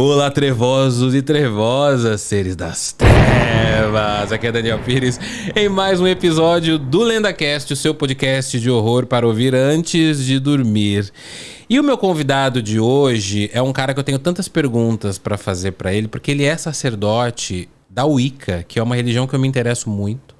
Olá, trevosos e trevosas, seres das trevas. Aqui é Daniel Pires em mais um episódio do LendaCast, o seu podcast de horror para ouvir antes de dormir. E o meu convidado de hoje é um cara que eu tenho tantas perguntas para fazer para ele, porque ele é sacerdote da Wicca, que é uma religião que eu me interesso muito.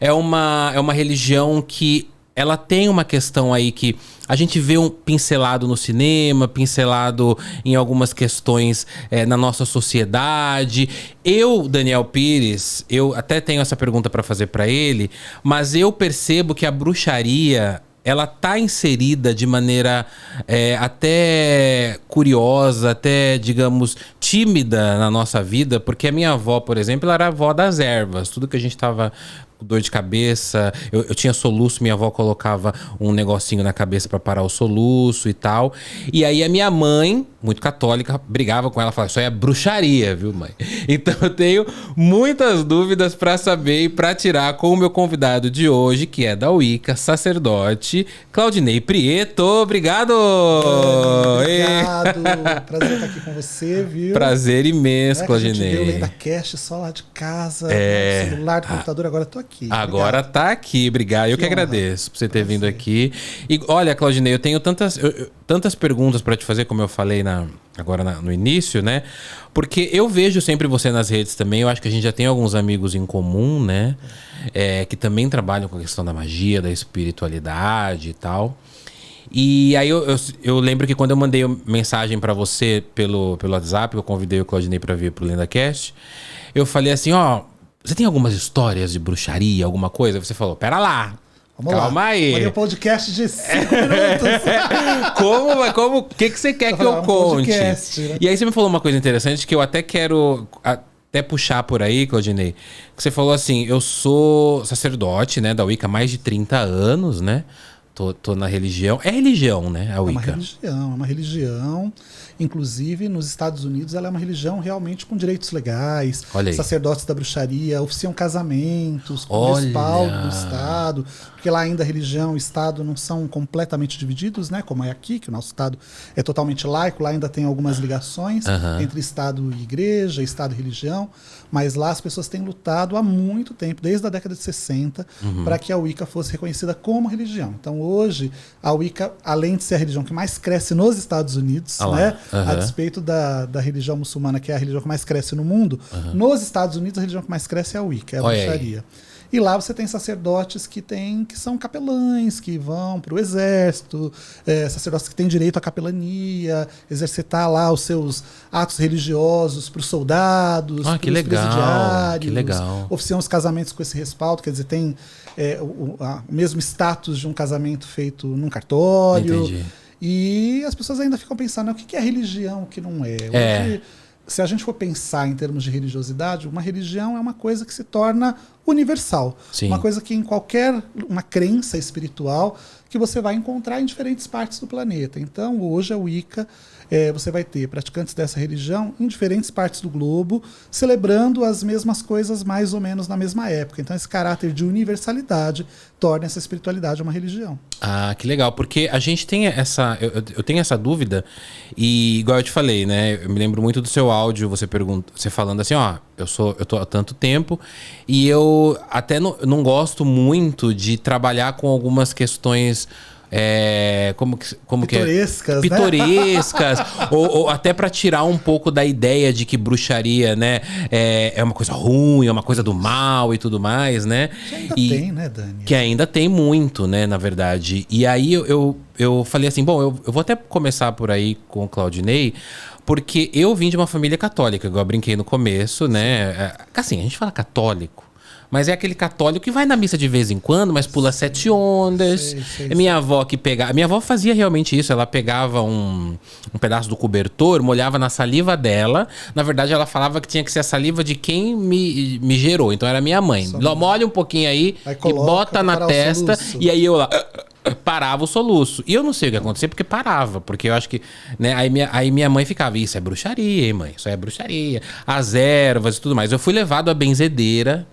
É uma religião que ela tem uma questão aí que a gente vê um pincelado no cinema, pincelado em algumas questões na nossa sociedade. Eu, Daniel Pires, eu até tenho essa pergunta para fazer para ele, mas eu percebo que a bruxaria, ela tá inserida de maneira até curiosa, até, digamos, tímida na nossa vida, porque a minha avó, por exemplo, ela era a avó das ervas. Tudo que a gente tava com dor de cabeça, eu tinha soluço, minha avó colocava um negocinho na cabeça para parar o soluço e tal. E aí a minha mãe, muito católica, brigava com ela, falava, isso aí é bruxaria, viu, mãe? Então eu tenho muitas dúvidas para saber e para tirar com o meu convidado de hoje, que é da Wicca, sacerdote, Claudinei Prieto. Obrigado! Obrigado! Prazer estar aqui com você, viu? Prazer imenso, Claudinei. A gente viu o LendaCast só lá de casa, no celular, do computador, agora eu tô aqui. Agora Obrigado. tá aqui, obrigado. Eu que agradeço por você ter vindo aqui. E olha, Claudinei, eu tenho tantas perguntas para te fazer, como eu falei no início, né? Porque eu vejo sempre você nas redes também. Eu acho que a gente já tem alguns amigos em comum, né? Que também trabalham com a questão da magia, da espiritualidade e tal. E aí eu lembro que quando eu mandei mensagem para você pelo WhatsApp, eu convidei o Claudinei para vir pro LendaCast, eu falei assim, você tem algumas histórias de bruxaria, alguma coisa? Você falou, pera lá. Calma aí. Olha o podcast de 5 minutos. O que você quer que eu conte? Podcast, né? E aí você me falou uma coisa interessante que eu até quero puxar por aí, Claudinei. Que você falou assim, eu sou sacerdote, né, da Wicca há mais de 30 anos, né? Tô na religião. É religião, né, a Wicca? É uma religião. Inclusive, nos Estados Unidos, ela é uma religião realmente com direitos legais. Sacerdotes da bruxaria oficiam casamentos com respaldo do Estado. Porque lá ainda a religião e o Estado não são completamente divididos, né? Como é aqui, que o nosso Estado é totalmente laico. Lá ainda tem algumas ligações entre Estado e igreja, Estado e religião. Mas lá as pessoas têm lutado há muito tempo, desde a década de 60, para que a Wicca fosse reconhecida como religião. Então hoje, a Wicca, além de ser a religião que mais cresce nos Estados Unidos, né? A despeito da religião muçulmana, que é a religião que mais cresce no mundo, nos Estados Unidos a religião que mais cresce é a Wicca, é a bruxaria. E lá você tem sacerdotes que são capelães, que vão para o exército, sacerdotes que têm direito à capelania, exercitar lá os seus atos religiosos para os soldados, para os presidiários. Que legal. Oficiam os casamentos com esse respaldo, quer dizer, tem o mesmo status de um casamento feito num cartório. Entendi. E as pessoas ainda ficam pensando, o que é religião, o que não é? Hoje, se a gente for pensar em termos de religiosidade, uma religião é uma coisa que se torna universal. Sim. Uma coisa que uma crença espiritual que você vai encontrar em diferentes partes do planeta. Então, hoje a Wicca, você vai ter praticantes dessa religião em diferentes partes do globo, celebrando as mesmas coisas mais ou menos na mesma época. Então, esse caráter de universalidade torna essa espiritualidade uma religião. Ah, que legal, porque a gente tem eu tenho essa dúvida, e igual eu te falei, né? Eu me lembro muito do seu áudio, você falando assim, eu tô há tanto tempo, e eu até não gosto muito de trabalhar com algumas questões pitorescas, pitorescas, né? ou até para tirar um pouco da ideia de que bruxaria, né, é uma coisa ruim, é uma coisa do mal e tudo mais, né? Que ainda tem, né, Dani? Que ainda tem muito, né, na verdade. E aí eu falei assim, bom, eu vou até começar por aí com o Claudinei, porque eu vim de uma família católica, igual eu brinquei no começo, né? Assim, a gente fala católico, mas é aquele católico que vai na missa de vez em quando, mas pula 7 ondas. Minha avó minha avó fazia realmente isso. Ela pegava um pedaço do cobertor, molhava na saliva dela. Na verdade, ela falava que tinha que ser a saliva de quem me gerou. Então era minha mãe. Molha um pouquinho aí e bota na testa. E aí eu lá parava o soluço. E eu não sei o que acontecia, porque parava. Porque eu acho que, né, aí minha mãe ficava, isso é bruxaria, hein, mãe? Isso é bruxaria. As ervas e tudo mais. Eu fui levado à benzedeira,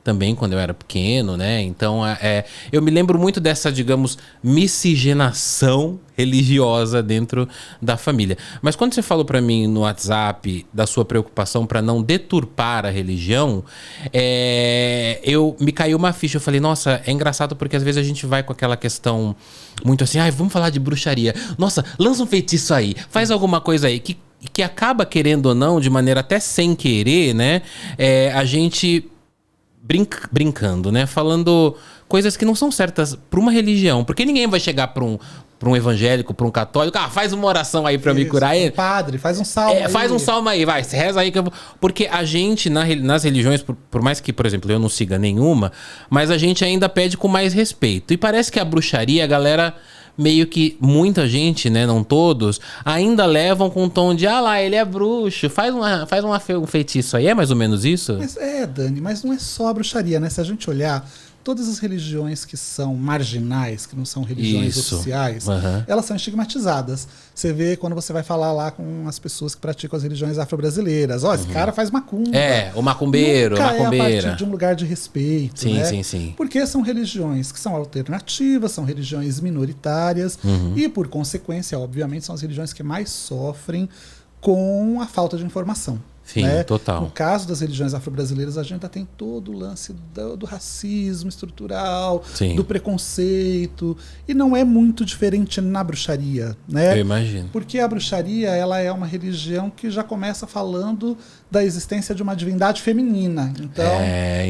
também quando eu era pequeno, né? Então, eu me lembro muito dessa, digamos, miscigenação religiosa dentro da família. Mas quando você falou pra mim no WhatsApp da sua preocupação pra não deturpar a religião, me caiu uma ficha. Eu falei, nossa, é engraçado porque às vezes a gente vai com aquela questão muito assim, vamos falar de bruxaria. Nossa, lança um feitiço aí, faz alguma coisa aí, que acaba, querendo ou não, de maneira até sem querer, né? A gente brincando, né? Falando coisas que não são certas para uma religião. Porque ninguém vai chegar para um evangélico, para um católico, faz uma oração aí para me curar. Padre, faz um salmo aí. Faz um salmo aí, vai, reza aí que eu vou... Porque a gente, nas religiões, por mais que, por exemplo, eu não siga nenhuma, mas a gente ainda pede com mais respeito. E parece que a bruxaria, a galera... meio que muita gente, né, não todos, ainda levam com um tom de lá, ele é bruxo, faz um feitiço aí, é mais ou menos isso? Dani, mas não é só a bruxaria, né? Se a gente olhar, todas as religiões que são marginais, que não são religiões oficiais, elas são estigmatizadas. Você vê quando você vai falar lá com as pessoas que praticam as religiões afro-brasileiras. Esse cara faz macumba. O macumbeiro, nunca macumbeira. É a partir de um lugar de respeito, sim, né? Sim. Porque são religiões que são alternativas, são religiões minoritárias e, por consequência, obviamente, são as religiões que mais sofrem com a falta de informação. Sim, né? total. No caso das religiões afro-brasileiras, a gente ainda tem todo o lance do racismo estrutural, Sim. do preconceito, e não é muito diferente na bruxaria, né? Eu imagino. Porque a bruxaria, ela é uma religião que já começa falando da existência de uma divindade feminina. Então,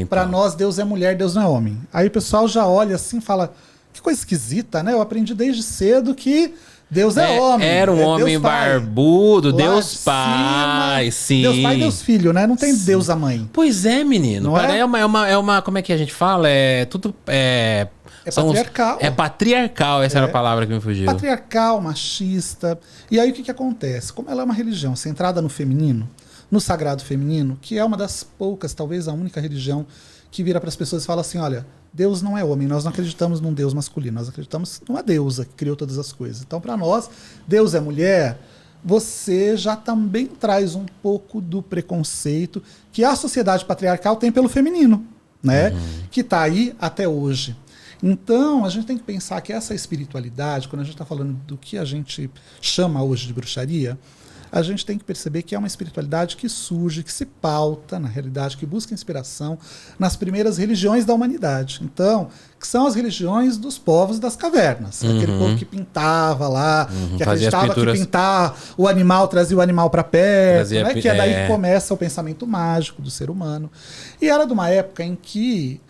para nós, Deus é mulher, Deus não é homem. Aí o pessoal já olha assim e fala, que coisa esquisita, né? Eu aprendi desde cedo que Deus é homem. Era um homem barbudo, Deus Pai, sim. Deus Pai e Deus Filho, né? Não tem Deus a mãe. Pois é, menino. Não é uma. Como é que a gente fala? É patriarcal. É patriarcal, essa era a palavra que me fugiu. Patriarcal, machista. E aí o que acontece? Como ela é uma religião centrada no feminino, no sagrado feminino, que é uma das poucas, talvez a única religião que vira para as pessoas e fala assim, olha, Deus não é homem, nós não acreditamos num Deus masculino, nós acreditamos numa deusa que criou todas as coisas. Então, para nós, Deus é mulher, você já também traz um pouco do preconceito que a sociedade patriarcal tem pelo feminino, né? Que está aí até hoje. Então, a gente tem que pensar que essa espiritualidade, quando a gente está falando do que a gente chama hoje de bruxaria, a gente tem que perceber que é uma espiritualidade que surge, que se pauta, na realidade, que busca inspiração nas primeiras religiões da humanidade. Então, que são as religiões dos povos das cavernas. Aquele povo que pintava lá, que acreditava que pintar o animal trazia o animal para perto, né? Que é daí que começa o pensamento mágico do ser humano. E era de uma época em que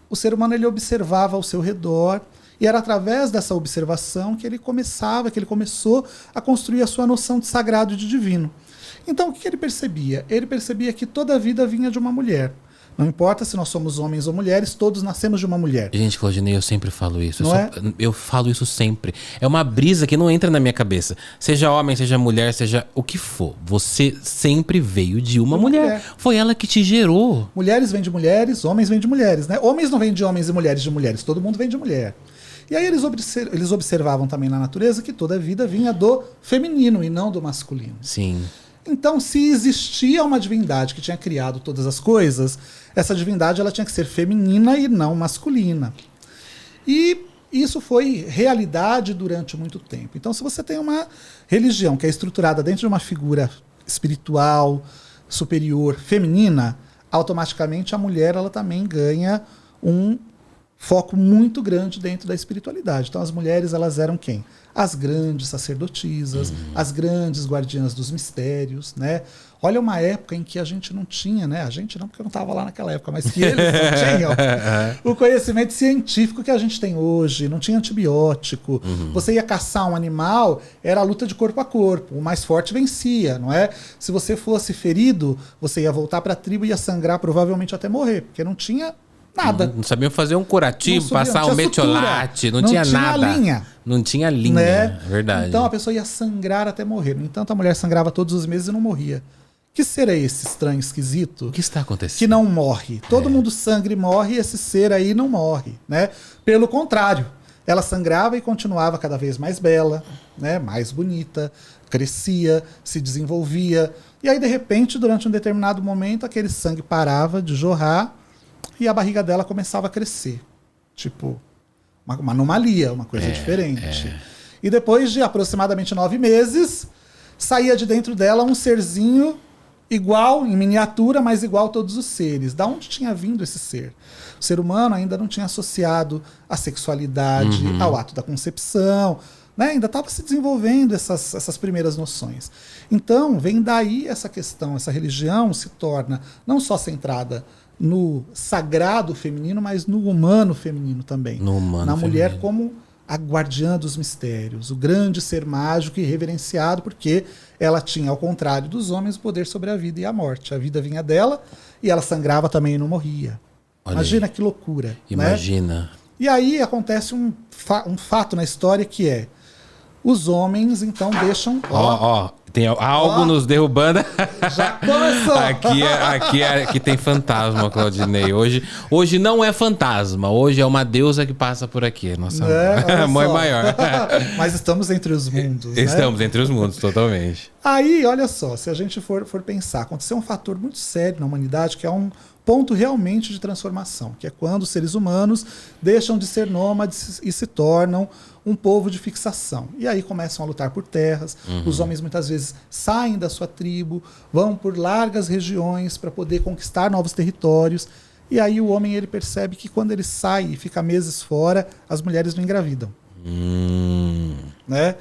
o ser humano ele observava ao seu redor, e era através dessa observação que ele começou a construir a sua noção de sagrado e de divino. Então, o que ele percebia? Ele percebia que toda a vida vinha de uma mulher. Não importa se nós somos homens ou mulheres, todos nascemos de uma mulher. Gente, Claudinei, eu sempre falo isso. Eu falo isso sempre. É uma brisa que não entra na minha cabeça. Seja homem, seja mulher, seja o que for. Você sempre veio de uma mulher. Foi ela que te gerou. Mulheres vêm de mulheres, homens vêm de mulheres, né? Homens não vêm de homens e mulheres de mulheres. Todo mundo vem de mulher. E aí eles observavam também na natureza que toda a vida vinha do feminino e não do masculino. Sim. Então, se existia uma divindade que tinha criado todas as coisas, essa divindade ela tinha que ser feminina e não masculina. E isso foi realidade durante muito tempo. Então, se você tem uma religião que é estruturada dentro de uma figura espiritual, superior, feminina, automaticamente a mulher ela também ganha um foco muito grande dentro da espiritualidade. Então as mulheres elas eram quem? As grandes sacerdotisas, as grandes guardiãs dos mistérios, né? Olha uma época em que a gente não tinha, né? A gente não, porque eu não estava lá naquela época, mas que eles não tinham o conhecimento científico que a gente tem hoje. Não tinha antibiótico. Você ia caçar um animal, era a luta de corpo a corpo. O mais forte vencia, não é? Se você fosse ferido, você ia voltar para a tribo e ia sangrar provavelmente até morrer, porque não tinha nada. Não sabiam fazer um curativo, passar um metiolate, não tinha nada. Linha. Não tinha linha, né? Verdade. Então a pessoa ia sangrar até morrer. No entanto, a mulher sangrava todos os meses e não morria. Que ser é esse estranho, esquisito? O que está acontecendo? Que não morre. Todo mundo sangra e morre e esse ser aí não morre, né? Pelo contrário, ela sangrava e continuava cada vez mais bela, né? Mais bonita, crescia, se desenvolvia. E aí, de repente, durante um determinado momento, aquele sangue parava de jorrar e a barriga dela começava a crescer. Tipo, uma anomalia, uma coisa diferente. E depois de aproximadamente 9 meses, saía de dentro dela um serzinho igual, em miniatura, mas igual a todos os seres. Da onde tinha vindo esse ser? O ser humano ainda não tinha associado a sexualidade ao ato da concepção, né? Ainda estava se desenvolvendo essas primeiras noções. Então, vem daí essa questão, essa religião se torna não só centrada no sagrado feminino, mas no humano feminino também. Na mulher como a guardiã dos mistérios, o grande ser mágico e reverenciado, porque ela tinha, ao contrário dos homens, o poder sobre a vida e a morte. A vida vinha dela e ela sangrava também e não morria. Olha, imagina que loucura. Imagina. Né? E aí acontece um fato na história que é: os homens, então, deixam... Tem algo nos derrubando. Já começou. Aqui tem fantasma, Claudinei. Hoje não é fantasma. Hoje é uma deusa que passa por aqui. Nossa mãe maior. Mas estamos entre os mundos. Estamos entre os mundos, totalmente. Aí, olha só, se a gente for pensar, aconteceu um fator muito sério na humanidade, que é um ponto realmente de transformação, que é quando os seres humanos deixam de ser nômades e se tornam um povo de fixação. E aí começam a lutar por terras. Os homens muitas vezes saem da sua tribo, vão por largas regiões para poder conquistar novos territórios. E aí o homem ele percebe que quando ele sai e fica meses fora, as mulheres não engravidam. Né?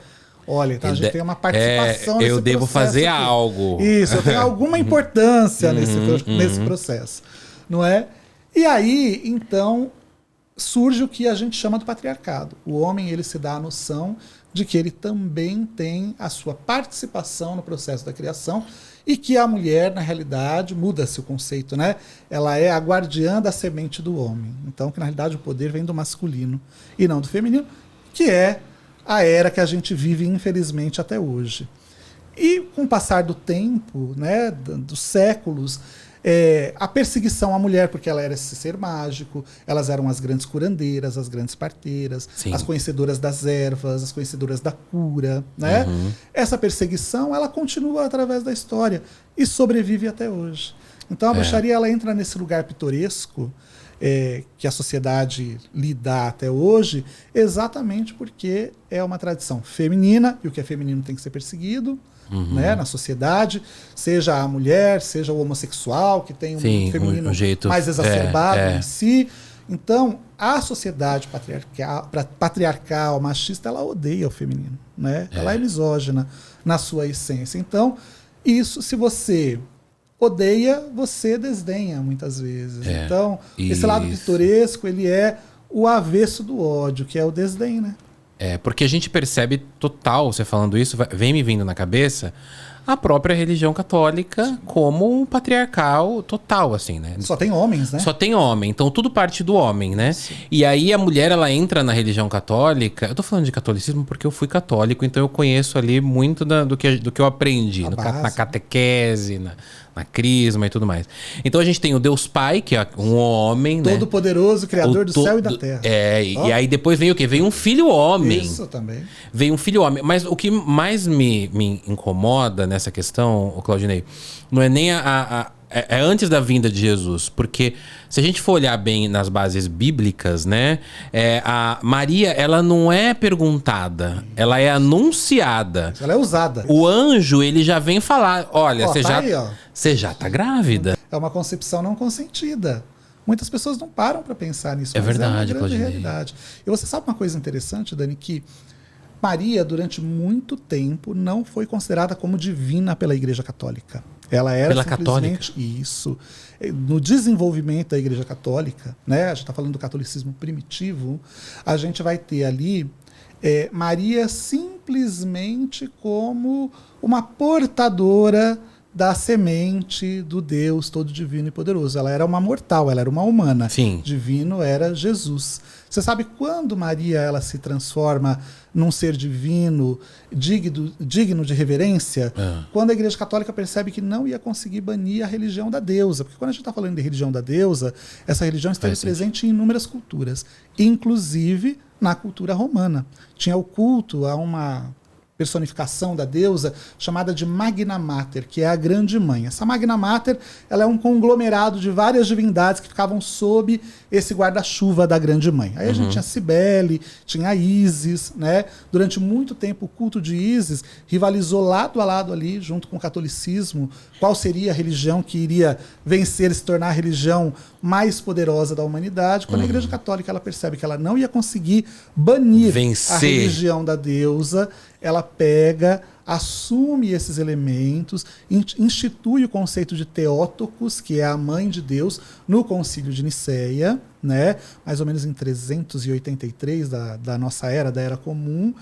Olha, então a gente tem uma participação nesse processo. Eu devo fazer aqui algo. Isso, eu tenho alguma importância nesse processo. Não é? E aí, então, surge o que a gente chama do patriarcado. O homem ele se dá a noção de que ele também tem a sua participação no processo da criação e que a mulher, na realidade, muda-se o conceito, né? Ela é a guardiã da semente do homem. Então, que na realidade o poder vem do masculino e não do feminino, que é a era que a gente vive, infelizmente, até hoje. E com o passar do tempo, né, dos séculos, a perseguição à mulher, porque ela era esse ser mágico, elas eram as grandes curandeiras, as grandes parteiras, as conhecedoras das ervas, as conhecedoras da cura, né? Essa perseguição, ela continua através da história e sobrevive até hoje. Então a bruxaria ela entra nesse lugar pitoresco que a sociedade lhe dá até hoje, exatamente porque é uma tradição feminina, e o que é feminino tem que ser perseguido, né, na sociedade, seja a mulher, seja o homossexual, que tem um feminino mais exacerbado em si. Então, a sociedade patriarcal, machista, ela odeia o feminino, né? Ela é misógina na sua essência. Então, isso, se você odeia, você desdenha muitas vezes. Então, esse lado pitoresco, ele é o avesso do ódio, que é o desdém, né? Porque a gente percebe total, você falando isso, vem me vindo na cabeça a própria religião católica como um patriarcal total, assim, né? Só tem homens, né? Só tem homem, então tudo parte do homem, né? Sim. E aí a mulher, ela entra na religião católica, eu tô falando de catolicismo porque eu fui católico, então eu conheço ali muito do que eu aprendi, na catequese, na crisma e tudo mais. Então a gente tem o Deus Pai, que é um homem, todo poderoso, criador do céu e da terra. E aí depois vem o quê? Vem um filho homem. Isso também. Vem um filho homem. Mas o que mais me incomoda nessa questão, Claudinei, não é nem é antes da vinda de Jesus, porque se a gente for olhar bem nas bases bíblicas, né, a Maria, ela não é perguntada, ela é anunciada. Ela é usada. O anjo, ele já vem falar, olha, você já tá grávida. É uma concepção não consentida. Muitas pessoas não param para pensar nisso. É verdade, é uma grande realidade. E você sabe uma coisa interessante, Dani, que Maria, durante muito tempo, não foi considerada como divina pela Igreja Católica. Ela era pela simplesmente católica. Isso. No desenvolvimento da Igreja Católica, né, a gente está falando do catolicismo primitivo, a gente vai ter ali Maria simplesmente como uma portadora da semente do Deus todo divino e poderoso. Ela era uma mortal, ela era uma humana. Sim. Divino era Jesus. Você sabe quando Maria ela se transforma num ser divino, digno de reverência? Quando a Igreja Católica percebe que não ia conseguir banir a religião da deusa. Porque quando a gente está falando de religião da deusa, essa religião esteve presente em inúmeras culturas, inclusive na cultura romana. Tinha o culto a uma personificação da deusa, chamada de Magna Mater, que é a Grande Mãe. Essa Magna Mater, ela é um conglomerado de várias divindades que ficavam sob esse guarda-chuva da Grande Mãe. Aí a gente tinha Cibele, tinha Ísis, né? Durante muito tempo o culto de Ísis rivalizou lado a lado ali, junto com o catolicismo, qual seria a religião que iria vencer e se tornar a religião mais poderosa da humanidade. Quando a Igreja Católica ela percebe que ela não ia conseguir banir a religião da deusa, ela pega, assume esses elementos, institui o conceito de Theotokos, que é a mãe de Deus, no Concílio de Nicéia, né? Mais ou menos em 383 da nossa era, da Era Comum,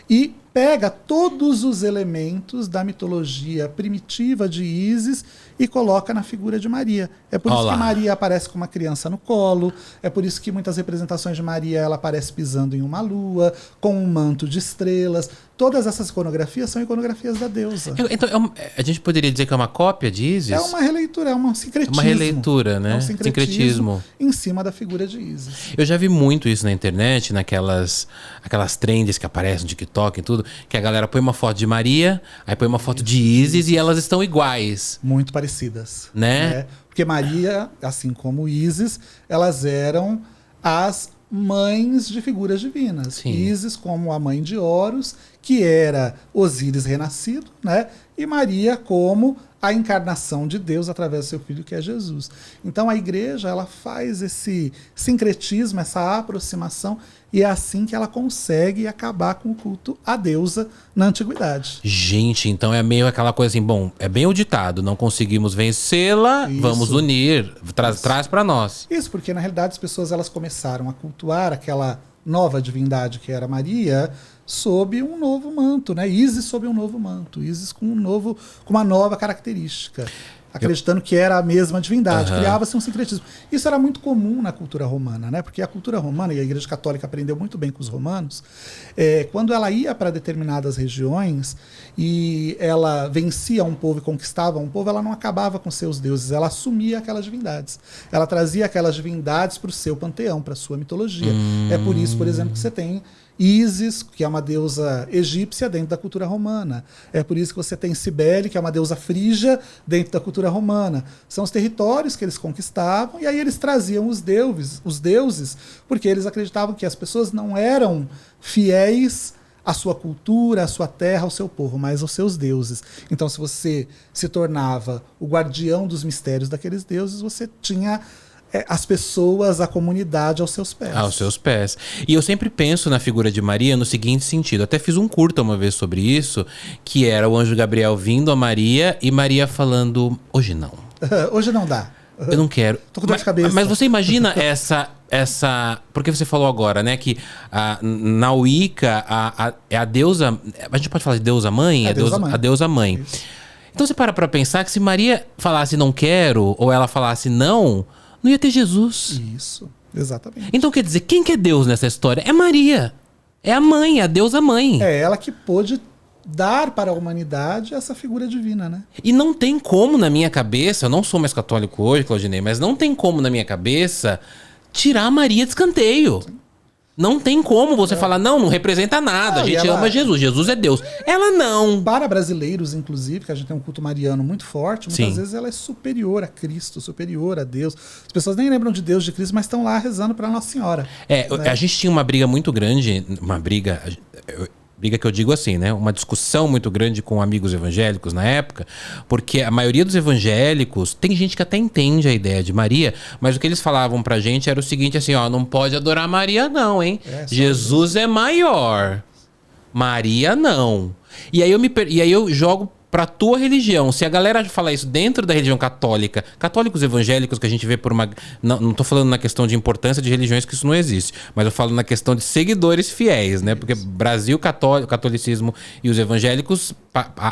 e pega todos os elementos da mitologia primitiva de Ísis e coloca na figura de Maria. É por isso que Maria aparece com uma criança no colo, é por isso que muitas representações de Maria ela aparece pisando em uma lua, com um manto de estrelas. Todas essas iconografias são iconografias da deusa. Então, a gente poderia dizer que é uma cópia de Ísis? É uma releitura, é um sincretismo. Uma releitura, né? É um sincretismo em cima da figura de Ísis. Eu já vi muito isso na internet, aquelas trends que aparecem no TikTok e tudo, que a galera põe uma foto de Maria, aí põe uma foto de Ísis e elas estão iguais. Muito parecidas. Né? Porque Maria, assim como Ísis, elas eram as mães de figuras divinas. Sim. Ísis como a mãe de Horus, que era Osíris renascido, né? E Maria como a encarnação de Deus através do seu filho, que é Jesus. Então a igreja ela faz esse sincretismo, essa aproximação, e é assim que ela consegue acabar com o culto à deusa na antiguidade. Gente, então é meio aquela coisa assim, bom, é bem o ditado, não conseguimos vencê-la, vamos unir, traz para nós. Isso, porque na realidade as pessoas elas começaram a cultuar aquela nova divindade que era Maria sob um novo manto, né? Ísis sob um novo manto, Ísis com uma nova característica. Acreditando que era a mesma divindade, criava-se um sincretismo. Isso era muito comum na cultura romana, né? Porque a cultura romana, e a Igreja Católica aprendeu muito bem com os romanos, quando ela ia para determinadas regiões e ela vencia um povo e conquistava um povo, ela não acabava com seus deuses, ela assumia aquelas divindades. Ela trazia aquelas divindades para o seu panteão, para a sua mitologia. É por isso, por exemplo, que você tem Ísis, que é uma deusa egípcia dentro da cultura romana. É por isso que você tem Cibele, que é uma deusa frígia dentro da cultura romana. São os territórios que eles conquistavam e aí eles traziam os deuses, porque eles acreditavam que as pessoas não eram fiéis à sua cultura, à sua terra, ao seu povo, mas aos seus deuses. Então, se você se tornava o guardião dos mistérios daqueles deuses, você tinha as pessoas, a comunidade aos seus pés. Aos seus pés. E eu sempre penso na figura de Maria no seguinte sentido. Até fiz um curta uma vez sobre isso, que era o anjo Gabriel vindo a Maria e Maria falando, hoje não. Hoje não dá. Eu não quero. Tô com dor de cabeça. Mas você imagina essa... Porque você falou agora, né? Que na Wicca, a deusa... A gente pode falar de deusa mãe? A deusa mãe. Isso. Então você para pra pensar que se Maria falasse não quero, ou ela falasse não ia ter Jesus. Isso, exatamente. Então quer dizer, quem que é Deus nessa história? É Maria. É a mãe, a deusa mãe. É ela que pôde dar para a humanidade essa figura divina, né? E não tem como na minha cabeça, eu não sou mais católico hoje, Claudinei, mas não tem como na minha cabeça tirar a Maria de escanteio. Sim. Não tem como você falar, não representa nada, a gente ama Jesus, Jesus é Deus. Ela não. Para brasileiros, inclusive, que a gente tem um culto mariano muito forte, muitas vezes ela é superior a Cristo, superior a Deus. As pessoas nem lembram de Deus, de Cristo, mas estão lá rezando para Nossa Senhora. Né? A gente tinha uma briga muito grande, briga que eu digo assim, né? Uma discussão muito grande com amigos evangélicos na época, porque a maioria dos evangélicos, tem gente que até entende a ideia de Maria, mas o que eles falavam pra gente era o seguinte, assim, ó, não pode adorar Maria não, hein? Jesus é maior. Maria não. E aí eu jogo pra tua religião. Se a galera falar isso dentro da religião católica, católicos evangélicos que a gente vê por uma... Não tô falando na questão de importância de religiões, que isso não existe, mas eu falo na questão de seguidores fiéis, né? Porque Brasil catolicismo e os evangélicos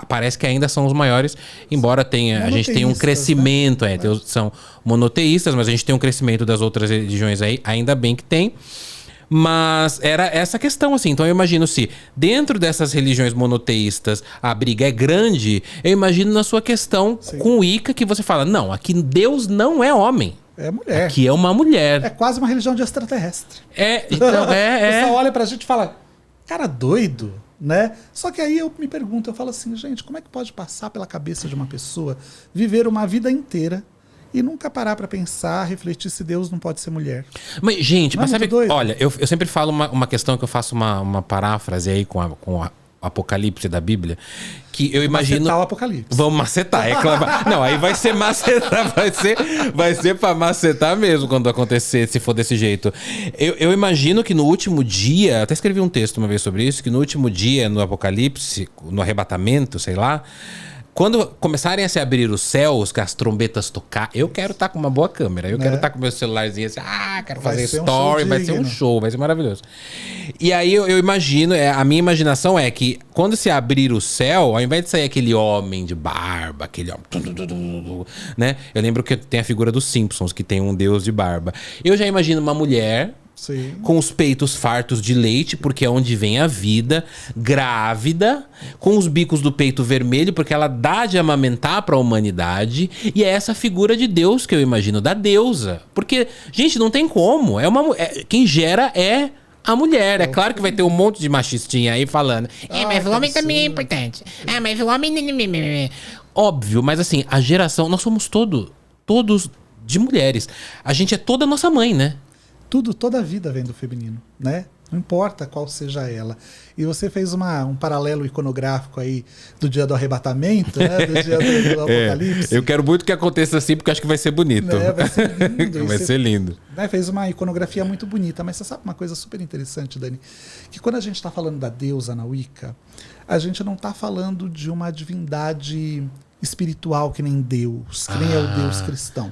parece que ainda são os maiores, embora a gente tenha um crescimento, né? São monoteístas, mas a gente tem um crescimento das outras religiões aí, ainda bem que tem. Mas era essa questão, assim. Então eu imagino se dentro dessas religiões monoteístas a briga é grande, eu imagino na sua questão com o Wicca que você fala, não, aqui Deus não é homem. É mulher. Aqui é uma mulher. É quase uma religião de extraterrestre. Então Você olha pra gente e fala, cara doido, né? Só que aí eu me pergunto, eu falo assim, gente, como é que pode passar pela cabeça de uma pessoa viver uma vida inteira e nunca parar para pensar, refletir se Deus não pode ser mulher? Mas, gente, não mas sabe, doido? olha, eu sempre falo uma questão que eu faço uma paráfrase aí com a Apocalipse da Bíblia, que eu imagino... Macetar o Apocalipse. Vamos macetar, é claro. Não, aí vai ser macetar, vai ser pra macetar mesmo quando acontecer, se for desse jeito. Eu imagino que no último dia, até escrevi um texto uma vez sobre isso, que no último dia, no Apocalipse, no arrebatamento, sei lá, quando começarem a se abrir os céus, que as trombetas tocar, eu quero estar com uma boa câmera. Eu quero estar com meu celularzinho assim, quero fazer story, vai ser um show, vai ser maravilhoso. E aí eu imagino, a minha imaginação é que quando se abrir o céu, ao invés de sair aquele homem de barba, aquele homem, né? Eu lembro que tem a figura dos Simpsons, que tem um deus de barba. Eu já imagino uma mulher... Sim. Com os peitos fartos de leite, porque é onde vem a vida, grávida, com os bicos do peito vermelho, porque ela dá de amamentar para a humanidade, e é essa figura de Deus que eu imagino, da deusa. Porque, gente, não tem como. Quem gera é a mulher. É claro que vai ter um monte de machistinha aí falando. Mas o homem também é importante. Mas o homem... Óbvio, mas assim, a geração... Nós somos todos de mulheres. A gente é toda nossa mãe, né? Toda a vida vem do feminino, né? Não importa qual seja ela. E você fez um paralelo iconográfico aí do dia do arrebatamento, né? Do dia do Apocalipse. Eu quero muito que aconteça assim, porque acho que vai ser bonito. Né? Vai ser lindo. Vai ser lindo. Né? Fez uma iconografia muito bonita. Mas você sabe uma coisa super interessante, Dani? Que quando a gente está falando da deusa na Wicca, a gente não está falando de uma divindade espiritual que nem Deus, que nem é o Deus cristão.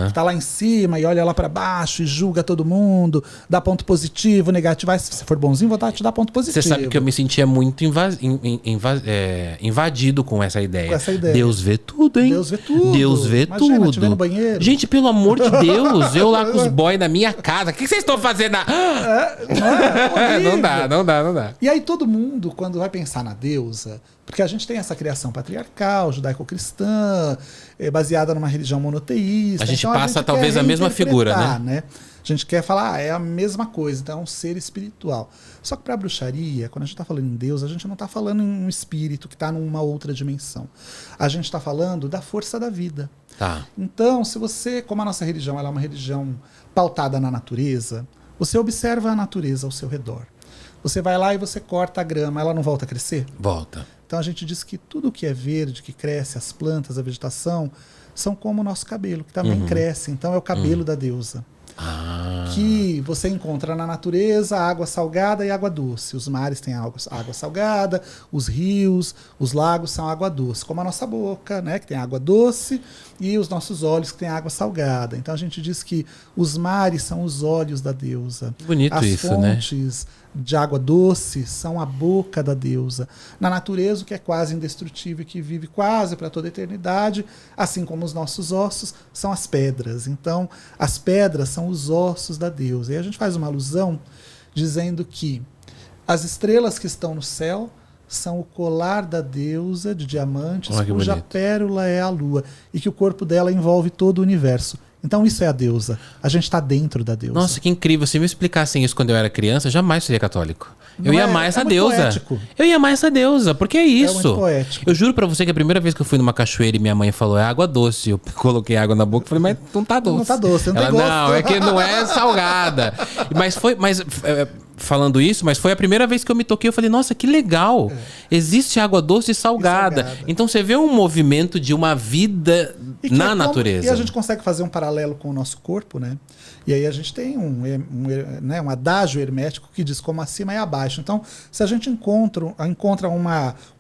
Que tá lá em cima e olha lá para baixo e julga todo mundo, dá ponto positivo, negativo. Se você for bonzinho, vou te dar ponto positivo. Você sabe que eu me sentia muito invadido com essa ideia. Deus vê tudo, hein? Deus vê tudo. Deus vê Imagina, tudo. te vê no banheiro. Gente, pelo amor de Deus, eu lá com os boys na minha casa. O que vocês estão fazendo? Não dá. E aí todo mundo, quando vai pensar na deusa, porque a gente tem essa criação patriarcal, judaico-cristã, baseada numa religião monoteísta. A gente passa talvez a mesma figura, né? Né? A gente quer falar, é a mesma coisa, então é um ser espiritual. Só que para a bruxaria, quando a gente está falando em Deus, a gente não está falando em um espírito que está numa outra dimensão. A gente está falando da força da vida. Tá. Então, se você, como a nossa religião ela é uma religião pautada na natureza, você observa a natureza ao seu redor. Você vai lá e você corta a grama, ela não volta a crescer? Volta. Então a gente diz que tudo que é verde, que cresce, as plantas, a vegetação, são como o nosso cabelo, que também cresce. Então é o cabelo da deusa. Que você encontra na natureza água salgada e água doce. Os mares têm água salgada, os rios, os lagos são água doce, como a nossa boca, né, que tem água doce, e os nossos olhos que têm água salgada. Então a gente diz que os mares são os olhos da deusa. Bonito as isso, fontes, né, de água doce são a boca da deusa. Na natureza, o que é quase indestrutível, que vive quase para toda a eternidade, assim como os nossos ossos, são as pedras. Então, as pedras são os ossos da deusa. E a gente faz uma alusão dizendo que as estrelas que estão no céu são o colar da deusa de diamantes, cuja bonito. Pérola é a lua, e que o corpo dela envolve todo o universo. Então isso é a deusa. A gente está dentro da deusa. Nossa, que incrível. Se me explicassem isso quando eu era criança, eu jamais seria católico. Eu ia amar essa deusa. Poético. Eu ia amar essa deusa, porque é isso. É muito poético. Eu juro pra você que a primeira vez que eu fui numa cachoeira e minha mãe falou, é água doce. Eu coloquei água na boca e falei, mas não tá doce. Não tá doce, não tem gosto. Não, é que não é salgada. Falando isso, mas foi a primeira vez que eu me toquei, eu falei, nossa, que legal. Existe água doce e salgada. Então você vê um movimento de uma vida na natureza. E a gente consegue fazer um paralelo com o nosso corpo, né? E aí a gente tem um adágio hermético que diz como acima é abaixo. Então, se a gente encontra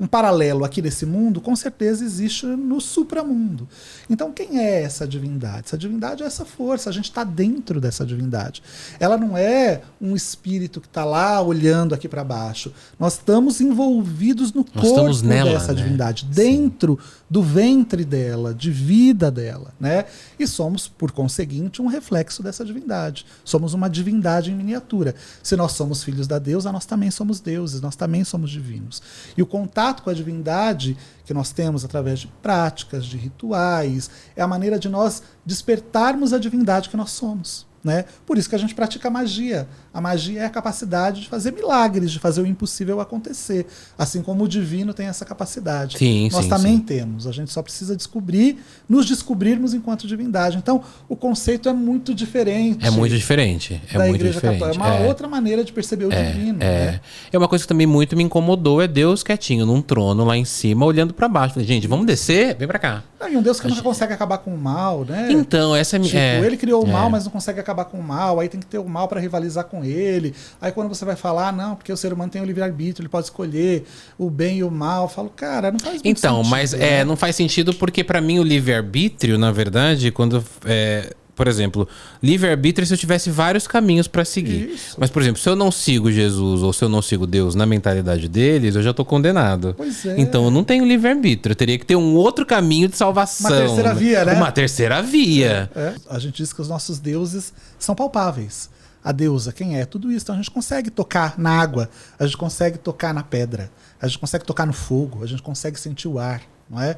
um paralelo aqui nesse mundo, com certeza existe no supramundo. Então, quem é essa divindade? Essa divindade é essa força, a gente está dentro dessa divindade. Ela não é um espírito que está lá olhando aqui para baixo. Nós estamos envolvidos no corpo dessa divindade, dentro do ventre dela, de vida dela, né? E somos, por conseguinte, um reflexo dessa divindade. Somos uma divindade em miniatura. Se nós somos filhos da deusa, nós também somos deuses, nós também somos divinos. E o contato com a divindade que nós temos através de práticas, de rituais, é a maneira de nós despertarmos a divindade que nós somos. Né? Por isso que a gente pratica magia. A magia é a capacidade de fazer milagres, de fazer o impossível acontecer. Assim como o divino tem essa capacidade. Nós também temos. A gente só precisa nos descobrirmos enquanto divindade. Então, o conceito é muito diferente. É muito diferente. Da Igreja Católica. É uma outra maneira de perceber o divino. Né? É uma coisa que também muito me incomodou, é Deus quietinho num trono lá em cima, olhando pra baixo. Falei, gente, vamos descer? Vem pra cá. E um Deus que nunca consegue acabar com o mal, né? Então, essa é minha... ele criou o mal, mas não consegue acabar com o mal, aí tem que ter o mal para rivalizar com ele. Aí quando você vai falar, não, porque o ser humano tem o livre-arbítrio, ele pode escolher o bem e o mal, eu falo, cara, não faz muito sentido. Mas né? Não faz sentido porque para mim o livre-arbítrio, na verdade, quando... por exemplo, livre-arbítrio se eu tivesse vários caminhos para seguir. Isso. Mas, por exemplo, se eu não sigo Jesus ou se eu não sigo Deus na mentalidade deles, eu já tô condenado. Pois é. Então eu não tenho livre-arbítrio. Eu teria que ter um outro caminho de salvação. Uma terceira via, né? Uma terceira via. A gente diz que os nossos deuses são palpáveis. A deusa, quem é? Tudo isso. Então a gente consegue tocar na água, a gente consegue tocar na pedra, a gente consegue tocar no fogo, a gente consegue sentir o ar, não é?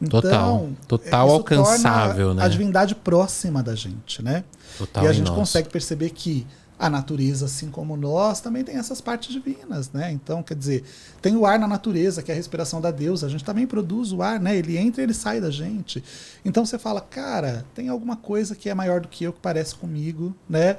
Então, total alcançável, né? A divindade próxima da gente, né? Total. E a gente consegue perceber que a natureza, assim como nós, também tem essas partes divinas, né? Então, quer dizer, tem o ar na natureza, que é a respiração da deusa. A gente também produz o ar, né? Ele entra e ele sai da gente. Então você fala, cara, tem alguma coisa que é maior do que eu, que parece comigo, né?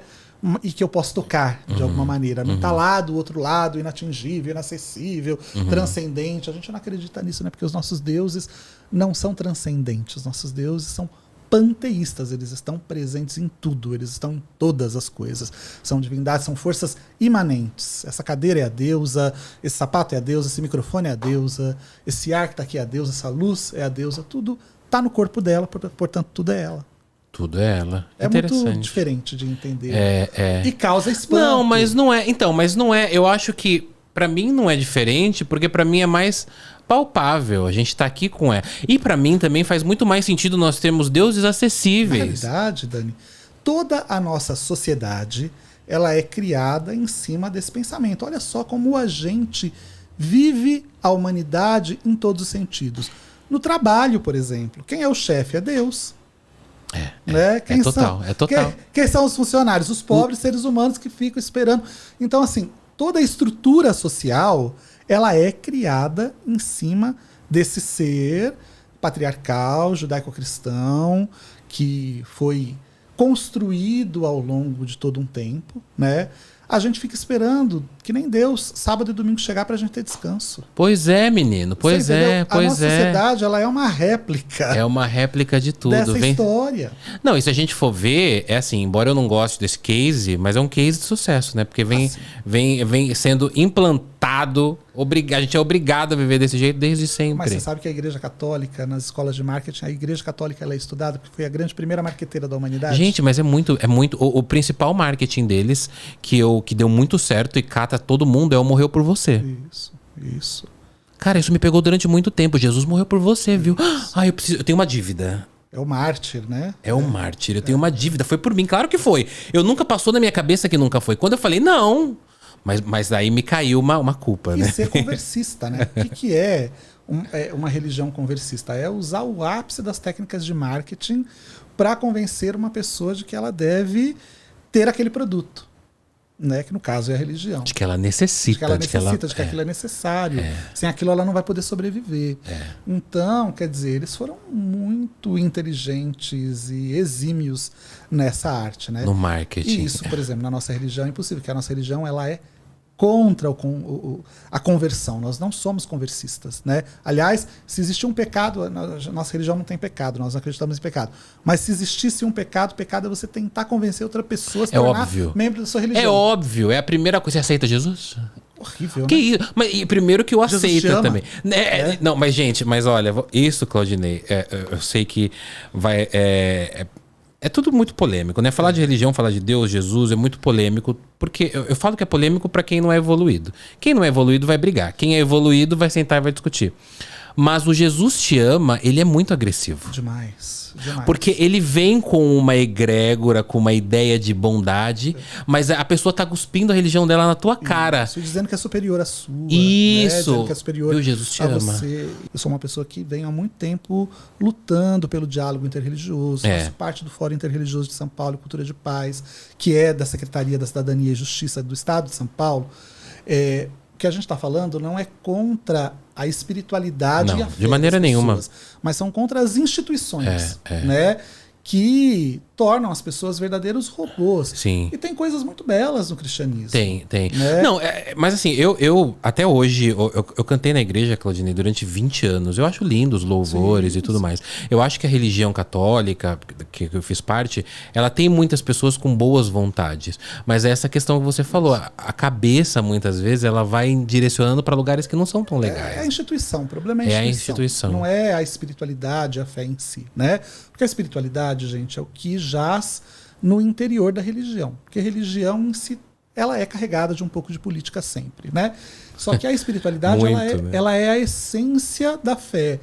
E que eu posso tocar de alguma maneira. Não está lá do outro lado, inatingível, inacessível, transcendente. A gente não acredita nisso, né? Porque os nossos deuses não são transcendentes. Os nossos deuses são panteístas. Eles estão presentes em tudo. Eles estão em todas as coisas. São divindades, são forças imanentes. Essa cadeira é a deusa, esse sapato é a deusa, esse microfone é a deusa, esse ar que está aqui é a deusa, essa luz é a deusa. Tudo está no corpo dela, portanto, tudo é ela. Tudo é ela. É muito diferente de entender. E causa espanto. Não, mas não é. Então, mas não é. Eu acho que pra mim não é diferente, porque pra mim é mais palpável. A gente tá aqui com ela. E pra mim também faz muito mais sentido nós termos deuses acessíveis. Na verdade, Dani, toda a nossa sociedade, ela é criada em cima desse pensamento. Olha só como a gente vive a humanidade em todos os sentidos. No trabalho, por exemplo, quem é o chefe? É Deus. Né? É total. Quem são os funcionários? Os pobres seres humanos que ficam esperando. Então, assim, toda a estrutura social, ela é criada em cima desse ser patriarcal, judaico-cristão, que foi construído ao longo de todo um tempo, né? A gente fica esperando, que nem Deus, sábado e domingo chegar pra gente ter descanso. Pois é, menino. Pois é. A nossa sociedade, ela é uma réplica. É uma réplica de tudo. Dessa história. Não, e se a gente for ver, é assim, embora eu não goste desse case, mas é um case de sucesso, né? Porque vem sendo implantado, a gente é obrigado a viver desse jeito desde sempre. Mas você sabe que a Igreja Católica, nas escolas de marketing, a Igreja Católica ela é estudada porque foi a grande primeira marqueteira da humanidade? Gente, mas é muito o principal marketing deles, que deu muito certo e cata todo mundo, é o morreu por você. Isso. Cara, isso me pegou durante muito tempo. Jesus morreu por você, viu? Eu tenho uma dívida. É o mártir, né? É o mártir. Eu tenho uma dívida. Foi por mim. Claro que foi. Eu nunca passou na minha cabeça que nunca foi. Quando eu falei, não. Mas aí me caiu uma culpa, né? E ser conversista, né? O que é uma religião conversista? É usar o ápice das técnicas de marketing para convencer uma pessoa de que ela deve ter aquele produto. Né? Que no caso é a religião. De que ela necessita. De que aquilo é necessário. Sem aquilo ela não vai poder sobreviver. Então, quer dizer, eles foram muito inteligentes e exímios nessa arte. Né? No marketing. E isso, por exemplo, na nossa religião é impossível, porque a nossa religião ela é contra a conversão. Nós não somos conversistas, né? Aliás, se existir um pecado, a nossa religião não tem pecado, nós não acreditamos em pecado. Mas se existisse um pecado, pecado é você tentar convencer outra pessoa a se tornar membro da sua religião. É óbvio, é a primeira coisa. Você aceita Jesus? Horrível, que né? Isso? Mas, e primeiro que eu aceita também. Não, mas gente, olha, isso, Claudinei, eu sei que vai... É tudo muito polêmico, né? Falar de religião, falar de Deus, Jesus, é muito polêmico, porque eu falo que é polêmico para quem não é evoluído. Quem não é evoluído vai brigar. Quem é evoluído vai sentar e vai discutir. Mas o Jesus Te Ama, ele é muito agressivo. Demais. Porque ele vem com uma egrégora, com uma ideia de bondade, mas a pessoa tá cuspindo a religião dela na tua cara. Isso, dizendo que é superior à sua. Isso. Né? Dizendo que é superior Jesus te ama. Você. Eu sou uma pessoa que vem há muito tempo lutando pelo diálogo interreligioso. Faço parte do Fórum Interreligioso de São Paulo, Cultura de Paz, que é da Secretaria da Cidadania e Justiça do Estado de São Paulo. O que a gente está falando não é contra a espiritualidade e a fé de maneira nenhuma, mas são contra as instituições, né, que tornam as pessoas verdadeiros robôs. Sim. E tem coisas muito belas no cristianismo. Tem. Né? Não, mas assim, eu até hoje, eu cantei na igreja, Claudinei, durante 20 anos. Eu acho lindo os louvores e tudo mais. Eu acho que a religião católica, que eu fiz parte, ela tem muitas pessoas com boas vontades. Mas é essa questão que você falou, a cabeça, muitas vezes, ela vai direcionando para lugares que não são tão legais. É a instituição, o problema é a instituição. Não é a espiritualidade, a fé em si, né? Porque a espiritualidade, gente, é o que jaz no interior da religião. Porque a religião em si, ela é carregada de um pouco de política sempre, né? Só que a espiritualidade, ela é a essência da fé.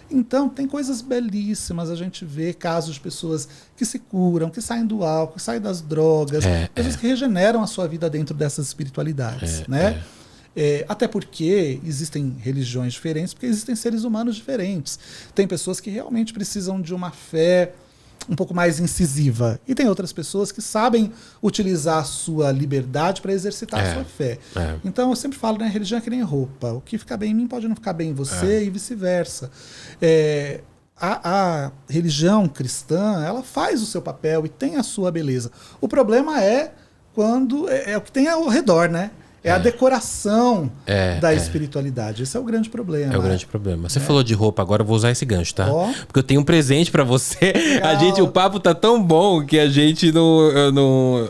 Então, tem coisas belíssimas. A gente vê casos de pessoas que se curam, que saem do álcool, que saem das drogas, pessoas que regeneram a sua vida dentro dessas espiritualidades, né? Até porque existem religiões diferentes, porque existem seres humanos diferentes. Tem pessoas que realmente precisam de uma fé um pouco mais incisiva. E tem outras pessoas que sabem utilizar a sua liberdade para exercitar a sua fé. Então, eu sempre falo, né, religião é que nem roupa. O que fica bem em mim pode não ficar bem em você e vice-versa. A religião cristã, ela faz o seu papel e tem a sua beleza. O problema é quando é o que tem ao redor, né? É a decoração da espiritualidade. Esse é o grande problema. É o grande problema. Você falou de roupa, agora eu vou usar esse gancho, tá? Porque eu tenho um presente pra você. O papo tá tão bom que a gente não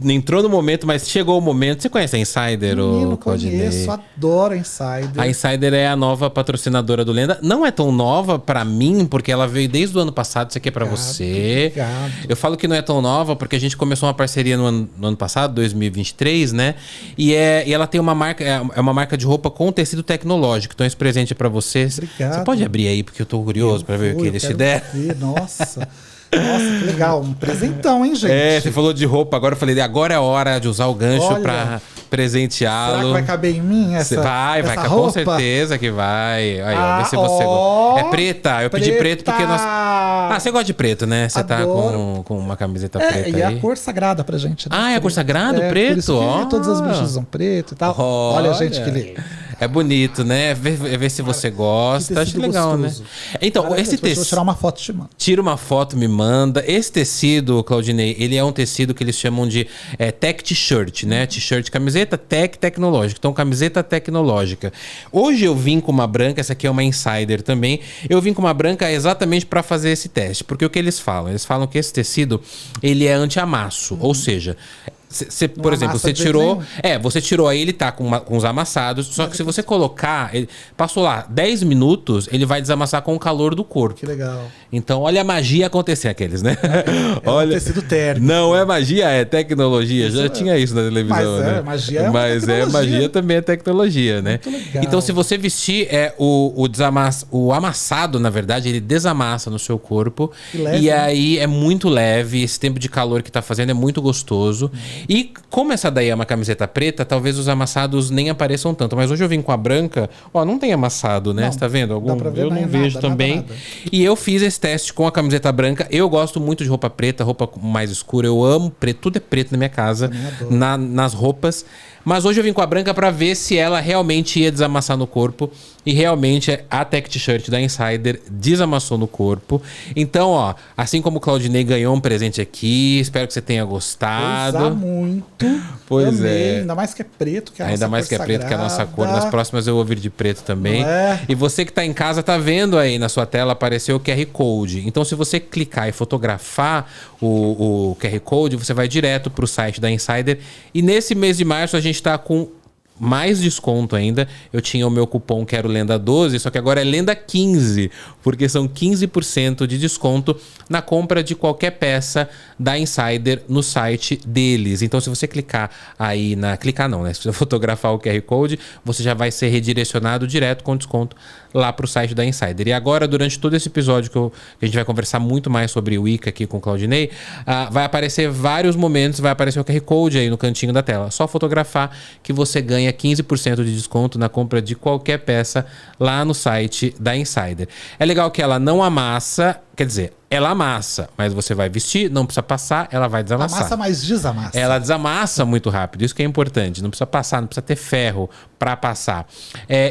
entrou no momento, mas chegou o momento. Você conhece a Insider, Claudinei? Conheço, adoro a Insider. A Insider é a nova patrocinadora do Lenda. Não é tão nova pra mim, porque ela veio desde o ano passado. Isso aqui é pra você. Obrigado. Eu falo que não é tão nova porque a gente começou uma parceria no ano passado, 2023, né? E ela tem uma marca, é uma marca de roupa com tecido tecnológico. Então esse presente é pra você. Obrigado. Você pode abrir aí, porque eu tô curioso pra ver o que eles te deram. Nossa, que legal. Um presentão, hein, gente? Você falou de roupa, agora eu falei, agora é a hora de usar o gancho pra presenteá-lo. Será que vai caber em mim essa Vai, roupa? Com certeza que vai. Aí, vê se você gosta. É preta, eu pedi preto porque nós... você gosta de preto, né? Você tá com uma camiseta preta aí. E é a cor sagrada pra gente. Né? É a cor sagrada, preto? Por isso que todas as bruxas usam preto e tal. Olha, gente, que lindo. É bonito, né? Vê se você gosta. Acho legal, gostoso. Né? Então, esse tecido... Vou tirar uma foto e te mando. Tira uma foto, me manda. Esse tecido, Claudinei, ele é um tecido que eles chamam de tech t-shirt, né? T-shirt, camiseta tech tecnológica. Então, camiseta tecnológica. Hoje eu vim com uma branca, essa aqui é uma Insider também. Eu vim com uma branca exatamente para fazer esse teste. Porque o que eles falam? Eles falam que esse tecido, ele é anti-amasso. Ou seja... por exemplo, você tirou. Você tirou aí, ele tá com os amassados. Só que se você colocar. Passou lá 10 minutos, ele vai desamassar com o calor do corpo. Que legal. Então, olha a magia acontecer, aqueles, né? Olha, um tecido térmico. Não é magia, é tecnologia. Já tinha isso na televisão, né? Magia magia também é tecnologia, né? Muito legal. Então, se você vestir o amassado, na verdade, ele desamassa no seu corpo. Leve, e aí é muito leve. Esse tempo de calor que tá fazendo é muito gostoso. E como essa daí é uma camiseta preta, talvez os amassados nem apareçam tanto. Mas hoje eu vim com a branca, não tem amassado, né? Você tá vendo? Eu não vejo também. Nada. E eu fiz esse teste com a camiseta branca. Eu gosto muito de roupa preta, roupa mais escura. Eu amo preto, tudo é preto na minha casa, nas roupas. Mas hoje eu vim com a branca pra ver se ela realmente ia desamassar no corpo. E realmente a tech t-shirt da Insider desamassou no corpo. Então, assim como o Claudinei ganhou um presente aqui, espero que você tenha gostado. Usa muito. Pois também. Ainda mais que é preto, que é a nossa cor. Ainda mais que é preto, que é a nossa cor. Nas próximas eu vou vir de preto também. E você que tá em casa tá vendo aí na sua tela apareceu o QR Code. Então, se você clicar e fotografar o QR Code, você vai direto pro site da Insider. E nesse mês de março a gente tá com mais desconto ainda. Eu tinha o meu cupom que era o Lenda 12, só que agora é Lenda 15, porque são 15% de desconto na compra de qualquer peça da Insider no site deles. Então, se você clicar aí se você fotografar o QR Code, você já vai ser redirecionado direto com desconto lá pro site da Insider. E agora, durante todo esse episódio que a gente vai conversar muito mais sobre o Wicca aqui com o Claudinei, vai aparecer vários momentos, vai aparecer o QR Code aí no cantinho da tela. Só fotografar que você ganha 15% de desconto na compra de qualquer peça lá no site da Insider. É legal que ela não amassa, quer dizer, ela amassa, mas você vai vestir, não precisa passar, ela vai desamassar. Amassa, mas desamassa. Ela desamassa muito rápido, isso que é importante. Não precisa passar, não precisa ter ferro para passar.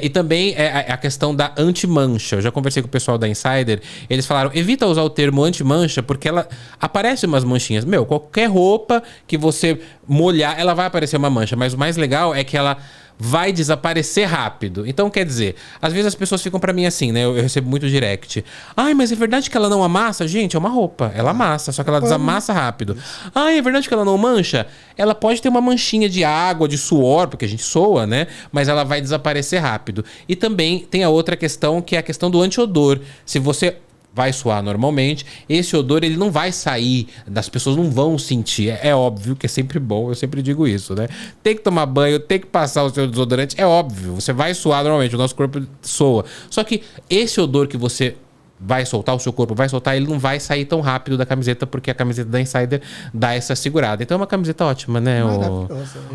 E também a questão da anti-mancha. Eu já conversei com o pessoal da Insider, eles falaram, evita usar o termo anti-mancha, porque ela aparece umas manchinhas. Qualquer roupa que você molhar, ela vai aparecer uma mancha, mas o mais legal é que ela vai desaparecer rápido. Então, quer dizer, às vezes as pessoas ficam pra mim assim, né? Eu recebo muito direct. Ai, mas é verdade que ela não amassa? Gente, é uma roupa. Ela amassa, só que ela desamassa rápido. Ai, é verdade que ela não mancha? Ela pode ter uma manchinha de água, de suor, porque a gente soa, né? Mas ela vai desaparecer rápido. E também tem a outra questão, que é a questão do anti-odor. Se você vai suar normalmente, esse odor ele não vai sair, as pessoas não vão sentir. É óbvio que é sempre bom, eu sempre digo isso, né? Tem que tomar banho, tem que passar o seu desodorante, é óbvio, você vai suar normalmente, o nosso corpo soa. Só que esse odor que você vai soltar, o seu corpo vai soltar, ele não vai sair tão rápido da camiseta, porque a camiseta da Insider dá essa segurada. Então é uma camiseta ótima, né?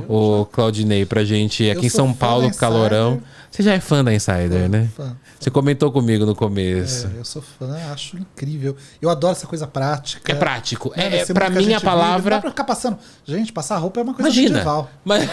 O Claudinei, pra gente aqui em São Paulo, calorão. Você já é fã da Insider, né? Fã. Você comentou comigo no começo. Eu sou fã, acho incrível. Eu adoro essa coisa prática. É prático. Pra mim a palavra... Não dá pra ficar passando... Gente, passar roupa é uma coisa medieval. Mas...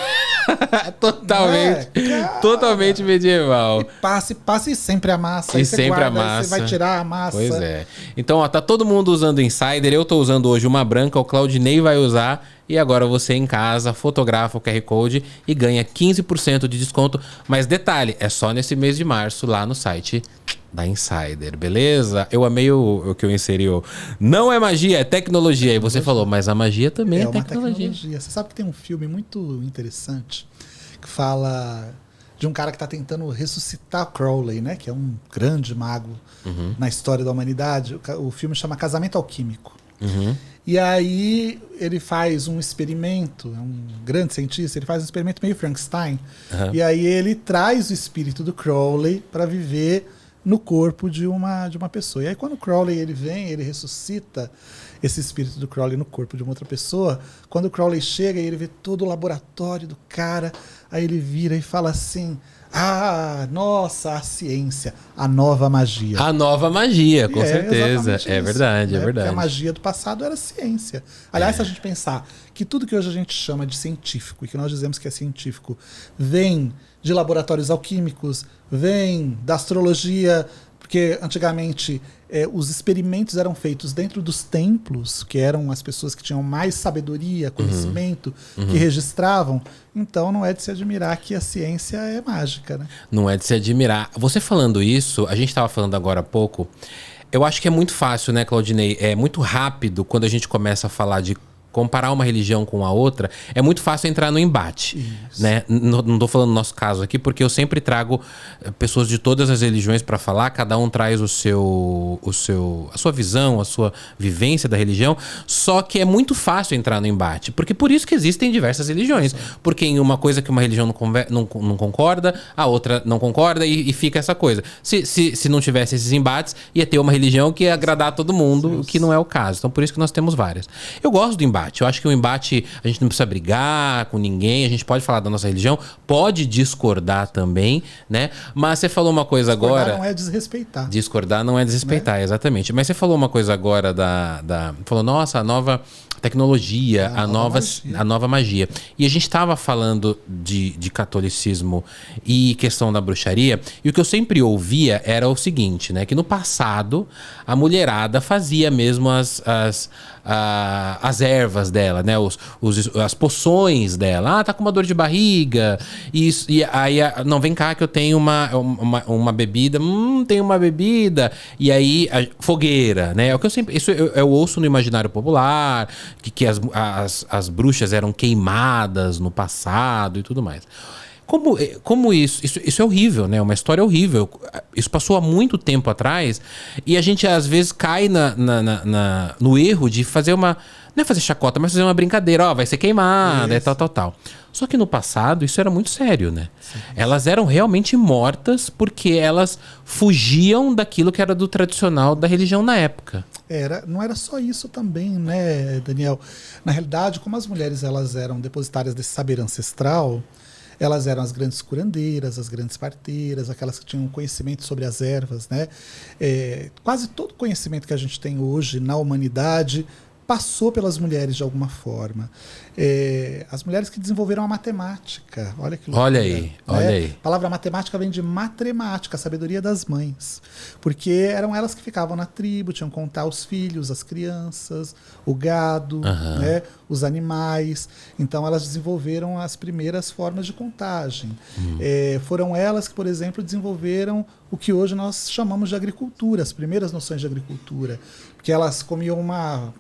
totalmente medieval. E passe e sempre amassa. E sempre amassa. Você vai tirar a massa. Pois é. Então, ó, tá todo mundo usando Insider. Eu tô usando hoje uma branca, o Claudinei vai usar. E agora você em casa fotografa o QR Code e ganha 15% de desconto. Mas detalhe, é só nesse mês de março lá no site da Insider, beleza? Eu amei o que eu inseri. Não é magia, é tecnologia. E você falou, mas a magia também é tecnologia. Você sabe que tem um filme muito interessante que fala de um cara que está tentando ressuscitar Crowley, né? Que é um grande mago na história da humanidade. O filme chama Casamento Alquímico. E aí ele faz um experimento, é um grande cientista, ele faz um experimento meio Frankenstein. E aí ele traz o espírito do Crowley para viver no corpo de uma pessoa. E aí quando o Crowley ele vem, ele ressuscita esse espírito do Crowley no corpo de uma outra pessoa. Quando o Crowley chega e ele vê todo o laboratório do cara, aí ele vira e fala assim... nossa, a ciência, a nova magia. A nova magia, com certeza. É verdade, é verdade. Porque a magia do passado era ciência. Aliás, se a gente pensar que tudo que hoje a gente chama de científico, e que nós dizemos que é científico, vem de laboratórios alquímicos, vem da astrologia, porque antigamente os experimentos eram feitos dentro dos templos, que eram as pessoas que tinham mais sabedoria, conhecimento, que registravam. Então não é de se admirar que a ciência é mágica, né? Não é de se admirar. Você falando isso, a gente estava falando agora há pouco, eu acho que é muito fácil, né, Claudinei? É muito rápido quando a gente começa a falar de comparar uma religião com a outra, é muito fácil entrar no embate, né? Não tô falando no nosso caso aqui, porque eu sempre trago pessoas de todas as religiões para falar, cada um traz a sua visão, a sua vivência da religião, só que é muito fácil entrar no embate, porque por isso que existem diversas religiões, porque em uma coisa que uma religião não concorda, a outra não concorda e fica essa coisa. Se não tivesse esses embates, ia ter uma religião que ia agradar a todo mundo, o que não é o caso. Então por isso que nós temos várias. Eu gosto do embate. Eu acho que o embate, a gente não precisa brigar com ninguém, a gente pode falar da nossa religião, pode discordar também, né? Mas você falou uma coisa agora... Discordar não é desrespeitar. Discordar não é desrespeitar, né? Exatamente. Mas você falou uma coisa agora falou, nossa, a nova tecnologia, a nova magia. E a gente estava falando de catolicismo e questão da bruxaria, e o que eu sempre ouvia era o seguinte, né? Que no passado, a mulherada fazia mesmo as ervas dela, né? As poções dela. Tá com uma dor de barriga. E aí, não, vem cá que eu tenho uma bebida. Tem uma bebida. E aí, fogueira, né? É o que eu ouço no imaginário popular, que as bruxas eram queimadas no passado e tudo mais. Como isso é horrível, né? Uma história horrível. Isso passou há muito tempo atrás e a gente às vezes cai no erro de fazer uma... Não é fazer chacota, mas fazer uma brincadeira. Ó, vai ser queimada, tal. Só que no passado isso era muito sério, né? Sim. Elas eram realmente mortas porque elas fugiam daquilo que era do tradicional da religião na época. Não era só isso também, né, Daniel? Na realidade, como as mulheres elas eram depositárias desse saber ancestral, elas eram as grandes curandeiras, as grandes parteiras, aquelas que tinham conhecimento sobre as ervas, né? Quase todo conhecimento que a gente tem hoje na humanidade passou pelas mulheres de alguma forma. As mulheres que desenvolveram a matemática. Olha que loucura, olha aí. A palavra matemática vem de matremática, a sabedoria das mães. Porque eram elas que ficavam na tribo, tinham que contar os filhos, as crianças, o gado, né, os animais. Então elas desenvolveram as primeiras formas de contagem. Foram elas que, por exemplo, desenvolveram o que hoje nós chamamos de agricultura, as primeiras noções de agricultura. Porque elas comiam uma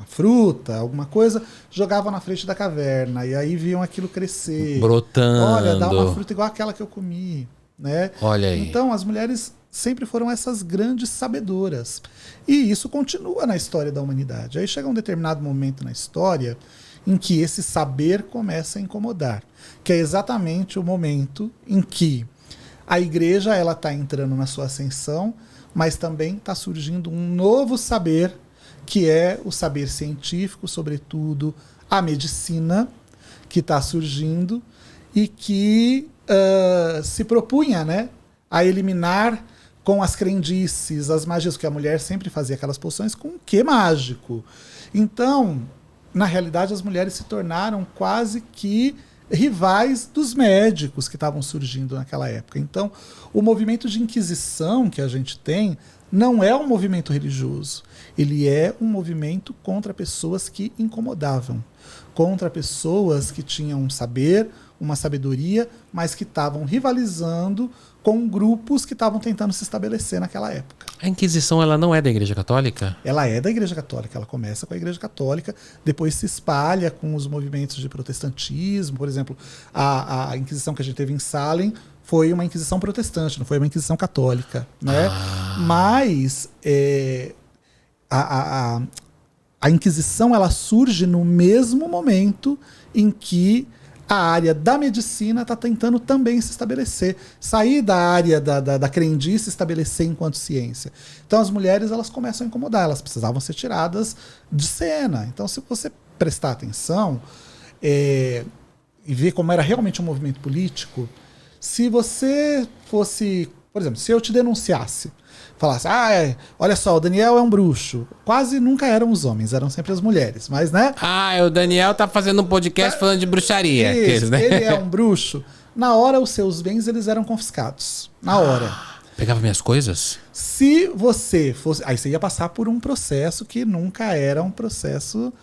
fruta, alguma coisa, jogavam na frente da caverna e aí viam aquilo crescer. Brotando. Olha, dá uma fruta igual aquela que eu comi, né? Olha aí. Então, as mulheres sempre foram essas grandes sabedoras. E isso continua na história da humanidade. Aí chega um determinado momento na história em que esse saber começa a incomodar, que é exatamente o momento em que a igreja ela está entrando na sua ascensão, mas também está surgindo um novo saber, que é o saber científico, sobretudo a medicina, que está surgindo e que se propunha, né, a eliminar com as crendices, as magias, que a mulher sempre fazia aquelas poções com o quê mágico. Então, na realidade, as mulheres se tornaram quase que rivais dos médicos que estavam surgindo naquela época. Então, o movimento de inquisição que a gente tem não é um movimento religioso. Ele é um movimento contra pessoas que incomodavam, contra pessoas que tinham um saber, uma sabedoria, mas que estavam rivalizando com grupos que estavam tentando se estabelecer naquela época. A Inquisição, ela não é da Igreja Católica? Ela é da Igreja Católica, ela começa com a Igreja Católica, depois se espalha com os movimentos de protestantismo. Por exemplo, a Inquisição que a gente teve em Salem foi uma Inquisição protestante, não foi uma Inquisição católica, né? Mas a Inquisição ela surge no mesmo momento em que a área da medicina está tentando também se estabelecer, sair da área da crendice e se estabelecer enquanto ciência. Então as mulheres elas começam a incomodar, elas precisavam ser tiradas de cena. Então se você prestar atenção e ver como era realmente um movimento político, se você fosse, por exemplo, se eu te denunciasse, falasse, olha só, o Daniel é um bruxo. Quase nunca eram os homens, eram sempre as mulheres, mas né? O Daniel tá fazendo um podcast falando de bruxaria. Isso, né? Ele é um bruxo. Na hora, os seus bens eles eram confiscados. Na hora. Pegava minhas coisas? Se você fosse... Aí você ia passar por um processo que nunca era um processo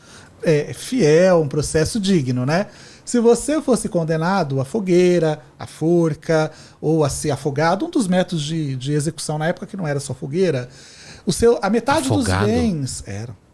fiel, um processo digno, né? Se você fosse condenado à fogueira, à forca, ou a ser afogado, um dos métodos de execução na época que não era só fogueira, a metade afogado? Dos bens...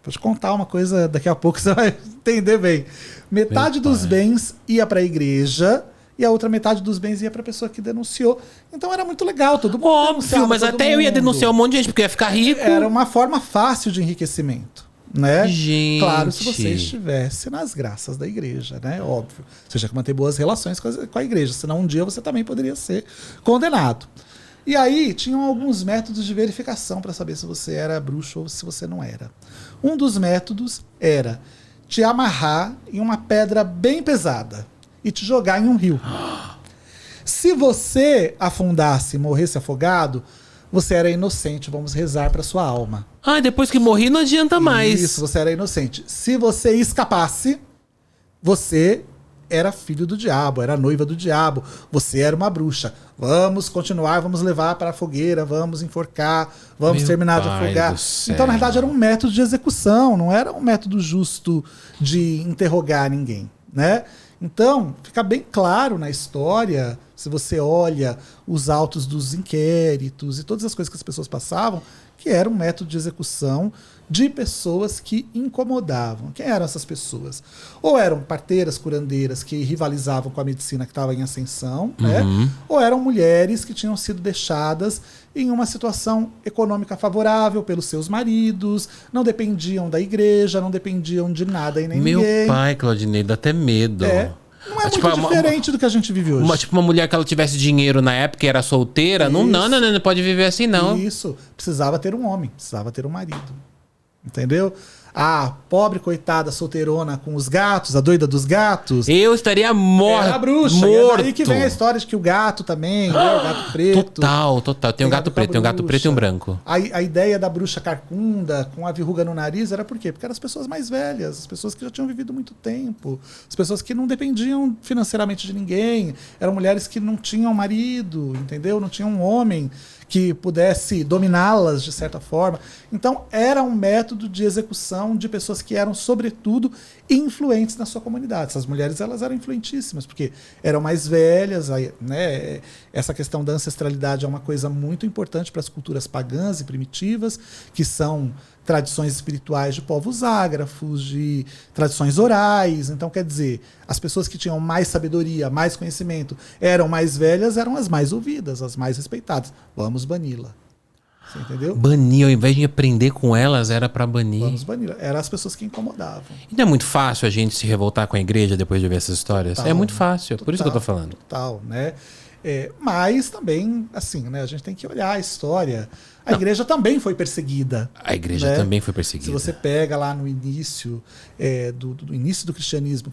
Vou te contar uma coisa, daqui a pouco você vai entender bem. Metade dos bens ia para a igreja e a outra metade dos bens ia para a pessoa que denunciou. Então era muito legal, todo mundo óbvio, mas até eu ia denunciar um monte de gente, porque ia ficar rico. Era uma forma fácil de enriquecimento. Né? Gente. Claro, se você estivesse nas graças da igreja, né? Óbvio. Você tinha que manter boas relações com a igreja, senão um dia você também poderia ser condenado. E aí tinham alguns métodos de verificação para saber se você era bruxo ou se você não era. Um dos métodos era te amarrar em uma pedra bem pesada e te jogar em um rio. Se você afundasse e morresse afogado, você era inocente, vamos rezar para sua alma. Depois que morri não adianta mais. Isso, você era inocente. Se você escapasse, você era filho do diabo, era noiva do diabo, você era uma bruxa. Vamos continuar, vamos levar para a fogueira, vamos enforcar, vamos terminar de afogar. Então, na verdade, era um método de execução, não era um método justo de interrogar ninguém, né? Então, fica bem claro na história, se você olha os autos dos inquéritos e todas as coisas que as pessoas passavam, que era um método de execução de pessoas que incomodavam. Quem eram essas pessoas? Ou eram parteiras, curandeiras que rivalizavam com a medicina que estava em ascensão, né? Ou eram mulheres que tinham sido deixadas em uma situação econômica favorável pelos seus maridos, não dependiam da igreja, não dependiam de nada e nem ninguém. Meu pai, Claudinei, dá até medo. Não é muito diferente do que a gente vive hoje. Tipo uma mulher que ela tivesse dinheiro na época e era solteira, não pode viver assim, não. Isso, precisava ter um homem, precisava ter um marido. Entendeu? A pobre coitada solteirona com os gatos, a doida dos gatos. Eu estaria morto. Era a bruxa. Morto. E é daí que vem a história de que o gato também, né? O gato preto. Total. Tem um gato preto, tem um gato preto e um branco. A ideia da bruxa carcunda, com a verruga no nariz, era por quê? Porque eram as pessoas mais velhas, as pessoas que já tinham vivido muito tempo, as pessoas que não dependiam financeiramente de ninguém, eram mulheres que não tinham marido, entendeu? Não tinham um homem que pudesse dominá-las de certa forma. Então, era um método de execução de pessoas que eram, sobretudo, influentes na sua comunidade. Essas mulheres, elas eram influentíssimas, porque eram mais velhas, né? Essa questão da ancestralidade é uma coisa muito importante para as culturas pagãs e primitivas, que são tradições espirituais de povos ágrafos, de tradições orais. Então, quer dizer, as pessoas que tinham mais sabedoria, mais conhecimento, eram mais velhas, eram as mais ouvidas, as mais respeitadas. Vamos bani-la. Você entendeu? Banir, ao invés de aprender com elas, era pra banir. Vamos bani-la. Eram as pessoas que incomodavam. E não é muito fácil a gente se revoltar com a igreja depois de ver essas histórias? Total, é muito fácil, total, por isso que eu tô falando. Total, né? Mas também, assim, né? A gente tem que olhar a história. A igreja também foi perseguida. A igreja também foi perseguida. Se você pega lá no início do início do cristianismo,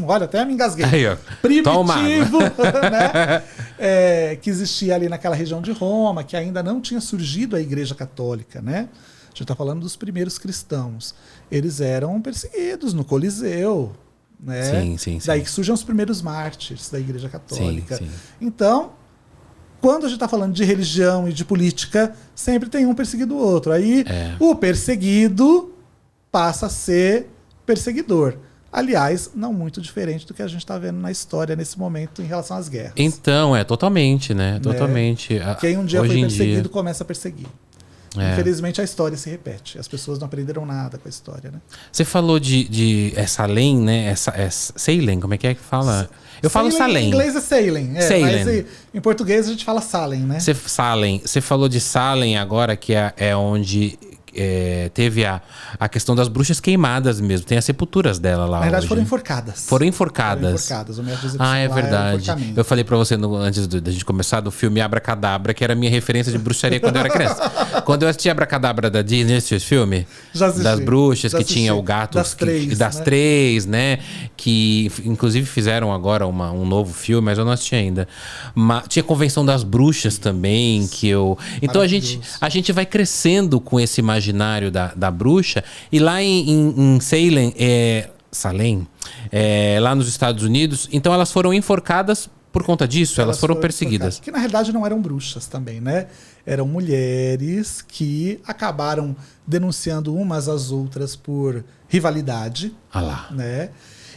olha, até me engasguei. Aí, ó. Primitivo, né? Que existia ali naquela região de Roma, que ainda não tinha surgido a igreja católica, né? A gente está falando dos primeiros cristãos. Eles eram perseguidos no Coliseu, né? Sim. Daí que surgem os primeiros mártires da igreja católica. Sim. Então, quando a gente está falando de religião e de política, sempre tem um perseguido o outro. Aí o perseguido passa a ser perseguidor. Aliás, não muito diferente do que a gente está vendo na história nesse momento em relação às guerras. Então, totalmente, né? Totalmente. Quem um dia Hoje foi em perseguido dia começa a perseguir. Infelizmente a história se repete. As pessoas não aprenderam nada com a história, né? Você falou de Salem, né? Salem, como é que fala? Eu falo Salem. Em inglês é Salem. Mas em português a gente fala Salem, né? Você falou de Salem agora, que é onde teve a questão das bruxas queimadas mesmo. Tem as sepulturas dela lá. Na verdade, hoje. Foram enforcadas. Foram enforcadas. O método de execução é verdade. Eu falei pra você antes da gente começar do filme Abracadabra, que era a minha referência de bruxaria quando eu era criança. Quando eu assisti Abracadabra da Disney, esse filme já assisti, das bruxas, que tinha o gato das três, né? Que inclusive fizeram agora um novo filme, mas eu não assisti ainda. Tinha a Convenção das Bruxas também, que eu. Então a gente vai crescendo com esse imaginário da bruxa, e lá em Salem, lá nos Estados Unidos, então elas foram enforcadas por conta disso, elas foram perseguidas. Que na realidade não eram bruxas também, né? Eram mulheres que acabaram denunciando umas às outras por rivalidade. Né?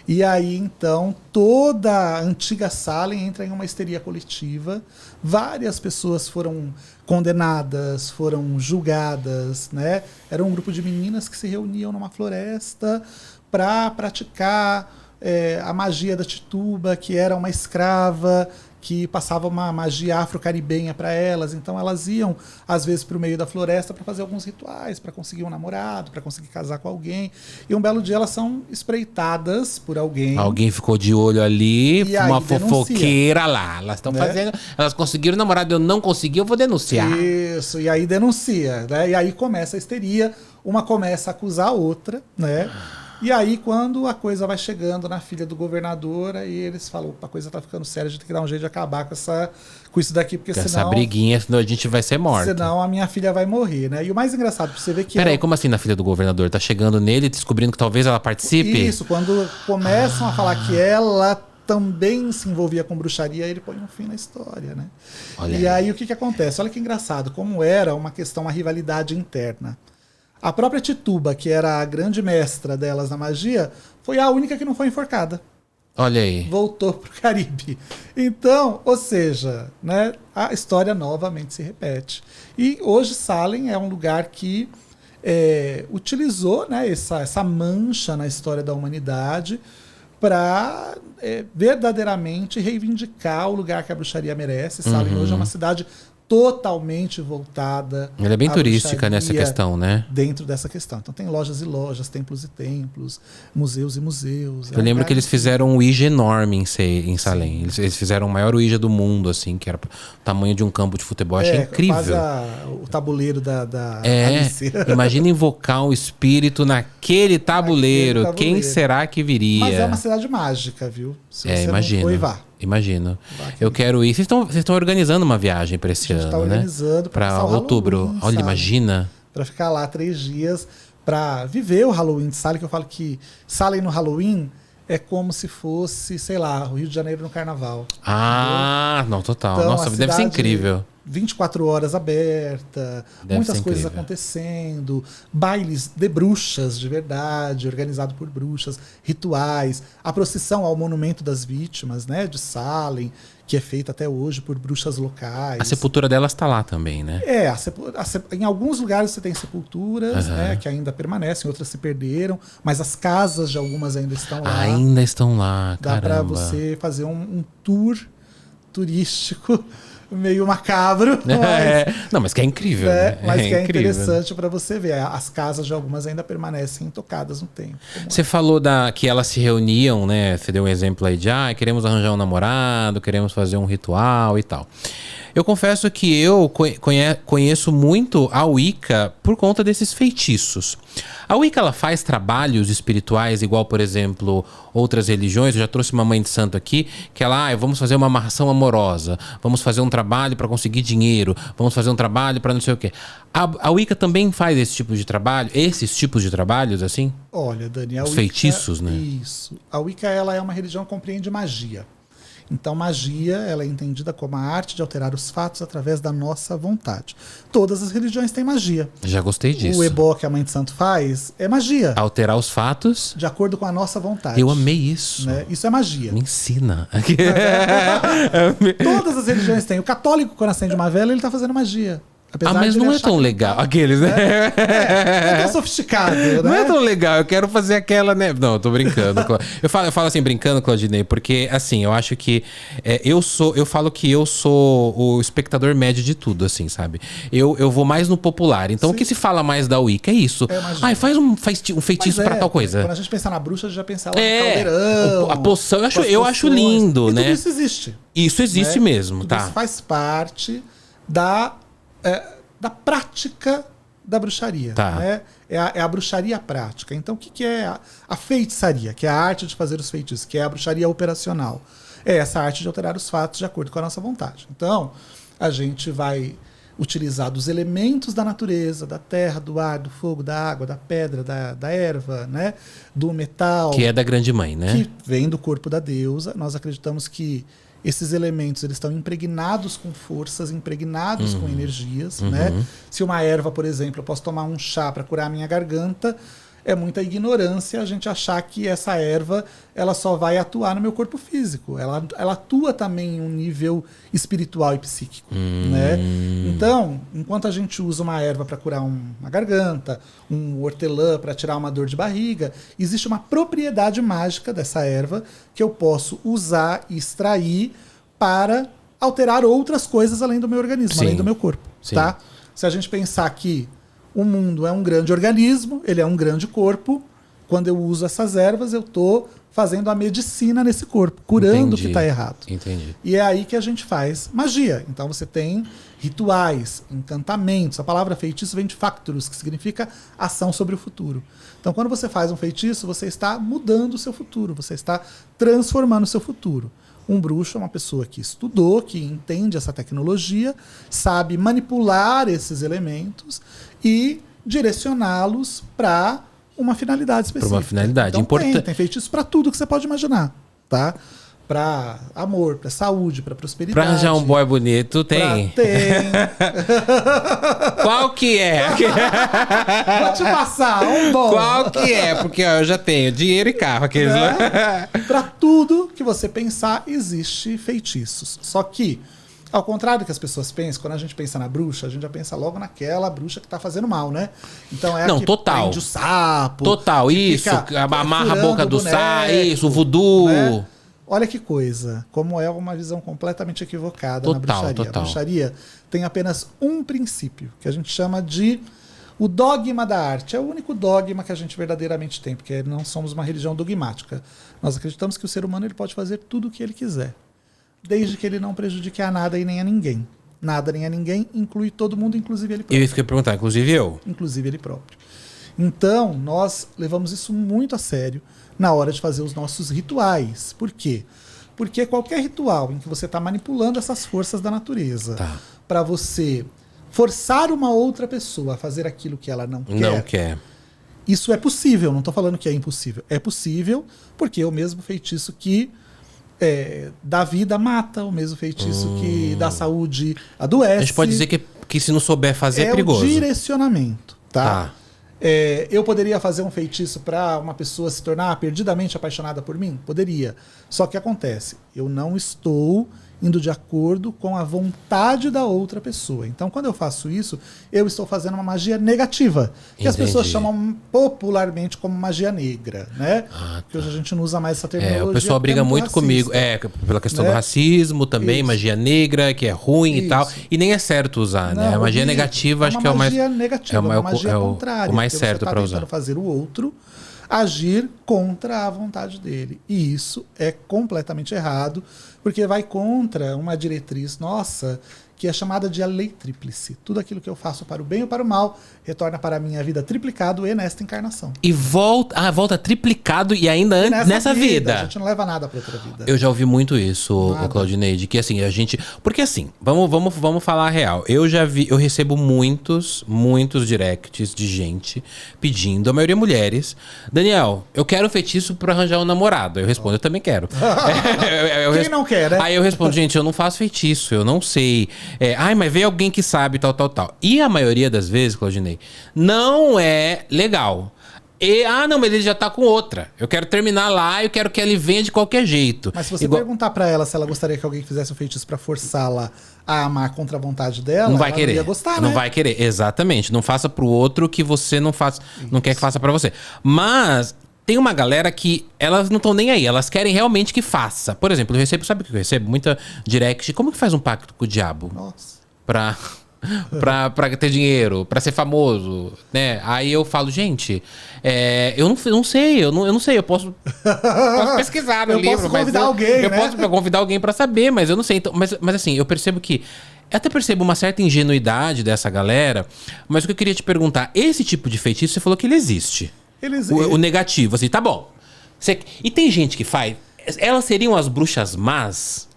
E aí, então, toda a antiga Salem entra em uma histeria coletiva. Várias pessoas foram condenadas, foram julgadas, né? Era um grupo de meninas que se reuniam numa floresta para praticar a magia da Tituba, que era uma escrava que passava uma magia afro-caribenha para elas. Então elas iam, às vezes, para o meio da floresta para fazer alguns rituais, para conseguir um namorado, para conseguir casar com alguém. E um belo dia elas são espreitadas por alguém. Alguém ficou de olho ali, uma fofoqueira lá. Elas estão fazendo... Elas conseguiram o namorado, eu não consegui, eu vou denunciar. Isso, e aí denuncia, né? E aí começa a histeria, uma começa a acusar a outra, né? E aí, quando a coisa vai chegando na filha do governador, aí eles falam, opa, a coisa tá ficando séria, a gente tem que dar um jeito de acabar com isso daqui, porque senão... Essa briguinha, senão a gente vai ser morta. Senão a minha filha vai morrer, né? E o mais engraçado, pra você ver que... Peraí, como assim na filha do governador? Tá chegando nele, descobrindo que talvez ela participe? Isso, quando começam a falar que ela também se envolvia com bruxaria, ele põe um fim na história, né? E aí o que acontece? Olha que engraçado, como era uma questão, uma rivalidade interna. A própria Tituba, que era a grande mestra delas na magia, foi a única que não foi enforcada. Olha aí. Voltou para o Caribe. Então, ou seja, né, a história novamente se repete. E hoje Salem é um lugar que utilizou, né, essa mancha na história da humanidade para verdadeiramente reivindicar o lugar que a bruxaria merece. Salem hoje é uma cidade totalmente voltada. Ela é bem turística nessa questão, né? Dentro dessa questão. Então tem lojas e lojas, templos e templos, museus e museus. Eu lembro que eles fizeram um Ouija enorme em Salem. Eles fizeram o maior Ouija do mundo, assim, que era o tamanho de um campo de futebol. Achei incrível. Quase o tabuleiro da Alice. Imagina invocar um espírito naquele tabuleiro. Quem será que viria? Mas é uma cidade mágica, viu? Se você imagino. não foi, vá. Imagino. Eu quero ir. Vocês estão organizando uma viagem para esse ano, tá organizando, né? Para outubro. Halloween, olha, imagina. Para ficar lá 3 dias, para viver o Halloween de Salem, que eu falo que Salem no Halloween é como se fosse, sei lá, o Rio de Janeiro no Carnaval. Ah, entendeu? Não, total. Então, nossa, deve ser incrível. 24 horas aberta, muitas coisas acontecendo, bailes de bruxas de verdade, organizado por bruxas, rituais, a procissão ao Monumento das Vítimas, né, de Salem, que é feita até hoje por bruxas locais. A sepultura delas está lá também, né? Em alguns lugares você tem sepulturas, né, que ainda permanecem, outras se perderam, mas as casas de algumas ainda estão lá. Ainda estão lá, Dá para você fazer um tour turístico meio macabro, mas, não, mas que é incrível, né? Mas que é interessante para você ver. As casas de algumas ainda permanecem intocadas no tempo. Você falou que elas se reuniam, né? Você deu um exemplo aí de queremos arranjar um namorado, queremos fazer um ritual e tal. Eu confesso que eu conheço muito a Wicca por conta desses feitiços. A Wicca, ela faz trabalhos espirituais igual, por exemplo, outras religiões. Eu já trouxe uma mãe de santo aqui, que ela, vamos fazer uma amarração amorosa, vamos fazer um trabalho para conseguir dinheiro, vamos fazer um trabalho para não sei o quê. A Wicca também faz esse tipo de trabalho, esses tipos de trabalhos, assim? Olha, Dani, os feitiços, né? Isso. A Wicca, ela é uma religião que compreende magia. Então, magia, ela é entendida como a arte de alterar os fatos através da nossa vontade. Todas as religiões têm magia. Já gostei disso. O ebó que a Mãe de Santo faz é magia. Alterar os fatos de acordo com a nossa vontade. Eu amei isso. Né? Isso é magia. Me ensina. Todas as religiões têm. O católico, quando acende uma vela, ele está fazendo magia. Mas não é tão legal. Aqueles, né? É tão sofisticado, né? Não é tão legal. Eu quero fazer aquela, né? Não, eu tô brincando. Eu falo assim, brincando, Claudinei, porque, assim, eu acho que eu falo que eu sou o espectador médio de tudo, assim, sabe? Eu vou mais no popular. Então, o que se fala mais da Wicca é isso. Faz um feitiço pra tal coisa. Quando a gente pensar na bruxa, a gente já pensa lá no caldeirão. A poção, eu acho lindo, né? Tudo isso existe. Isso existe mesmo, tudo tá? Isso faz parte da prática da bruxaria. Tá. Né? É a bruxaria prática. Então, o que é a feitiçaria? Que é a arte de fazer os feitiços, que é a bruxaria operacional. É essa arte de alterar os fatos de acordo com a nossa vontade. Então, a gente vai utilizar dos elementos da natureza, da terra, do ar, do fogo, da água, da pedra, da erva, né? Do metal. Que é da grande mãe, né? Que vem do corpo da deusa. Nós acreditamos que esses elementos eles estão impregnados com forças, impregnados com energias. Né? Se uma erva, por exemplo, eu posso tomar um chá para curar a minha garganta, é muita ignorância a gente achar que essa erva ela só vai atuar no meu corpo físico. Ela atua também em um nível espiritual e psíquico. Né? Então, enquanto a gente usa uma erva para curar uma garganta, um hortelã para tirar uma dor de barriga, existe uma propriedade mágica dessa erva que eu posso usar e extrair para alterar outras coisas além do meu organismo, além do meu corpo. Tá? Se a gente pensar que o mundo é um grande organismo, ele é um grande corpo. Quando eu uso essas ervas, eu estou fazendo a medicina nesse corpo, curando o que está errado. Entendi. E é aí que a gente faz magia. Então você tem rituais, encantamentos. A palavra feitiço vem de factus, que significa ação sobre o futuro. Então quando você faz um feitiço, você está mudando o seu futuro, você está transformando o seu futuro. Um bruxo é uma pessoa que estudou, que entende essa tecnologia, sabe manipular esses elementos e direcioná-los para uma finalidade específica. Para uma finalidade então, importante. Tem feitiço para tudo que você pode imaginar, tá? Pra amor, pra saúde, pra prosperidade. Pra arranjar um boy bonito, tem? Tem. Qual que é? Vou te passar, um bom. Qual que é? Porque ó, eu já tenho dinheiro e carro. Aqueles... Pra tudo que você pensar, existe feitiços. Só que, ao contrário do que as pessoas pensam, quando a gente pensa na bruxa, a gente já pensa logo naquela bruxa que tá fazendo mal, né? Então é não, que total. prende o sapo. Total, isso. Amarra a boca do sapo, isso, o voodoo. Né? Olha que coisa, como é uma visão completamente equivocada na bruxaria. Total. A bruxaria tem apenas um princípio, que a gente chama de o dogma da arte. É o único dogma que a gente verdadeiramente tem, porque não somos uma religião dogmática. Nós acreditamos que o ser humano ele pode fazer tudo o que ele quiser, desde que ele não prejudique a nada e nem a ninguém. Nada nem a ninguém inclui todo mundo, inclusive ele próprio. Eu ia perguntar, inclusive eu. Inclusive ele próprio. Então, nós levamos isso muito a sério na hora de fazer os nossos rituais. Por quê? Porque qualquer ritual em que você está manipulando essas forças da natureza para você forçar uma outra pessoa a fazer aquilo que ela não quer. Isso é possível, não estou falando que é impossível. É possível porque é o mesmo feitiço que dá vida mata, o mesmo feitiço que dá saúde adoece. A gente pode dizer que se não souber fazer é perigoso. É o direcionamento, tá? Eu poderia fazer um feitiço para uma pessoa se tornar perdidamente apaixonada por mim? Poderia. Só que acontece, eu não estou indo de acordo com a vontade da outra pessoa. Então, quando eu faço isso, eu estou fazendo uma magia negativa, que as pessoas chamam popularmente como magia negra, né? Que hoje a gente não usa mais essa terminologia. O pessoal briga muito comigo, pela questão do racismo também, magia negra, que é ruim e tal, e nem é certo usar, né? A magia negativa acho que é o mais... Magia negativa, uma magia contrária, o mais certo para usar. Fazer o outro agir contra a vontade dele. E isso é completamente errado, porque vai contra uma diretriz nossa, que é chamada de a lei tríplice. Tudo aquilo que eu faço para o bem ou para o mal, retorna para a minha vida triplicado e nesta encarnação. E volta triplicado e ainda nessa vida. A gente não leva nada para outra vida. Eu já ouvi muito isso, Claudineide, que assim, a gente... Porque assim, vamos falar a real. Eu recebo muitos directs de gente pedindo, a maioria mulheres, Daniel, eu quero um feitiço para arranjar um namorado. Eu respondo, eu também quero. Quem não quer, né? Aí eu respondo, gente, eu não faço feitiço, eu não sei... mas veio alguém que sabe, tal. E a maioria das vezes, Claudinei, não é legal. Não, mas ele já tá com outra. Eu quero terminar lá, eu quero que ele venha de qualquer jeito. Mas se você perguntar pra ela se ela gostaria que alguém fizesse um feitiço pra forçá-la a amar contra a vontade dela, não vai querer. Não ia gostar, não né? vai querer, exatamente. Não faça pro outro que você não faz, não quer que faça pra você. Mas... tem uma galera que elas não estão nem aí, elas querem realmente que faça. Por exemplo, sabe o que eu recebo? Muita direct. Como que faz um pacto com o diabo? Nossa. Pra ter dinheiro, pra ser famoso, né? Aí eu falo, gente, eu não sei, eu não sei, eu posso pesquisar no livro. Posso convidar alguém, eu né? posso convidar alguém pra saber, mas eu não sei. Então, mas assim, eu percebo que... Eu até percebo uma certa ingenuidade dessa galera, mas o que eu queria te perguntar, esse tipo de feitiço, você falou que ele existe. O negativo, assim, tá bom. E tem gente que faz... Elas seriam as bruxas más?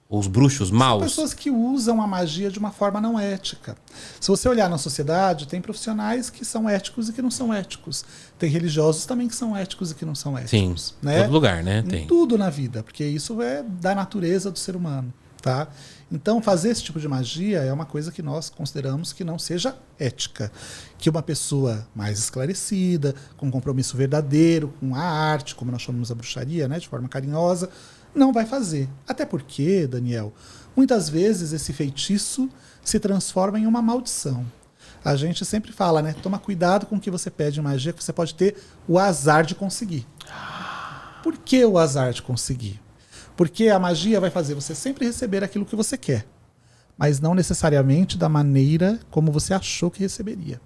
Os bruxos maus? São pessoas que usam a magia de uma forma não ética. Se você olhar na sociedade, tem profissionais que são éticos e que não são éticos. Tem religiosos também que são éticos e que não são éticos. Sim, né? Todo lugar, né? Tem. Em tudo na vida, porque isso é da natureza do ser humano, tá? Então, fazer esse tipo de magia é uma coisa que nós consideramos que não seja ética. Que uma pessoa mais esclarecida, com compromisso verdadeiro, com a arte, como nós chamamos a bruxaria, né, de forma carinhosa, não vai fazer. Até porque, Daniel, muitas vezes esse feitiço se transforma em uma maldição. A gente sempre fala, né? Toma cuidado com o que você pede em magia, que você pode ter o azar de conseguir. Por que o azar de conseguir? Porque a magia vai fazer você sempre receber aquilo que você quer, mas não necessariamente da maneira como você achou que receberia.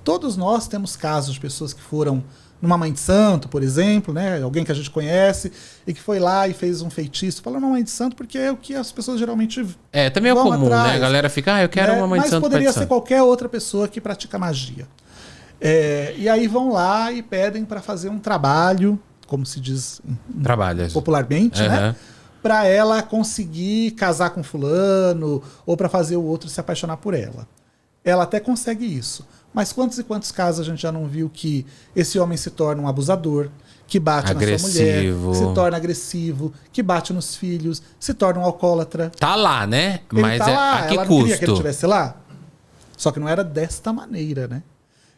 Todos nós temos casos de pessoas que foram numa mãe de santo, por exemplo, né? Alguém que a gente conhece e que foi lá e fez um feitiço. Fala uma mãe de santo porque é o que as pessoas geralmente também vão é comum, atrás, né? A galera fica, eu quero uma mãe de santo. Mas poderia ser qualquer outra pessoa que pratica magia. E aí vão lá e pedem para fazer um trabalho, como se diz popularmente, né? Para ela conseguir casar com fulano ou para fazer o outro se apaixonar por ela. Ela até consegue isso, Mas quantos e quantos casos a gente já não viu que esse homem se torna um abusador, que bate na sua mulher, que se torna agressivo, que bate nos filhos, se torna um alcoólatra. Tá lá, né? Ele Mas tá lá, a que ela custo? Não queria que ele estivesse lá. Só que não era desta maneira, né?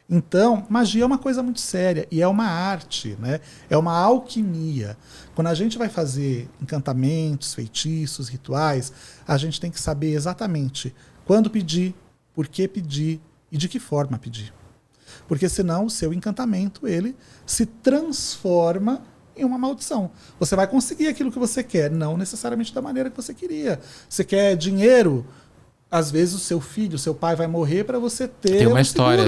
Então, magia é uma coisa muito séria e é uma arte, né? É uma alquimia. Quando a gente vai fazer encantamentos, feitiços, rituais, a gente tem que saber exatamente quando pedir, por que pedir e de que forma pedir. Porque senão o seu encantamento, ele se transforma em uma maldição. Você vai conseguir aquilo que você quer, não necessariamente da maneira que você queria. Você quer dinheiro, às vezes o seu filho, o seu pai vai morrer para você ter Tem uma história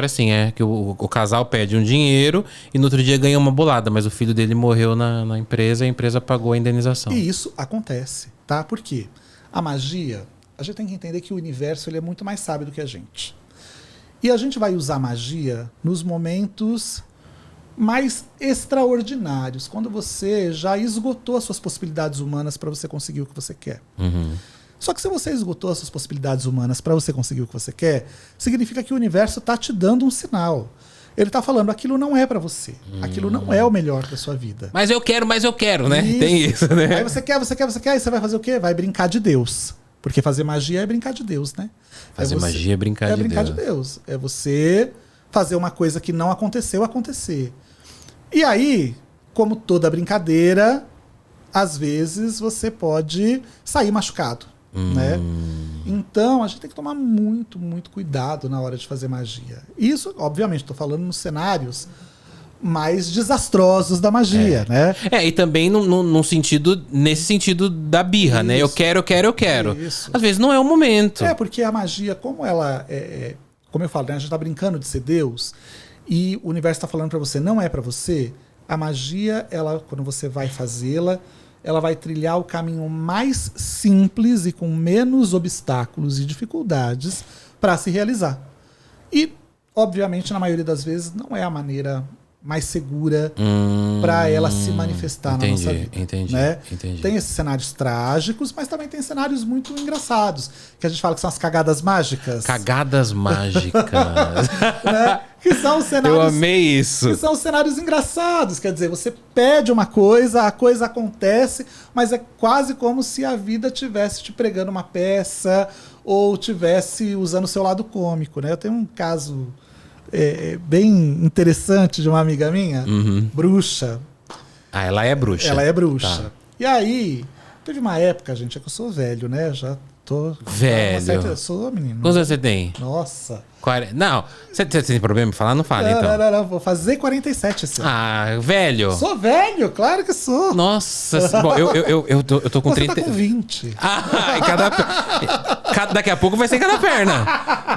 assim, que o casal pede um dinheiro e no outro dia ganha uma bolada, mas o filho dele morreu na empresa e a empresa pagou a indenização. E isso acontece, tá? Por quê? A magia, a gente tem que entender que o universo ele é muito mais sábio do que a gente. E a gente vai usar magia nos momentos mais extraordinários, quando você já esgotou as suas possibilidades humanas para você conseguir o que você quer. Só que se você esgotou as suas possibilidades humanas para você conseguir o que você quer, significa que o universo está te dando um sinal. Ele está falando, aquilo não é para você. Aquilo não é o melhor da sua vida. Mas eu quero, né? Isso. Tem isso, né? Aí você quer, aí você vai fazer o quê? Vai brincar de Deus. Porque fazer magia é brincar de Deus, né? Fazer magia é brincar de Deus. É brincar de Deus. É você fazer uma coisa que não aconteceu, acontecer. E aí, como toda brincadeira, às vezes você pode sair machucado. Né? Então a gente tem que tomar muito, muito cuidado na hora de fazer magia. Isso, obviamente, estou falando nos cenários mais desastrosos da magia, né? E também nesse sentido da birra, né? Eu quero. Isso. Às vezes não é o momento. Porque a magia, como ela como eu falo, né? A gente está brincando de ser Deus e o universo está falando para você, não é para você. A magia, ela, quando você vai fazê-la, ela vai trilhar o caminho mais simples e com menos obstáculos e dificuldades para se realizar. E, obviamente, na maioria das vezes, não é a maneira mais segura para ela se manifestar na nossa vida. Entendi. Tem esses cenários trágicos, mas também tem cenários muito engraçados, que a gente fala que são as cagadas mágicas. Cagadas mágicas. Né? Que são os cenários, eu amei isso. Que são os cenários engraçados. Quer dizer, você pede uma coisa, a coisa acontece, mas é quase como se a vida estivesse te pregando uma peça ou estivesse usando o seu lado cômico. Né? Eu tenho um caso bem interessante de uma amiga minha, bruxa. Ela é bruxa. Ela é bruxa. Tá. E aí, teve uma época, gente, é que eu sou velho, né? Já tô... Velho. Eu sou menino. Quantos anos você tem? Nossa. Não, você tem problema em falar? Não fala, então. Não, vou fazer 47 esse ano. Velho. Sou velho, claro que sou. Nossa, bom, eu tô com você 30... tá com 20. Daqui a pouco vai ser em cada perna.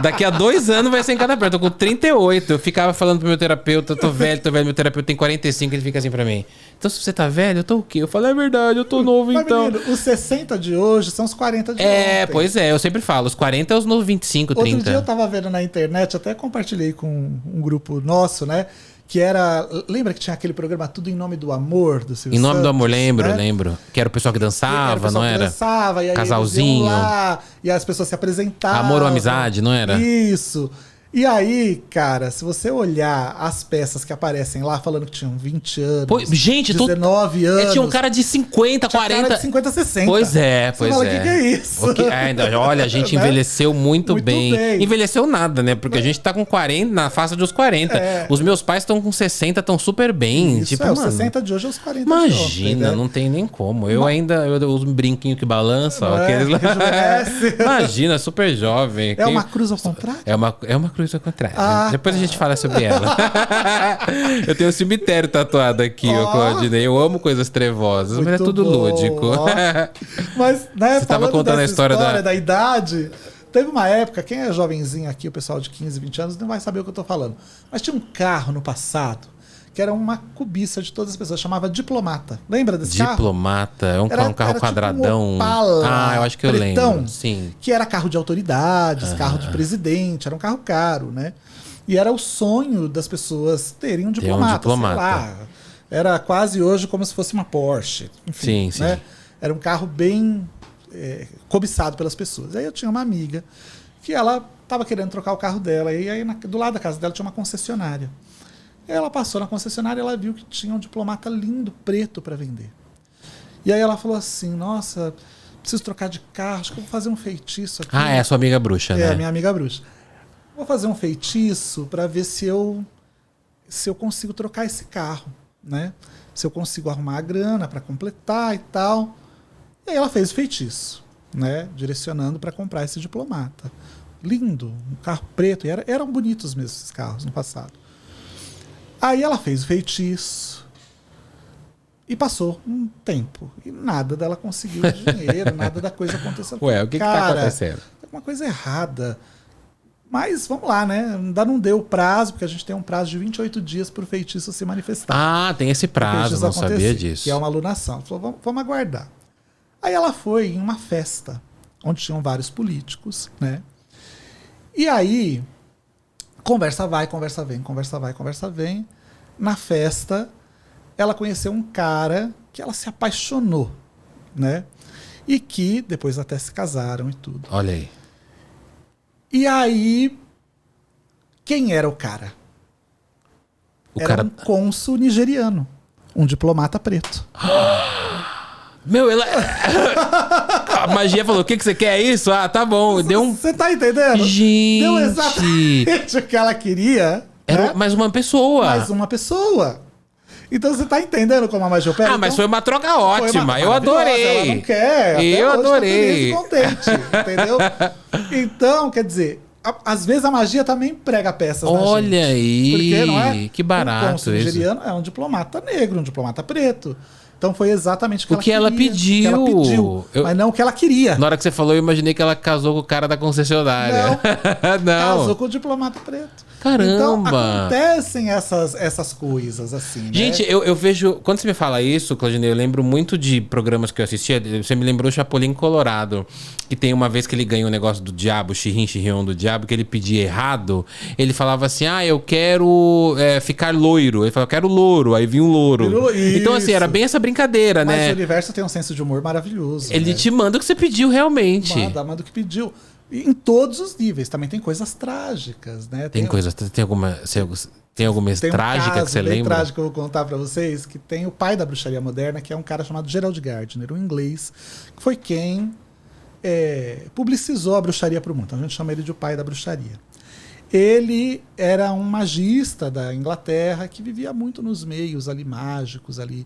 Daqui a 2 anos vai ser em cada perna. Eu tô com 38. Eu ficava falando pro meu terapeuta, tô velho. Meu terapeuta tem 45, ele fica assim pra mim. Então, se você tá velho, eu tô o quê? Eu falo, é verdade, eu tô novo, mas, então. Menino, os 60 de hoje são os 40 de ontem. Pois é, eu sempre falo, os 40 é os novos 25, 30. Outro dia eu tava vendo na internet, até compartilhei com um grupo nosso, né? Que era... Lembra que tinha aquele programa Tudo em Nome do Amor, do Silvio Em Nome Santos, do Amor, lembro. Que era o pessoal que dançava, não era? Dançava, e aí casalzinho. Eles iam lá, e as pessoas se apresentavam. Amor ou Amizade, não era? Isso. E aí, cara, se você olhar as peças que aparecem lá, falando que tinham 20 anos, gente, 19 anos... Tinha um cara de 50, 40... cara de 50, 60. Pois é. Você fala, o que é isso? Olha, a gente envelheceu muito bem. Envelheceu nada, né? Porque a gente tá com 40, na faixa dos 40. Os meus pais estão com 60, estão super bem. Isso, tipo, os 60 de hoje é os 40 imagina, de ontem, né? Não tem nem como. Eu uso um brinquinho que balança. Aqueles lá. Imagina, super jovem. É uma cruz ao contrário? É uma cruz ao contrário. Depois a gente fala sobre ela. Eu tenho um cemitério tatuado aqui, Claudinei. Eu amo coisas trevosas, mas é tudo lúdico. Mas, né, você tava contando a história da idade. Teve uma época, quem é jovenzinho aqui, o pessoal de 15, 20 anos, não vai saber o que eu tô falando. Mas tinha um carro no passado que era uma cobiça de todas as pessoas, chamava Diplomata. Lembra desse carro? Diplomata, é um carro quadradão. Tipo um Opala, eu acho que eu lembro. Sim. Que era carro de autoridades, carro de presidente, era um carro caro, né? E era o sonho das pessoas terem um diplomata, sei lá. Era quase hoje como se fosse uma Porsche. Enfim, sim. Né? Era um carro bem cobiçado pelas pessoas. Aí eu tinha uma amiga que ela estava querendo trocar o carro dela. E aí, do lado da casa dela, tinha uma concessionária. E aí ela passou na concessionária e ela viu que tinha um diplomata lindo, preto, para vender. E aí ela falou assim, nossa, preciso trocar de carro, acho que eu vou fazer um feitiço aqui. Ah, é a sua amiga bruxa, né? É, a minha amiga bruxa. Vou fazer um feitiço para ver se eu consigo trocar esse carro, né? Se eu consigo arrumar a grana para completar e tal. E aí ela fez o feitiço, né? Direcionando para comprar esse diplomata. Lindo, um carro preto. E eram bonitos mesmo esses carros no passado. Aí ela fez o feitiço e passou um tempo. E nada dela conseguiu dinheiro, nada da coisa aconteceu. Ué, o que tá acontecendo? Tem uma coisa errada. Mas vamos lá, né? Ainda não deu o prazo, porque a gente tem um prazo de 28 dias para o feitiço se manifestar. Ah, tem esse prazo, não sabia disso. Que é uma alunação. Falou, vamos aguardar. Aí ela foi em uma festa, onde tinham vários políticos, né? E aí, conversa vai, conversa vem, conversa vai, conversa vem. Na festa, ela conheceu um cara que ela se apaixonou, né? E que depois até se casaram e tudo. Olha aí. E aí, quem era o cara? Era um cônsul nigeriano, um diplomata preto. Meu, ela... A magia falou, o que você quer? É isso? Ah, tá bom. Deu um... Você tá entendendo? Gente! Deu exatamente o que ela queria. Era né? mais uma pessoa. Mais uma pessoa. Então você tá entendendo como a magia opera? Ah, mas então, foi uma troca ótima. Eu adorei. Ela não quer. Eu adorei. Tá feliz e contente, entendeu? Então, quer dizer, às vezes a magia também prega peças na gente. Olha aí. Porque, não é? Que barato o cônsul nigeriano é um diplomata negro, um diplomata preto. Então foi exatamente o que ela pediu. O que ela pediu, mas não o que ela queria. Na hora que você falou, eu imaginei que ela casou com o cara da concessionária. Não. Casou com o diplomata preto. Caramba! Então acontecem essas coisas, assim, né? Gente, eu vejo... Quando você me fala isso, Claudinei, eu lembro muito de programas que eu assistia. Você me lembrou o Chapolin Colorado. Que tem uma vez que ele ganha um negócio do diabo, Chirrion do diabo, que ele pedia errado. Ele falava assim, eu quero ficar loiro. Ele falava, eu quero louro. Aí vinha um louro. Então, assim, era bem essa brincadeira, né? Mas o universo tem um senso de humor maravilhoso. Ele te manda o que você pediu realmente. Manda o que pediu. Em todos os níveis. Também tem coisas trágicas, né? Tem alguma trágica que você lembra? Tem um caso trágico que eu vou contar pra vocês, que tem o pai da bruxaria moderna, que é um cara chamado Gerald Gardner, um inglês, que foi quem publicizou a bruxaria pro mundo. Então a gente chama ele de o pai da bruxaria. Ele era um magista da Inglaterra que vivia muito nos meios ali mágicos, ali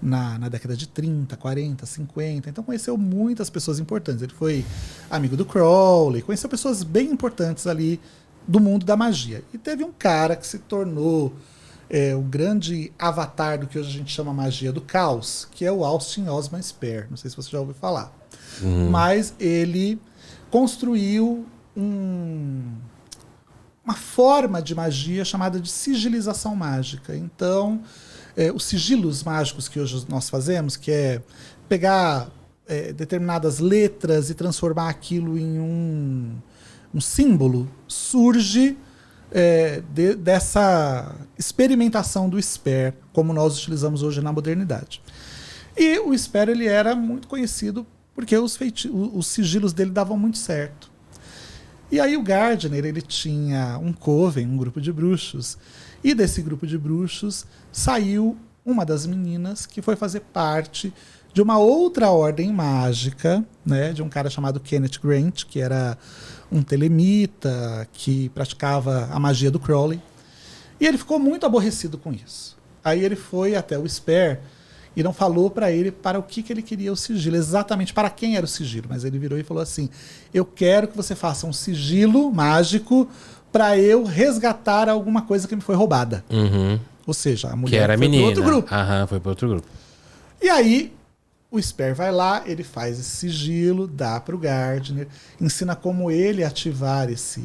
na década de 30, 40, 50. Então conheceu muitas pessoas importantes. Ele foi amigo do Crowley, conheceu pessoas bem importantes ali do mundo da magia. E teve um cara que se tornou o grande avatar do que hoje a gente chama magia do caos, que é o Austin Osman Spare. Não sei se você já ouviu falar. Mas ele construiu uma forma de magia chamada de sigilização mágica. Então, os sigilos mágicos que hoje nós fazemos, que é pegar determinadas letras e transformar aquilo em um símbolo, surge dessa experimentação do Spare, como nós utilizamos hoje na modernidade. E o Spare ele era muito conhecido porque os sigilos dele davam muito certo. E aí o Gardner, ele tinha um coven, um grupo de bruxos, e desse grupo de bruxos saiu uma das meninas que foi fazer parte de uma outra ordem mágica, né, de um cara chamado Kenneth Grant, que era um telemita, que praticava a magia do Crowley. E ele ficou muito aborrecido com isso. Aí ele foi até o Spare e não falou para ele para o que ele queria o sigilo, exatamente para quem era o sigilo. Mas ele virou e falou assim, eu quero que você faça um sigilo mágico para eu resgatar alguma coisa que me foi roubada. Ou seja, a mulher foi para outro grupo. Foi para outro grupo. E aí o Spare vai lá, ele faz esse sigilo, dá para o Gardner, ensina como ele ativar esse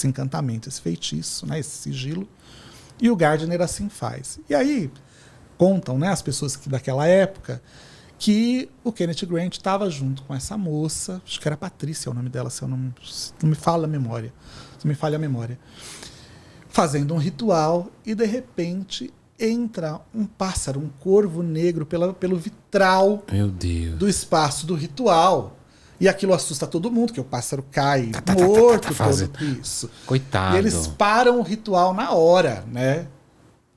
encantamento, esse feitiço, né, esse sigilo. E o Gardner assim faz. E aí contam, né, as pessoas daquela época, que o Kenneth Grant estava junto com essa moça, acho que era Patrícia o nome dela, se eu não me falha a memória, fazendo um ritual, e de repente entra um pássaro, um corvo negro pelo vitral Meu Deus. do espaço do ritual. E aquilo assusta todo mundo, que o pássaro cai morto, todo isso. Coitado. E eles param o ritual na hora, né?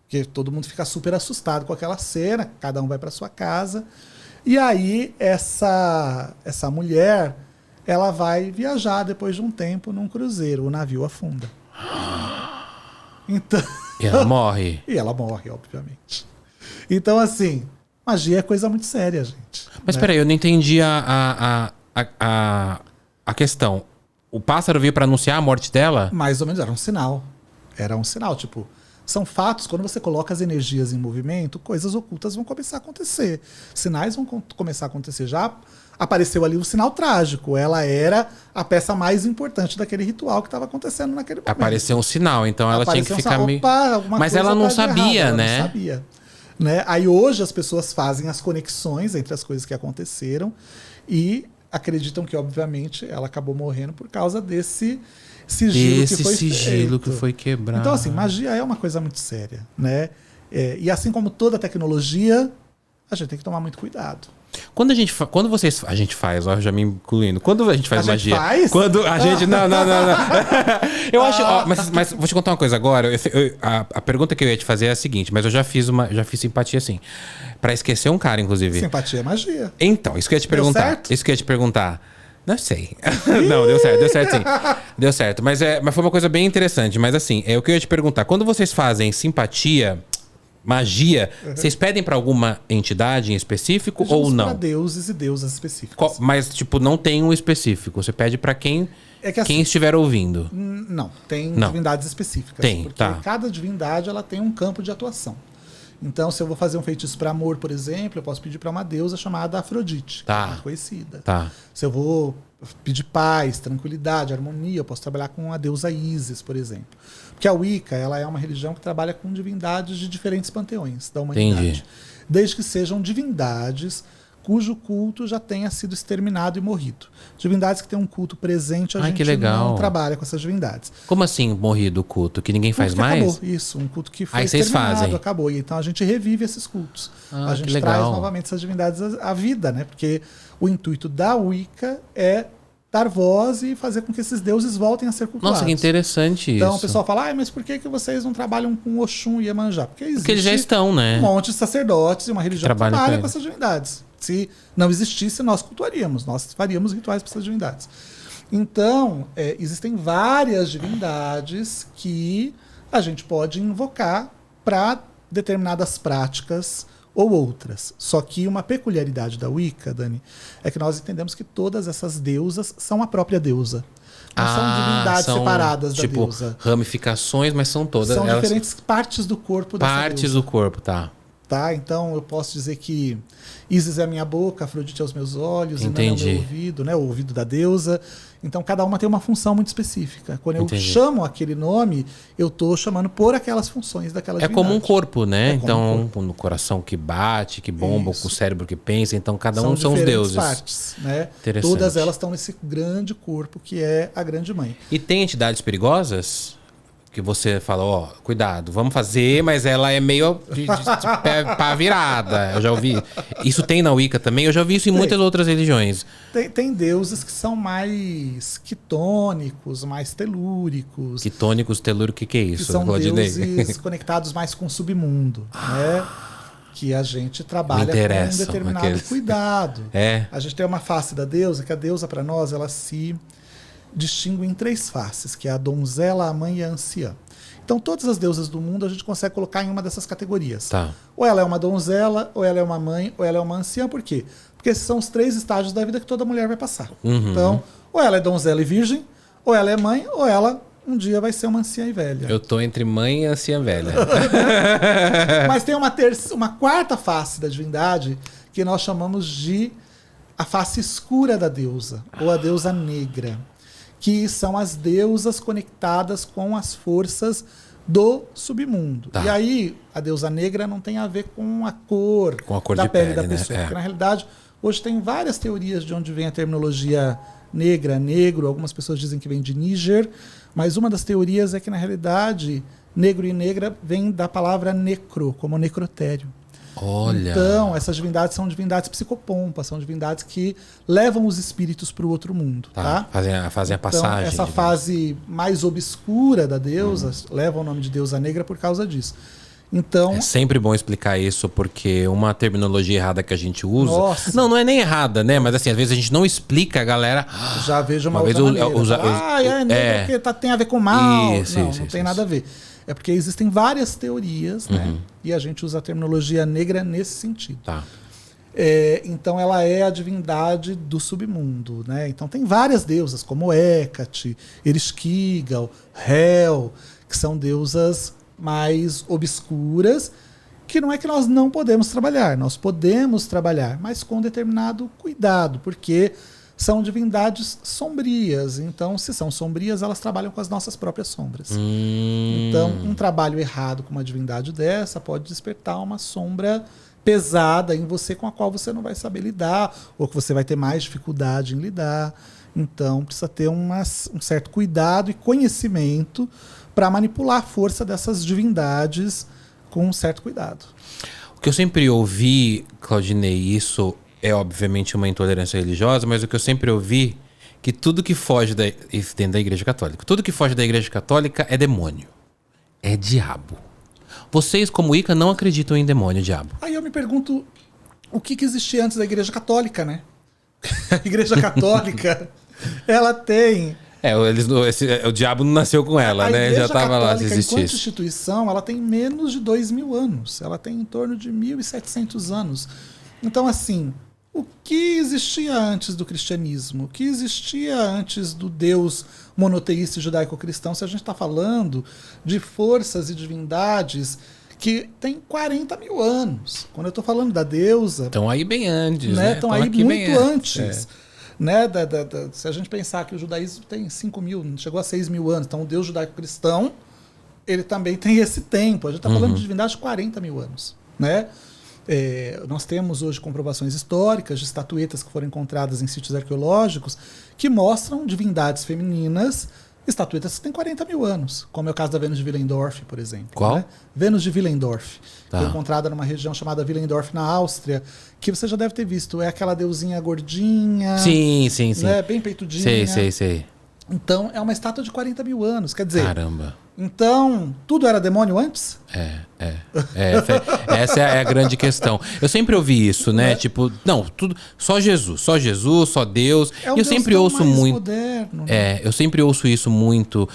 Porque todo mundo fica super assustado com aquela cena, cada um vai para sua casa. E aí essa mulher, ela vai viajar depois de um tempo num cruzeiro, o navio afunda. Então... E ela morre. E ela morre, obviamente. Então, assim, magia é coisa muito séria, gente. Mas peraí, eu não entendi a questão. O pássaro veio pra anunciar a morte dela? Mais ou menos, era um sinal. Era um sinal, tipo... São fatos, quando você coloca as energias em movimento, coisas ocultas vão começar a acontecer. Sinais vão começar a acontecer. Já apareceu ali um sinal trágico. Ela era a peça mais importante daquele ritual que estava acontecendo naquele momento. Apareceu um sinal, então ela tinha que ficar meio... Mas ela não sabia, né? Ela não sabia. Né? Aí hoje as pessoas fazem as conexões entre as coisas que aconteceram e acreditam que, obviamente, ela acabou morrendo por causa desse sigilo que foi quebrado. Então, assim, magia é uma coisa muito séria, né? E assim como toda tecnologia, a gente tem que tomar muito cuidado. Quando a gente faz, ó, já me incluindo. Quando a gente faz magia. Faz? Quando a gente. Não. Eu acho. Ó, mas vou te contar uma coisa agora. A pergunta que eu ia te fazer é a seguinte, mas eu já fiz simpatia assim. Pra esquecer um cara, inclusive. Simpatia é magia. Então, isso que eu ia te perguntar. Certo? Isso que eu ia te perguntar. Não sei. Não, deu certo sim. Deu certo. Mas foi uma coisa bem interessante. Mas assim, o que eu ia te perguntar. Quando vocês fazem simpatia, magia, vocês pedem pra alguma entidade em específico ou não? Para deuses e deusas específicos. Mas, tipo, não tem um específico. Você pede pra quem estiver ouvindo. Não, tem divindades específicas. Tem, porque tá. cada divindade ela tem um campo de atuação. Então, se eu vou fazer um feitiço para amor, por exemplo, eu posso pedir para uma deusa chamada Afrodite, que é muito conhecida. Tá. Se eu vou pedir paz, tranquilidade, harmonia, eu posso trabalhar com a deusa Ísis, por exemplo. Porque a Wicca, ela é uma religião que trabalha com divindades de diferentes panteões da humanidade. Entendi. Desde que sejam divindades cujo culto já tenha sido exterminado e morrido. Divindades que têm um culto presente, a gente não trabalha com essas divindades. Como assim morrido o culto? Que ninguém faz mais? Acabou, isso. Um culto que foi exterminado, acabou. E então a gente revive esses cultos. A gente traz novamente essas divindades à vida, né? Porque o intuito da Wicca é dar voz e fazer com que esses deuses voltem a ser cultuados. Nossa, que interessante isso. Então o pessoal fala, mas por que vocês não trabalham com Oxum e Iemanjá? Porque eles já estão, né? Um monte de sacerdotes e uma religião que trabalha com essas divindades. Se não existisse, nós cultuaríamos, nós faríamos rituais para essas divindades. Então, existem várias divindades que a gente pode invocar para determinadas práticas ou outras. Só que uma peculiaridade da Wicca, Dani, é que nós entendemos que todas essas deusas são a própria deusa. Não são divindades separadas da deusa. Ramificações, mas são todas. São diferentes partes do corpo dessa deusa. Partes do corpo, tá. Então eu posso dizer que Ísis é a minha boca, Afrodite é os meus olhos, e não é o meu ouvido, né? O ouvido da deusa. Então cada uma tem uma função muito específica. Quando eu chamo aquele nome, eu estou chamando por aquelas funções daquela divindade. É como um corpo, né? Então, no coração que bate, que bomba, com o cérebro que pensa, então cada um são os deuses. Partes, né? Todas elas estão nesse grande corpo que é a grande mãe. E tem entidades perigosas? Que você fala, cuidado, vamos fazer, mas ela é meio de pá virada. Eu já ouvi. Isso tem na Wicca também? Eu já ouvi isso em muitas outras religiões. Tem deuses que são mais quitônicos, mais telúricos. Quitônicos, telúricos, o que é isso? Que são deuses conectados mais com o submundo, né? Que a gente trabalha com um determinado cuidado. A gente tem uma face da deusa, que a deusa, para nós, ela se distingue em 3 faces, que é a donzela, a mãe e a anciã. Então, todas as deusas do mundo a gente consegue colocar em uma dessas categorias. Tá. Ou ela é uma donzela, ou ela é uma mãe, ou ela é uma anciã. Por quê? Porque esses são os 3 estágios da vida que toda mulher vai passar. Então, ou ela é donzela e virgem, ou ela é mãe, ou ela um dia vai ser uma anciã e velha. Eu tô entre mãe e anciã velha. Mas tem uma quarta face da divindade que nós chamamos de a face escura da deusa, ou a deusa negra, que são as deusas conectadas com as forças do submundo. Tá. E aí, a deusa negra não tem a ver com a cor da pele da pessoa. Né? Porque, na realidade, hoje tem várias teorias de onde vem a terminologia negra, negro. Algumas pessoas dizem que vem de Níger. Mas uma das teorias é que, na realidade, negro e negra vem da palavra necro, como necrotério. Olha. Então, essas divindades são divindades psicopompas, são divindades que levam os espíritos para o outro mundo. Tá? Fazem a passagem. Essa fase mais obscura da deusa leva o nome de deusa negra por causa disso. Então, é sempre bom explicar isso, porque uma terminologia errada que a gente usa... Nossa. Não é nem errada, né? Mas assim, às vezes a gente não explica, a galera... Já vejo uma outra maneira. É negra porque tem a ver com mal. Não tem nada a ver. É porque existem várias teorias, né? E a gente usa a terminologia negra nesse sentido. Tá. Então ela é a divindade do submundo, né? Então tem várias deusas, como Hecate, Ereshkigal, Hel, que são deusas mais obscuras, que não é que nós não podemos trabalhar, nós podemos trabalhar, mas com determinado cuidado, porque são divindades sombrias. Então, se são sombrias, elas trabalham com as nossas próprias sombras. Então, um trabalho errado com uma divindade dessa pode despertar uma sombra pesada em você com a qual você não vai saber lidar, ou que você vai ter mais dificuldade em lidar. Então, precisa ter um certo cuidado e conhecimento para manipular a força dessas divindades com um certo cuidado. O que eu sempre ouvi, Claudinei, isso é obviamente uma intolerância religiosa, mas o que eu sempre ouvi que tudo que foge dentro da Igreja Católica, tudo que foge da Igreja Católica é demônio, é diabo. Vocês, como Wicca, não acreditam em demônio e diabo. Aí eu me pergunto o que existia antes da Igreja Católica, né? A Igreja Católica, ela tem... o diabo não nasceu com ela, né? Já estava lá se existisse. Enquanto instituição, ela tem menos de 2.000 anos. Ela tem em torno de 1.700 anos. Então, assim, o que existia antes do cristianismo? O que existia antes do Deus monoteísta judaico-cristão? Se a gente está falando de forças e divindades que têm 40 mil anos. Quando eu estou falando da deusa... Estão aí bem antes, né? Estão aí muito antes. Né? Se a gente pensar que o judaísmo tem 5 mil, chegou a 6 mil anos, então o Deus judaico-cristão, ele também tem esse tempo. A gente está falando de divindade de 40 mil anos. Né? Nós temos hoje comprovações históricas de estatuetas que foram encontradas em sítios arqueológicos que mostram divindades femininas, estatuetas que têm 40 mil anos, como é o caso da Vênus de Willendorf, por exemplo. Qual? Né? Vênus de Willendorf. Foi encontrada numa região chamada Willendorf, na Áustria, que você já deve ter visto. É aquela deusinha gordinha. Sim. Né? Bem peitudinha. Sei. Então, é uma estátua de 40 mil anos. Quer dizer... Caramba. Então, tudo era demônio antes? Essa é a grande questão. Eu sempre ouvi isso, né? Tipo, não, tudo, só Jesus, só Deus. É um e eu Deus sempre ouço mais muito. Moderno, né? Eu sempre ouço isso muito.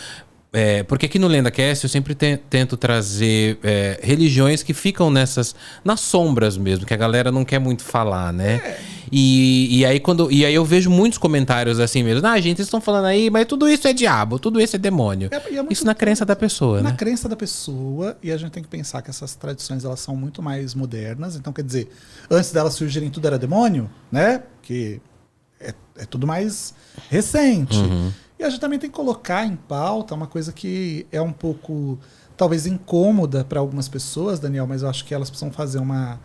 Porque aqui no LendaCast eu sempre tento trazer religiões que ficam nas sombras mesmo, que a galera não quer muito falar, né? E aí eu vejo muitos comentários assim mesmo. Gente, vocês estão falando aí, mas tudo isso é diabo, tudo isso é demônio. Isso na crença da pessoa, né? Na crença da pessoa, e a gente tem que pensar que essas tradições elas são muito mais modernas. Então, quer dizer, antes delas surgirem tudo era demônio, né? Que é tudo mais recente. E a gente também tem que colocar em pauta uma coisa que é um pouco, talvez, incômoda para algumas pessoas, Daniel, mas eu acho que elas precisam fazer uma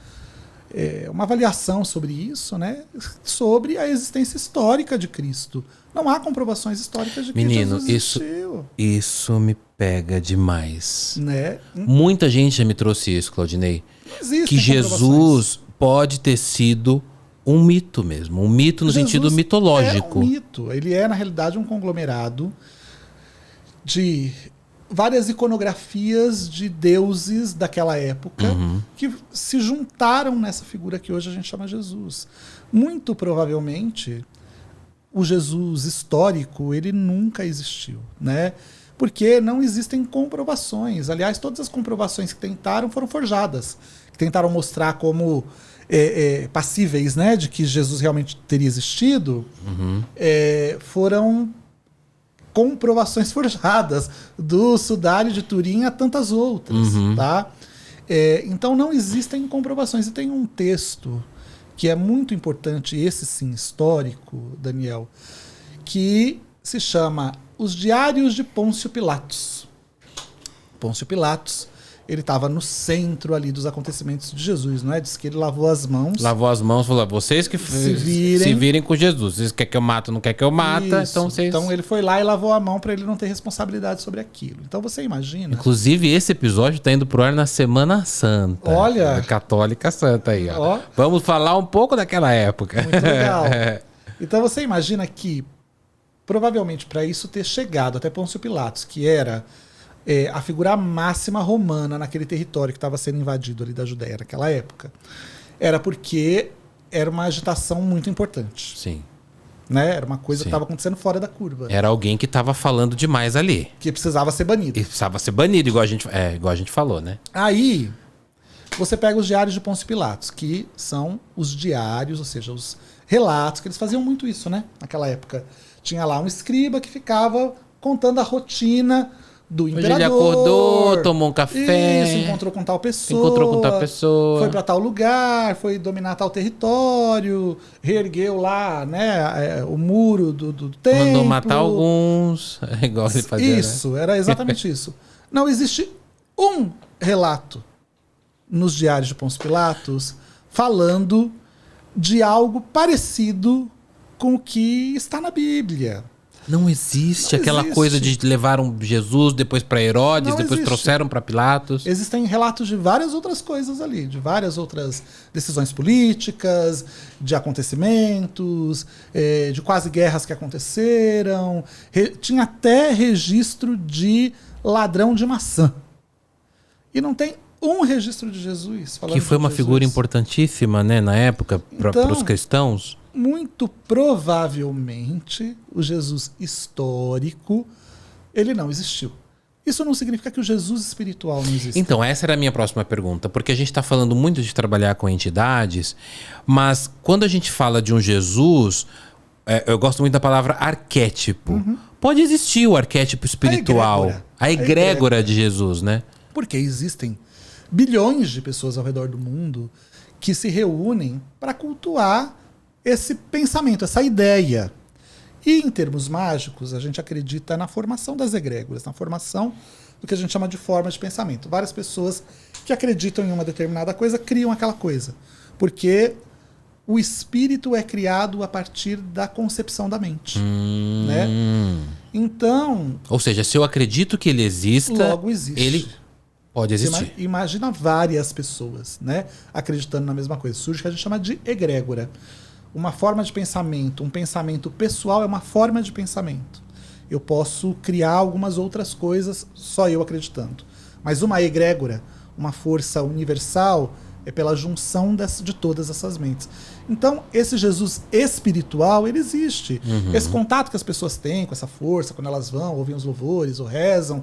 avaliação sobre isso, né? Sobre a existência histórica de Cristo. Não há comprovações históricas de que Jesus existiu. Isso me pega demais. Né? Muita gente já me trouxe isso, Claudinei. Que Jesus pode ter sido um mito mesmo. Um mito no sentido mitológico. É um mito. Ele é, na realidade, um conglomerado de várias iconografias de deuses daquela época que se juntaram nessa figura que hoje a gente chama Jesus. Muito provavelmente, o Jesus histórico, ele nunca existiu, né? Porque não existem comprovações. Aliás, todas as comprovações que tentaram foram forjadas. Que tentaram mostrar como passíveis, né, de que Jesus realmente teria existido, foram comprovações forjadas do Sudário de Turim a tantas outras. Tá? Então não existem comprovações. E tem um texto que é muito importante, esse sim histórico, Daniel, que se chama Os Diários de Pôncio Pilatos. Pôncio Pilatos ele estava no centro ali dos acontecimentos de Jesus, não é? Diz que ele lavou as mãos. Lavou as mãos, falou, vocês que se virem com Jesus. Vocês querem que eu mato, não quer que eu mata, Isso. então vocês... Então ele foi lá e lavou a mão para ele não ter responsabilidade sobre aquilo. Então você imagina... Inclusive esse episódio tá indo pro ar na Semana Santa. Olha! A Católica Santa aí, ó. Vamos falar um pouco daquela época. Muito legal. Então você imagina que, provavelmente para isso ter chegado até Pôncio Pilatos, que era... a figura máxima romana naquele território que estava sendo invadido ali da Judéia naquela época, era porque era uma agitação muito importante. Sim. Né? Era uma coisa que estava acontecendo fora da curva. Era alguém que estava falando demais ali. Que precisava ser banido. E precisava ser banido, igual a gente falou, né? Aí, você pega os diários de Pôncio Pilatos, que são os diários, ou seja, os relatos, que eles faziam muito isso, né? Naquela época. Tinha lá um escriba que ficava contando a rotina do imperador. Hoje ele acordou, tomou um café. Isso, encontrou com tal pessoa. Foi para tal lugar, foi dominar tal território, reergueu lá, né, o muro do templo. Mandou matar alguns, igual ele fazia. Isso, né? Era exatamente isso. Não existe um relato nos diários de Pôncio Pilatos falando de algo parecido com o que está na Bíblia. Não existe aquela coisa de levaram Jesus depois para Herodes, depois trouxeram para Pilatos. Existem relatos de várias outras coisas ali, de várias outras decisões políticas, de acontecimentos, de quase guerras que aconteceram. Tinha até registro de ladrão de maçã. E não tem um registro de Jesus falando que foi uma figura importantíssima, né, na época, para os cristãos. Muito provavelmente o Jesus histórico ele não existiu. Isso não significa que o Jesus espiritual não existe. Então, essa era a minha próxima pergunta, porque a gente está falando muito de trabalhar com entidades, mas quando a gente fala de um Jesus, eu gosto muito da palavra arquétipo. Uhum. Pode existir o arquétipo espiritual, a egrégora de Jesus, né? Porque existem bilhões de pessoas ao redor do mundo que se reúnem para cultuar esse pensamento, essa ideia. E em termos mágicos, a gente acredita na formação das egrégoras, na formação do que a gente chama de forma de pensamento. Várias pessoas que acreditam em uma determinada coisa criam aquela coisa. Porque o espírito é criado a partir da concepção da mente. Né? Então... Ou seja, se eu acredito que ele exista... Logo existe. Ele pode existir. Imagina várias pessoas, né, acreditando na mesma coisa. Surge o que a gente chama de egrégora. Uma forma de pensamento, um pensamento pessoal é uma forma de pensamento. Eu posso criar algumas outras coisas só eu acreditando. Mas uma egrégora, uma força universal, é pela junção de todas essas mentes. Então, esse Jesus espiritual, ele existe. Uhum. Esse contato que as pessoas têm com essa força, quando elas vão, ouvem os louvores ou rezam,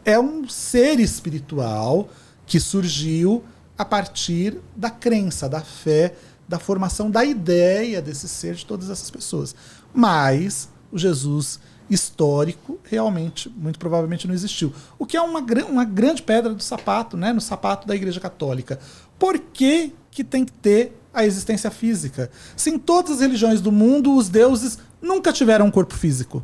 é um ser espiritual que surgiu a partir da crença, da fé, da formação da ideia desse ser de todas essas pessoas. Mas o Jesus histórico realmente, muito provavelmente, não existiu. O que é uma grande pedra do sapato, né? No sapato da Igreja Católica. Por que tem que ter a existência física? Se em todas as religiões do mundo os deuses nunca tiveram um corpo físico.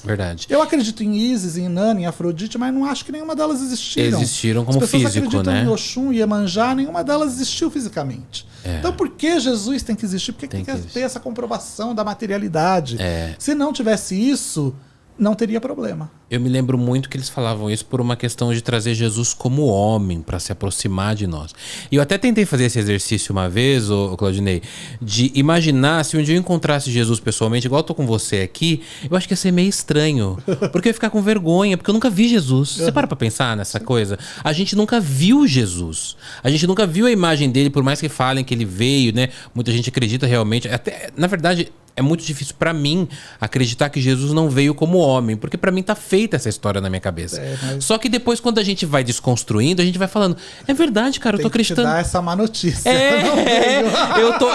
Verdade. Eu acredito em Ísis, em Inanna, em Afrodite, mas não acho que nenhuma delas existiram. Existiram como físico, né? As pessoas acreditam em Oxum e Iemanjá, nenhuma delas existiu fisicamente. Então por que Jesus tem que existir? Por que tem que ter essa comprovação da materialidade? Se não tivesse isso, não teria problema. Eu me lembro muito que eles falavam isso por uma questão de trazer Jesus como homem, para se aproximar de nós. E eu até tentei fazer esse exercício uma vez, Claudinei, de imaginar se um dia eu encontrasse Jesus pessoalmente, igual eu tô com você aqui, eu acho que ia ser meio estranho. Porque eu ia ficar com vergonha, porque eu nunca vi Jesus. Você para pra pensar nessa coisa? A gente nunca viu Jesus. A gente nunca viu a imagem dele, por mais que falem que ele veio, né? Muita gente acredita realmente. Até, na verdade, é muito difícil pra mim acreditar que Jesus não veio como homem, porque pra mim tá feita essa história na minha cabeça. Só que depois, quando a gente vai desconstruindo, a gente vai falando, é verdade, cara, eu tô acreditando. Tem que te dar essa má notícia.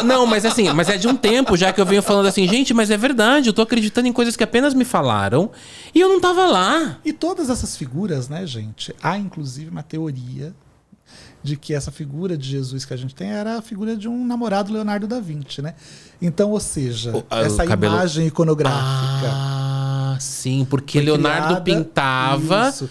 Não, mas assim, mas é de um tempo já que eu venho falando assim, gente, mas é verdade, eu tô acreditando em coisas que apenas me falaram e eu não tava lá. E todas essas figuras, né, gente, há inclusive uma teoria de que essa figura de Jesus que a gente tem era a figura de um namorado Leonardo da Vinci, né? Então, ou seja, essa imagem iconográfica... Ah, sim, porque Leonardo pintava... Isso,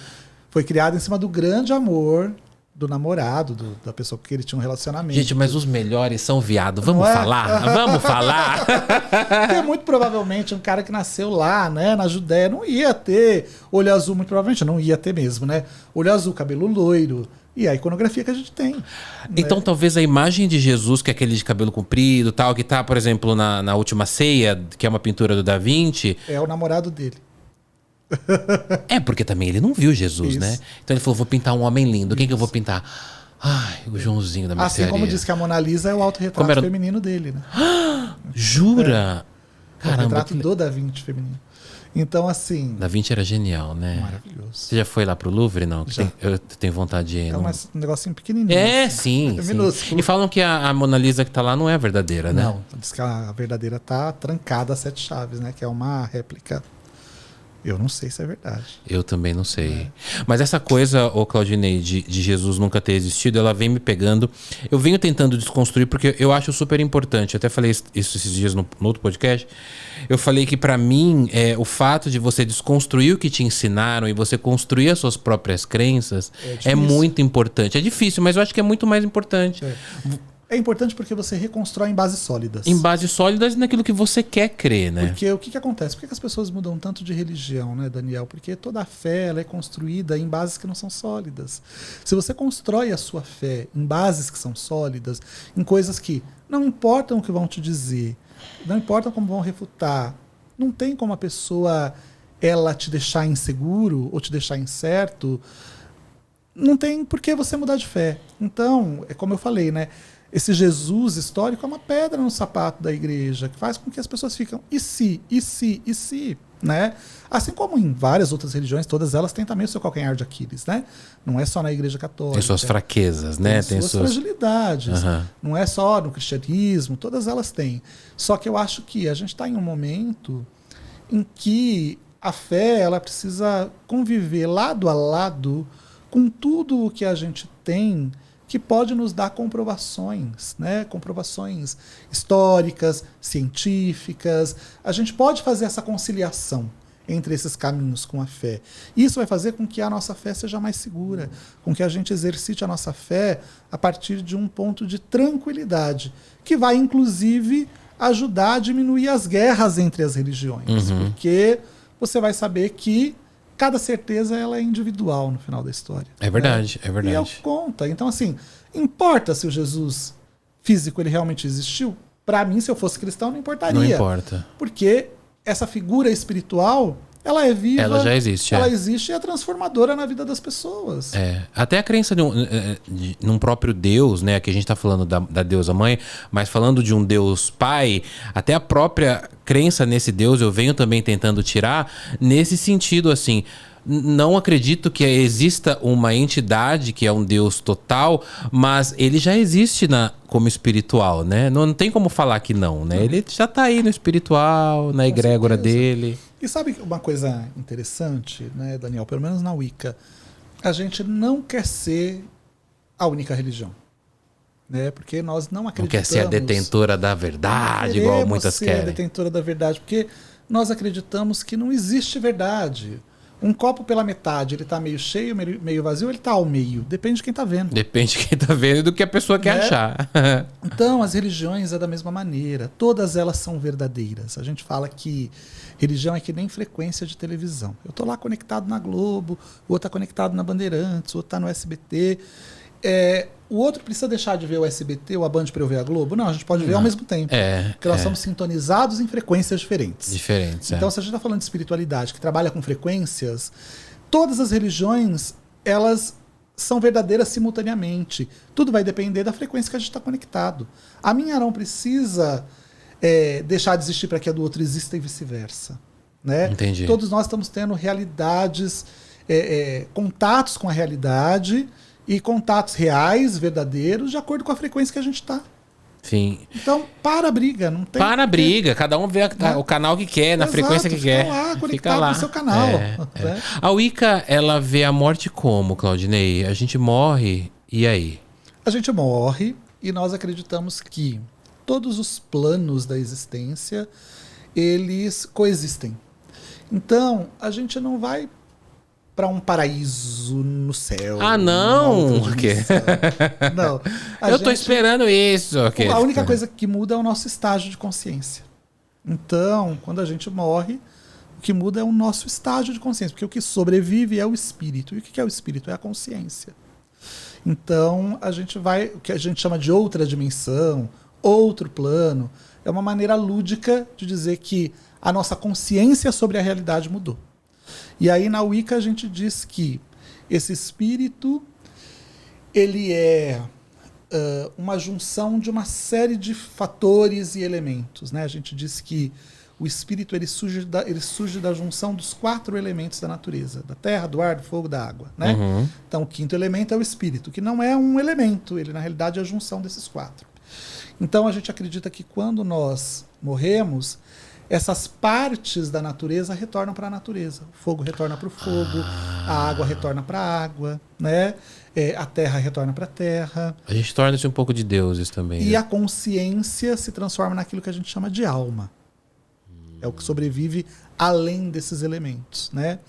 foi criada em cima do grande amor do namorado, da pessoa com quem ele tinha um relacionamento. Gente, mas os melhores são viado. Vamos falar? Vamos falar? Porque muito provavelmente um cara que nasceu lá, né, na Judéia, não ia ter olho azul, muito provavelmente não ia ter mesmo, né? Olho azul, cabelo loiro. E a iconografia que a gente tem. Então, né? Talvez a imagem de Jesus, que é aquele de cabelo comprido, tal, que tá, por exemplo, na Última Ceia, que é uma pintura do Da Vinci. É o namorado dele. Porque também ele não viu Jesus, né? Então ele falou, vou pintar um homem lindo. Quem que eu vou pintar? Ai, o Joãozinho da mercearia. Assim como disse que a Mona Lisa é o autorretrato feminino dele, né? Jura? Caramba. O retrato do Da Vinci feminino. Então, assim... Da Vinci era genial, né? Maravilhoso. Você já foi lá pro Louvre, não? Eu tenho vontade de ir. É um negocinho pequenininho. Assim. Sim. E falam que a Mona Lisa que tá lá não é verdadeira, né? Não, diz que a verdadeira tá trancada a 7 chaves, né? Que é uma réplica. Eu não sei se é verdade. Eu também não sei. Mas essa coisa, Claudinei, de Jesus nunca ter existido, ela vem me pegando. Eu venho tentando desconstruir porque eu acho super importante. Eu até falei isso esses dias no outro podcast. Eu falei que pra mim, o fato de você desconstruir o que te ensinaram e você construir as suas próprias crenças é muito importante. É difícil, mas eu acho que é muito mais importante. É importante porque você reconstrói em bases sólidas. Em bases sólidas naquilo que você quer crer, né? Porque o que acontece? Por que as pessoas mudam tanto de religião, né, Daniel? Porque toda a fé ela é construída em bases que não são sólidas. Se você constrói a sua fé em bases que são sólidas, em coisas que não importam o que vão te dizer, não importam como vão refutar, não tem como a pessoa ela te deixar inseguro ou te deixar incerto, não tem por que você mudar de fé. Então, é como eu falei, né? Esse Jesus histórico é uma pedra no sapato da igreja, que faz com que as pessoas ficam, e se, né? Assim como em várias outras religiões, todas elas têm também o seu calcanhar de Aquiles, né? Não é só na igreja católica. Tem suas fraquezas, né? Tem suas fragilidades. Uhum. Não é só no cristianismo, todas elas têm. Só que eu acho que a gente está em um momento em que a fé ela precisa conviver lado a lado com tudo o que a gente tem que pode nos dar comprovações, né? Comprovações históricas, científicas. A gente pode fazer essa conciliação entre esses caminhos com a fé. Isso vai fazer com que a nossa fé seja mais segura, com que a gente exercite a nossa fé a partir de um ponto de tranquilidade, que vai, inclusive, ajudar a diminuir as guerras entre as religiões, porque você vai saber que cada certeza ela é individual no final da história. É verdade, é verdade. E é o que conta. Então, assim, importa se o Jesus físico ele realmente existiu? Para mim, se eu fosse cristão, não importaria. Não importa. Porque essa figura espiritual, ela é viva. Ela já existe. Ela existe e é transformadora na vida das pessoas. Até a crença num próprio Deus, né? Aqui a gente tá falando da deusa mãe, mas falando de um Deus pai, até a própria crença nesse Deus eu venho também tentando tirar nesse sentido, assim. Não acredito que exista uma entidade que é um Deus total, mas ele já existe como espiritual, né? Não tem como falar que não, né? Ele já tá aí no espiritual, na egrégora dele. E sabe uma coisa interessante, né, Daniel? Pelo menos na Wicca, a gente não quer ser a única religião. Né? Porque nós não acreditamos... Não quer ser a detentora da verdade, igual muitas querem. Ser a detentora da verdade, porque nós acreditamos que não existe verdade. Um copo pela metade, ele tá meio cheio, meio vazio, ele tá ao meio. Depende de quem tá vendo. Depende de quem tá vendo e do que a pessoa quer achar. Então, as religiões é da mesma maneira. Todas elas são verdadeiras. A gente fala que religião é que nem frequência de televisão. Eu tô lá conectado na Globo, o outro tá conectado na Bandeirantes, o outro tá no SBT. O outro precisa deixar de ver o SBT ou a Band para eu ver a Globo? Não, a gente pode ver ao mesmo tempo. Porque nós somos sintonizados em frequências diferentes. Então, se a gente está falando de espiritualidade que trabalha com frequências, todas as religiões, elas são verdadeiras simultaneamente. Tudo vai depender da frequência que a gente está conectado. A minha não precisa deixar de existir para que a do outro exista e vice-versa. Né? Entendi. Todos nós estamos tendo realidades, contatos com a realidade e contatos reais, verdadeiros, de acordo com a frequência que a gente está. Sim. Então, para a briga. Não tem para a briga. Cada um vê o canal que quer, na frequência que quer. Fica lá, conectado no seu canal. A Wicca, ela vê a morte como, Claudinei? A gente morre, e aí? A gente morre e nós acreditamos que todos os planos da existência, eles coexistem. Então, a gente não vai para um paraíso no céu. Ah, não? Por quê? Não. Eu tô esperando isso. A única coisa que muda é o nosso estágio de consciência. Então, quando a gente morre, o que muda é o nosso estágio de consciência, porque o que sobrevive é o espírito. E o que é o espírito? É a consciência. Então, a gente vai, o que a gente chama de outra dimensão, outro plano, é uma maneira lúdica de dizer que a nossa consciência sobre a realidade mudou. E aí na Wicca a gente diz que esse espírito ele é uma junção de uma série de fatores e elementos, né? A gente diz que o espírito ele surge da junção dos 4 elementos da natureza, da terra, do ar, do fogo, da água, né? Uhum. Então o 5º elemento é o espírito, que não é um elemento, ele na realidade é a junção desses 4. Então a gente acredita que quando nós morremos, essas partes da natureza retornam para a natureza. O fogo retorna para o fogo, a água retorna para a água, né? A terra retorna para a terra. A gente torna-se um pouco de deuses também. E né? a consciência se transforma naquilo que a gente chama de alma. É o que sobrevive além desses elementos, né?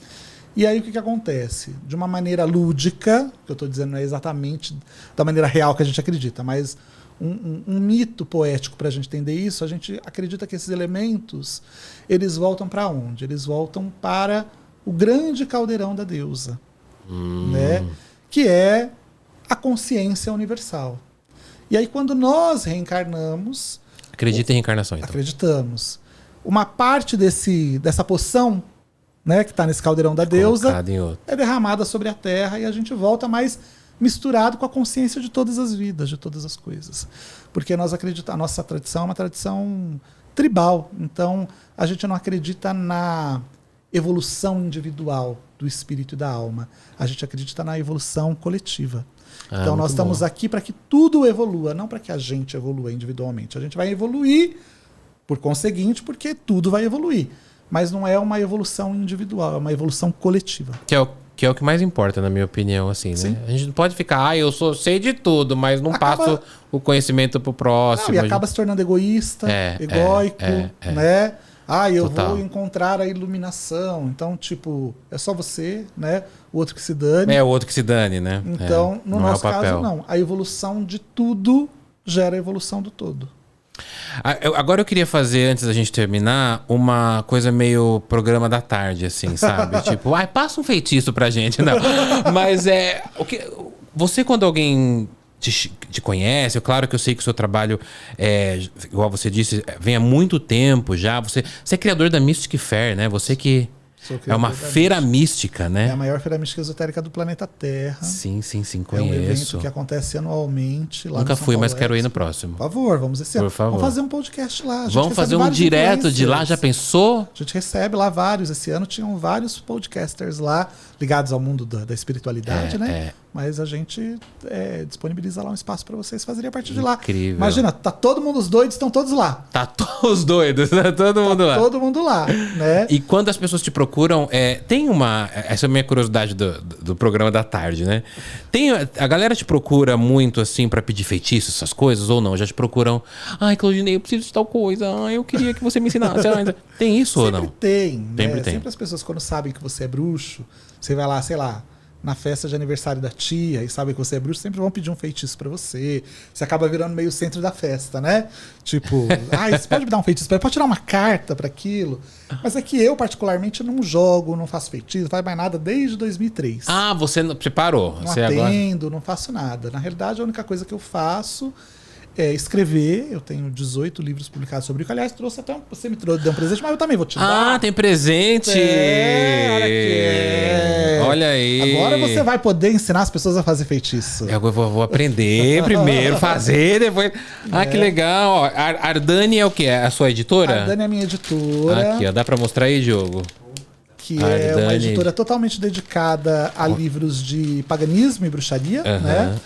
E aí o que acontece? De uma maneira lúdica, que eu estou dizendo não é exatamente da maneira real que a gente acredita, mas um mito poético para a gente entender isso, a gente acredita que esses elementos, eles voltam para onde? Eles voltam para o grande caldeirão da deusa, né? Que é a consciência universal. E aí quando nós reencarnamos... Acredita em reencarnação, então. Acreditamos. Uma parte dessa poção, né, que está nesse caldeirão da deusa é derramada sobre a terra e a gente volta mais misturado com a consciência de todas as vidas, de todas as coisas. Porque nós acreditamos, a nossa tradição é uma tradição tribal, então a gente não acredita na evolução individual do espírito e da alma. A gente acredita na evolução coletiva. Então nós estamos aqui para que tudo evolua, não para que a gente evolua individualmente. A gente vai evoluir por conseguinte, porque tudo vai evoluir. Mas não é uma evolução individual, é uma evolução coletiva. Que é o que mais importa, na minha opinião, assim, né? Sim. A gente não pode ficar, sei de tudo, mas não passo o conhecimento pro próximo. Não, e acaba se tornando egoísta, egóico, né? Eu vou encontrar a iluminação. Então, tipo, é só você, né? O outro que se dane. É, o outro que se dane, né? Então, no nosso caso, não. A evolução de tudo gera a evolução do todo. Agora eu queria fazer, antes da gente terminar, uma coisa meio programa da tarde, assim, sabe? Tipo, passa um feitiço pra gente. Não. Mas você, quando alguém te conhece, claro que eu sei que o seu trabalho, igual você disse, vem há muito tempo já. Você é criador da Mystic Fair, né? Você que... É uma feira mística, né? É a maior feira mística esotérica do planeta Terra. Sim, conheço. É um evento que acontece anualmente lá Nunca no São fui, Paulo mas quero ir no Expo. próximo. Por favor, vamos esse ano. Por favor. Vamos fazer um podcast lá. Vamos fazer um direto de lá, já pensou? A gente recebe lá vários. Esse ano tinham vários podcasters lá ligados ao mundo da espiritualidade, né? Mas a gente disponibiliza lá um espaço para vocês fazerem a partir de lá. Incrível. Imagina, tá todo mundo, os doidos estão todos lá. Tá todos os doidos, tá todo mundo lá. Todo mundo lá, né? E quando as pessoas te procuram, tem uma... Essa é a minha curiosidade do programa da tarde, né? A galera te procura muito, assim, pra pedir feitiço, essas coisas, ou não? Já te procuram, Claudinei, eu preciso de tal coisa, eu queria que você me ensinasse. Tem isso ou não? Sempre tem. Sempre as pessoas, quando sabem que você é bruxo, você vai lá, sei lá, na festa de aniversário da tia e sabem que você é bruxo, sempre vão pedir um feitiço pra você. Você acaba virando meio centro da festa, né? Tipo, você pode me dar um feitiço pra mim? Pode tirar uma carta pra aquilo? Mas é que eu, particularmente, não jogo, não faço feitiço, não faço mais nada desde 2003. Você parou. Não atendo, não faço nada. Na realidade, a única coisa que eu faço é escrever. Eu tenho 18 livros publicados sobre isso. Aliás, trouxe até você me deu um presente, mas eu também vou te dar. Tem presente! Olha aí. Agora você vai poder ensinar as pessoas a fazer feitiço. Eu vou aprender primeiro, fazer, depois... que legal. Ardani é o quê? É a sua editora? Ardani é a minha editora. Aqui, dá pra mostrar aí, Diogo? Que é uma editora totalmente dedicada a livros de paganismo e bruxaria, né?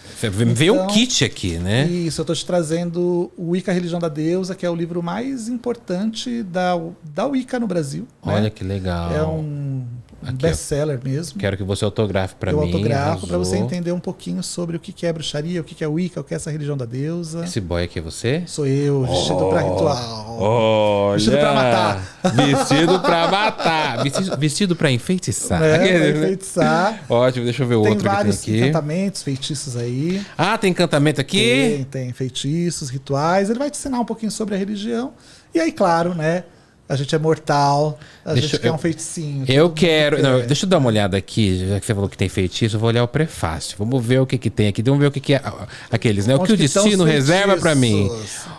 Veio um kit aqui, né? Isso, eu tô te trazendo o Wicca, a Religião da Deusa, que é o livro mais importante da Wicca no Brasil. Olha né? que legal. É um Um best-seller mesmo. Quero que você autografe para mim. Eu autografo para você entender um pouquinho sobre o que é bruxaria, o que é Wicca, o que é essa religião da deusa. Esse boy aqui é você? Sou eu, vestido para ritual. Olha, vestido para matar. Vestido para matar. Vestido para enfeitiçar. Pra enfeitiçar. Ótimo, deixa eu ver o outro que tem aqui. Tem vários encantamentos, feitiços aí. Ah, tem encantamento aqui? Tem feitiços, rituais. Ele vai te ensinar um pouquinho sobre a religião. E aí, claro, né? A gente é mortal, a gente quer um feiticinho. Eu quero... Não, deixa eu dar uma olhada aqui, já que você falou que tem feitiço, eu vou olhar o prefácio. Vamos ver o que tem aqui. Vamos ver o que é aqueles, né? O que o destino reserva pra mim.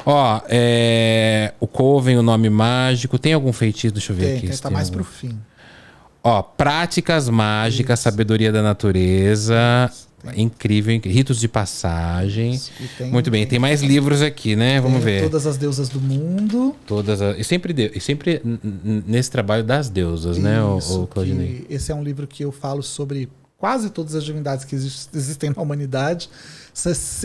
Ó, o Coven, o nome mágico. Tem algum feitiço? Deixa eu ver aqui. Tá mais pro fim. Ó, práticas mágicas, sabedoria da natureza... Incrível, ritos de passagem. Muito bem, tem mais livros aqui, né? Vamos ver. Todas as deusas do mundo. E sempre nesse trabalho das deusas, né, o Claudinei? Esse é um livro que eu falo sobre quase todas as divindades que existem na humanidade.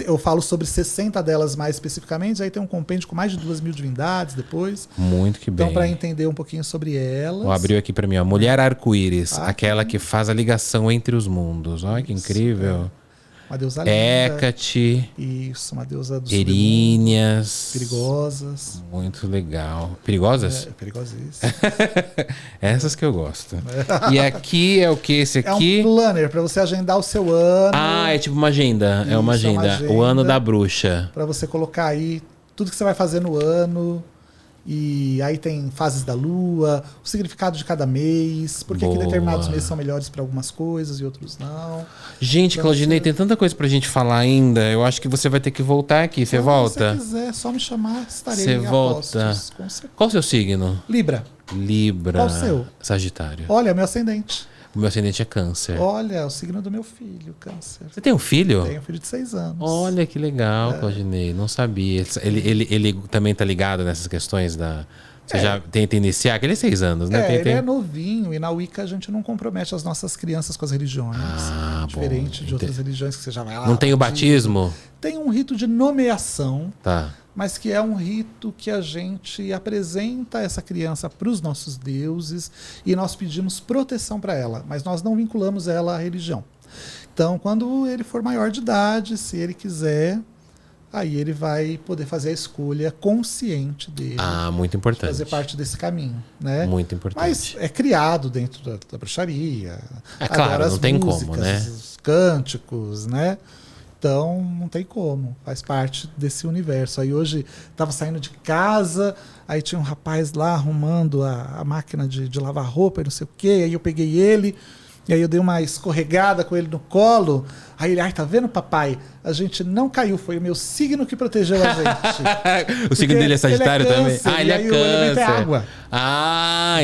Eu falo sobre 60 delas mais especificamente, aí tem um compêndio com mais de 2.000 divindades depois. Muito que bem. Então, para entender um pouquinho sobre elas... Abriu aqui para mim, ó. Mulher Arco-Íris, aquela que faz a ligação entre os mundos. Olha que incrível. Uma deusa linda. Hecate. Isso, uma deusa dos Eríneas. Perigosas. Muito legal. Perigosas? Perigosíssimas. Essas que eu gosto. E aqui é o que? Esse aqui? É um planner para você agendar o seu ano. Ah, é tipo uma agenda. Isso, é uma agenda. O ano da bruxa. Para você colocar aí tudo que você vai fazer no ano. E aí tem fases da lua, o significado de cada mês, porque aqui determinados meses são melhores para algumas coisas e outros não. Gente, então, Claudinei, tem tanta coisa pra gente falar ainda. Eu acho que você vai ter que voltar aqui. Você volta? Se você quiser, só me chamar, estarei. Você volta. Qual o seu signo? Libra. Libra. Qual o seu? Sagitário. Olha, meu ascendente. O meu ascendente é Câncer. Olha, o signo do meu filho, Câncer. Você tem um filho? Tenho um filho de 6 anos. Olha que legal, Claudinei. Não sabia. Ele também tá ligado nessas questões da... Você já tenta iniciar? Que ele é 6 anos, né? Ele é novinho e na Wicca a gente não compromete as nossas crianças com as religiões. Diferente de outras religiões que você já vai lá. Não tem o batismo? Tem um rito de nomeação. Tá. Mas que é um rito que a gente apresenta essa criança para os nossos deuses e nós pedimos proteção para ela, mas nós não vinculamos ela à religião. Então, quando ele for maior de idade, se ele quiser, aí ele vai poder fazer a escolha consciente dele. Muito importante. Fazer parte desse caminho, né? Muito importante. Mas é criado dentro da bruxaria. Claro, não tem como, né? Os cânticos, né? Então, não tem como. Faz parte desse universo. Aí hoje, estava saindo de casa, aí tinha um rapaz lá arrumando a máquina de lavar roupa e não sei o quê. Aí eu peguei ele, e aí eu dei uma escorregada com ele no colo. Aí ele, tá vendo, papai? A gente não caiu, foi o meu signo que protegeu a gente. O signo dele é Sagitário também? Ele é Câncer. O elemento é água.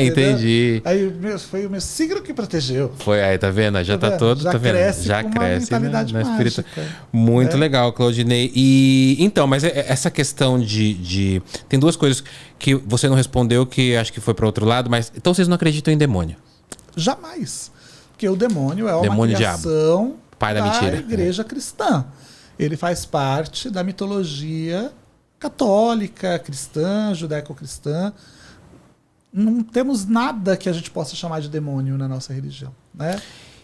Entendi. Aí foi o meu signo que protegeu. Foi, aí tá vendo? Já tá todo, já tá vendo? Cresce já com cresce uma mentalidade mágica. Muito legal, Claudinei. E então, mas essa questão de tem duas coisas que você não respondeu que acho que foi para outro lado, mas então vocês não acreditam em demônio? Jamais. Porque o demônio é uma demônio criação diabo. Pai da mentira. igreja cristã. Ele faz parte da mitologia católica, cristã, judaico-cristã. Não temos nada que a gente possa chamar de demônio na nossa religião, né?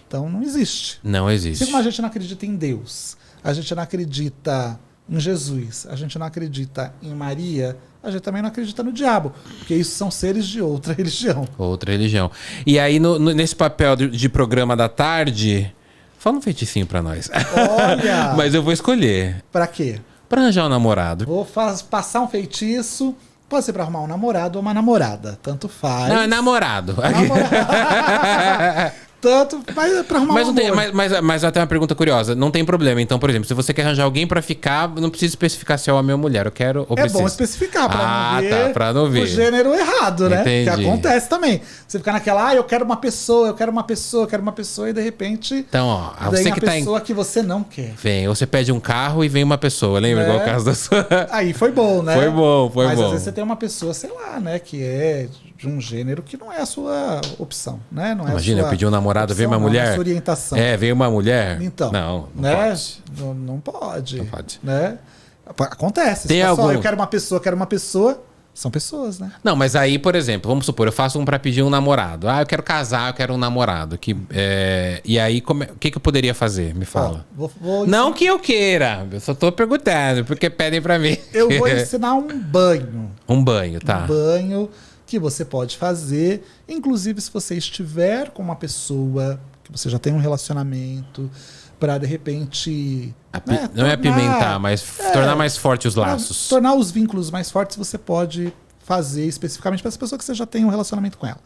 Então não existe. Não existe. Assim como a gente não acredita em Deus, a gente não acredita em Jesus, a gente não acredita em Maria, a gente também não acredita no diabo, porque isso são seres de outra religião. Outra religião. E aí, nesse papel de programa da tarde, fala um feiticinho pra nós. Olha! Mas eu vou escolher. Pra quê? Pra arranjar um namorado. Vou passar um feitiço. Pode ser pra arrumar um namorado ou uma namorada. Tanto faz. Não, é namorado. Tanto, mas pra arrumar mas, mas até uma pergunta curiosa. Não tem problema. Então, por exemplo, se você quer arranjar alguém pra ficar, não precisa especificar se é homem ou mulher. Eu quero ou preciso. É bom especificar pra não ver o gênero errado, né? Entendi. Que acontece também. Você ficar naquela, eu quero uma pessoa, eu quero uma pessoa, eu quero uma pessoa, e de repente então, ó, vem você a que pessoa que você não quer. Vem, ou você pede um carro e vem uma pessoa. Lembra? Igual o caso da sua... Aí foi bom, né? Foi bom. Mas às vezes você tem uma pessoa, sei lá, né? Que é de um gênero que não é a sua opção, né? Não é Imagina, eu pedi um namorado, veio uma mulher. Sua orientação. Veio uma mulher. Então, não né? pode. Não pode. Não pode. Né? Acontece. Tem algum... eu quero uma pessoa, São pessoas, né? Não, mas aí, por exemplo, vamos supor, eu faço um pra pedir um namorado. Ah, eu quero casar, eu quero um namorado. E aí, o que eu poderia fazer? Me fala. Não que eu queira, eu só tô perguntando, porque pedem pra mim. Eu vou ensinar um banho. Um banho, tá. Um banho que você pode fazer, inclusive se você estiver com uma pessoa que você já tem um relacionamento, para de repente... Não é apimentar, mas tornar mais forte os laços. Tornar os vínculos mais fortes, você pode fazer especificamente para essa pessoa que você já tem um relacionamento com ela.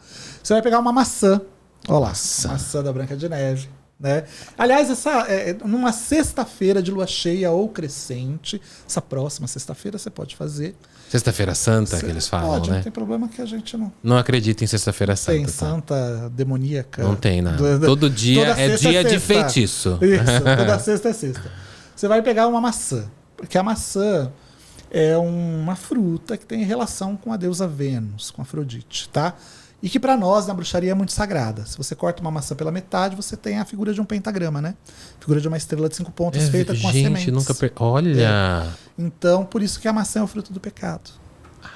Você vai pegar uma maçã, olha lá, maçã da Branca de Neve, né? Aliás, numa sexta-feira de lua cheia ou crescente, essa próxima sexta-feira você pode fazer. Sexta-feira Santa, que eles falam, pode, né? Não tem problema que a gente não... Não acredita em Sexta-feira Santa. Tem santa demoníaca. Não tem, nada. Todo dia é dia de feitiço. Isso, toda sexta é sexta. Você vai pegar uma maçã, porque a maçã é uma fruta que tem relação com a deusa Vênus, com Afrodite, tá? E que para nós, na bruxaria, é muito sagrada. Se você corta uma maçã pela metade, você tem a figura de um pentagrama, né? Figura de uma estrela de 5 pontos feita com as sementes. Olha! Então, por isso que a maçã é o fruto do pecado.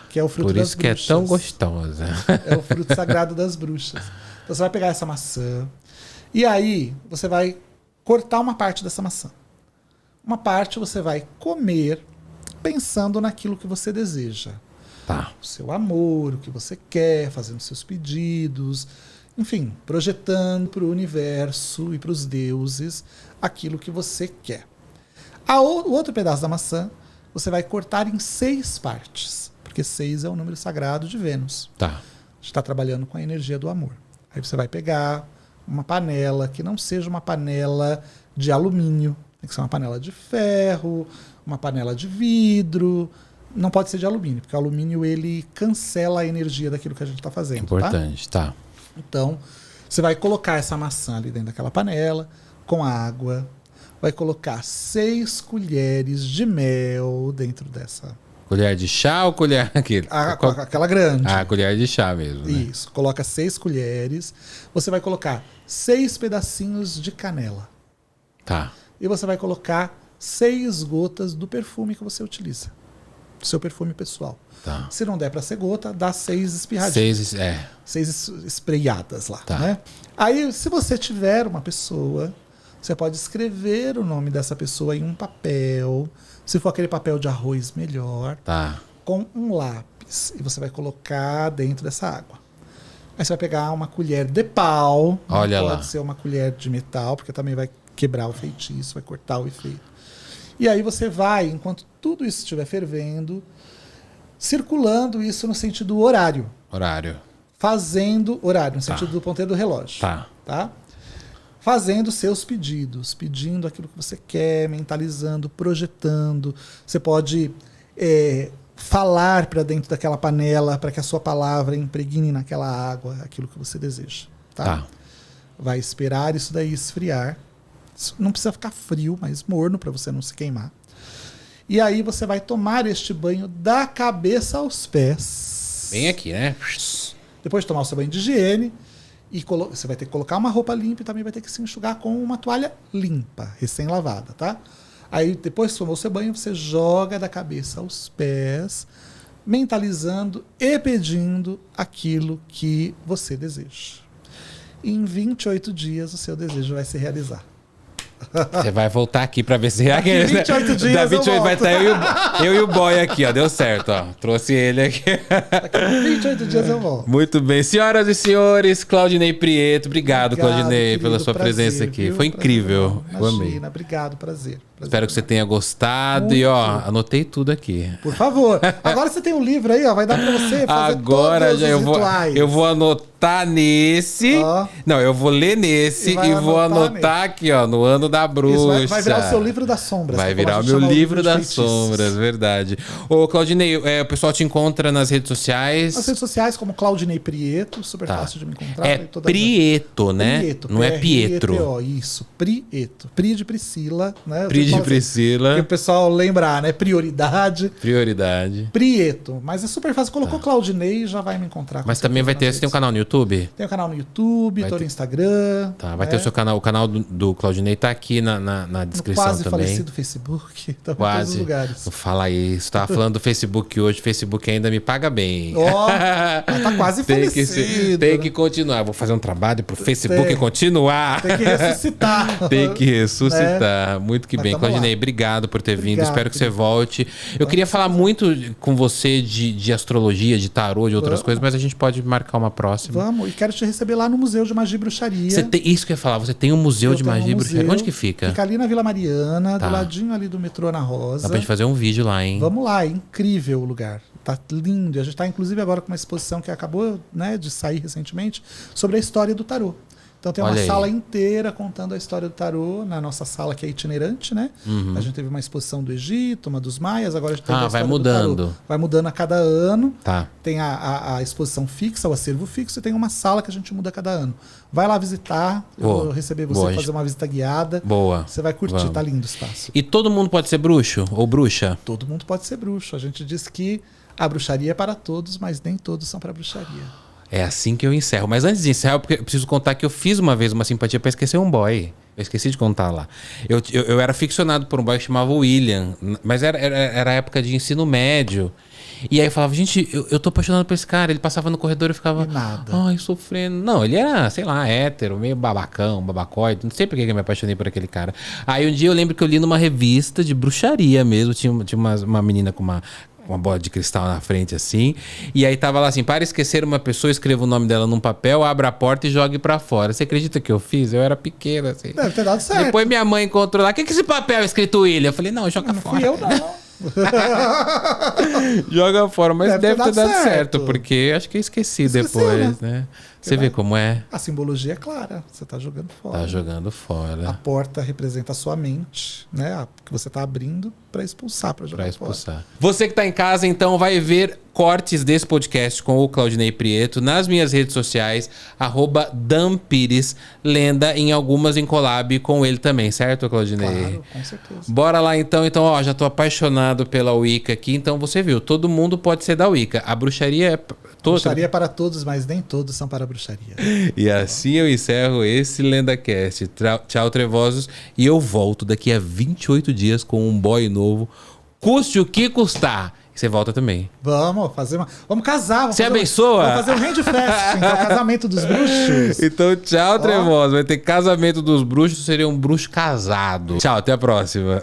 Que é o fruto das bruxas. Por isso que é tão gostosa. É o fruto sagrado das bruxas. Então, você vai pegar essa maçã e aí você vai cortar uma parte dessa maçã. Uma parte você vai comer pensando naquilo que você deseja. Tá. O seu amor, o que você quer, fazendo seus pedidos, enfim, projetando para o universo e para os deuses aquilo que você quer. O outro pedaço da maçã você vai cortar em 6 partes, porque 6 é o número sagrado de Vênus. Tá. A gente está trabalhando com a energia do amor. Aí você vai pegar uma panela que não seja uma panela de alumínio, tem que ser uma panela de ferro, uma panela de vidro. Não pode ser de alumínio, porque o alumínio ele cancela a energia daquilo que a gente está fazendo. Importante, tá? Então, você vai colocar essa maçã ali dentro daquela panela, com água, vai colocar 6 colheres de mel dentro dessa... Colher de chá ou colher aquele? Aquela grande. Ah, colher de chá mesmo, né? Isso, coloca 6 colheres, você vai colocar 6 pedacinhos de canela. Tá. E você vai colocar 6 gotas do perfume que você utiliza. Seu perfume pessoal. Tá. Se não der para ser gota, dá 6 espirradinhas. 6 espreitadas lá. Tá. Né? Aí, se você tiver uma pessoa, você pode escrever o nome dessa pessoa em um papel. Se for aquele papel de arroz, melhor. Tá. Com um lápis. E você vai colocar dentro dessa água. Aí você vai pegar uma colher de pau. Olha não lá. pode ser uma colher de metal, porque também vai quebrar o feitiço, vai cortar o efeito. E aí você vai, enquanto tudo isso estiver fervendo, circulando isso no sentido horário. Fazendo horário, no sentido do ponteiro do relógio. Tá? Fazendo seus pedidos, pedindo aquilo que você quer, mentalizando, projetando. Você pode falar para dentro daquela panela, para que a sua palavra impregne naquela água aquilo que você deseja. Tá? Vai esperar isso daí esfriar. Não precisa ficar frio, mas morno para você não se queimar. E aí você vai tomar este banho da cabeça aos pés. Bem aqui, né? Depois de tomar o seu banho de higiene, você vai ter que colocar uma roupa limpa e também vai ter que se enxugar com uma toalha limpa, recém-lavada, tá? Aí depois que tomou o seu banho, você joga da cabeça aos pés, mentalizando e pedindo aquilo que você deseja. E em 28 dias o seu desejo vai se realizar. Você vai voltar aqui pra ver se... Daqui 28 dias da 28 vai estar eu e o boy aqui, ó. Deu certo, ó. Trouxe ele aqui. Daqui 28 dias eu volto. Muito bem. Senhoras e senhores, Claudinei Prieto. Obrigado, Claudinei, querido, pela sua presença aqui. Viu? Foi incrível. Imagina, eu amei. Obrigado, prazer. Espero que você tenha gostado. E, ó, anotei tudo aqui. Por favor. Agora você tem um livro aí, ó. Vai dar pra você fazer agora todos já os rituais. Eu vou anotar nesse. Não, eu vou ler nesse e vou anotar aqui, ó, no ano da bruxa. Isso vai virar o seu livro das sombras. Vai virar o meu livro das sombras, verdade. Ô, Claudinei, o pessoal te encontra nas redes sociais? Nas redes sociais, como Claudinei Prieto, super fácil de me encontrar. É Prieto, né? Prieto, não é Pietro. Isso, Prieto. Pri de Priscila, né? de Priscila. Que o pessoal lembrar, né? Prioridade. Prieto. Mas é super fácil. Colocou Claudinei, já vai me encontrar. Mas também vai ter... Você tem um canal no YouTube? Tem um canal no YouTube, tô no Instagram. Tá, vai ter o seu canal. O canal do Claudinei tá aqui na descrição quase também. Quase falecido Facebook. Tá quase. Em todos os lugares. Não fala isso. Tava falando do Facebook hoje. O Facebook ainda me paga bem. Tá quase falecido. Tem que continuar. Vou fazer um trabalho pro Facebook continuar. Tem que ressuscitar. Tem que ressuscitar. Muito que bem. Claudinei, obrigado por ter vindo. Espero que você volte. Eu queria falar muito com você de astrologia, de tarô, de outras coisas, mas a gente pode marcar uma próxima. Vamos. E quero te receber lá no Museu de Magia e Bruxaria. Isso que eu ia falar. Você tem um Museu de Magia e Bruxaria. Onde que fica? Fica ali na Vila Mariana, do ladinho ali do metrô Ana Rosa. Dá pra gente fazer um vídeo lá, hein? Vamos lá. É incrível o lugar. Tá lindo. A gente tá, inclusive, agora com uma exposição que acabou, né, de sair recentemente sobre a história do tarô. Então tem uma sala inteira contando a história do tarô, na nossa sala que é itinerante, né? A gente teve uma exposição do Egito, uma dos maias, agora a gente tem a história do tarô. Vai mudando a cada ano. Tá. Tem a exposição fixa, o acervo fixo, e tem uma sala que a gente muda a cada ano. Vai lá visitar, eu vou receber você, fazer uma visita guiada. Boa. Você vai curtir, tá lindo o espaço. E todo mundo pode ser bruxo ou bruxa? Todo mundo pode ser bruxo. A gente diz que a bruxaria é para todos, mas nem todos são para bruxaria. É assim que eu encerro. Mas antes de encerrar, eu preciso contar que eu fiz uma vez uma simpatia pra esquecer um boy. Eu esqueci de contar lá. Eu era ficcionado por um boy que chamava William, mas era época de ensino médio. E aí eu falava, gente, eu tô apaixonado por esse cara. Ele passava no corredor e ficava... nada. Ai, sofrendo. Não, ele era, sei lá, hétero, meio babacão, babacóide. Não sei por que eu me apaixonei por aquele cara. Aí um dia eu lembro que eu li numa revista de bruxaria mesmo. Tinha uma menina com uma bola de cristal na frente, assim. E aí tava lá assim, para esquecer uma pessoa, escreva o nome dela num papel, abra a porta e jogue pra fora. Você acredita que eu fiz? Eu era pequeno, assim. Deve ter dado certo. Depois minha mãe encontrou lá, o que é esse papel escrito William? Eu falei, não, joga fora. Fui eu, não. Joga fora, mas deve ter dado certo, porque acho que eu esqueci depois, né? Você vê como é? A simbologia é clara, você tá jogando fora. Tá jogando fora. A porta representa a sua mente, né? Que você tá abrindo para expulsar, para jogar fora. Você que tá em casa, então, vai ver cortes desse podcast com o Claudinei Prieto nas minhas redes sociais, @dampires, lenda, em algumas em collab com ele também, certo, Claudinei? Claro, com certeza. Bora lá então, ó, já tô apaixonado pela Wicca aqui, então você viu, todo mundo pode ser da Wicca. A bruxaria é bruxaria é para todos, mas nem todos são para a bruxaria. E assim eu encerro esse LendaCast. Tchau, trevosos. E eu volto daqui a 28 dias com um boy novo. Custe o que custar. E você volta também. Vamos fazer Vamos casar. Você abençoa? Vamos fazer um handfest, então, o casamento dos bruxos. Então, tchau, trevosos. Vai ter casamento dos bruxos, seria um bruxo casado. Tchau, até a próxima.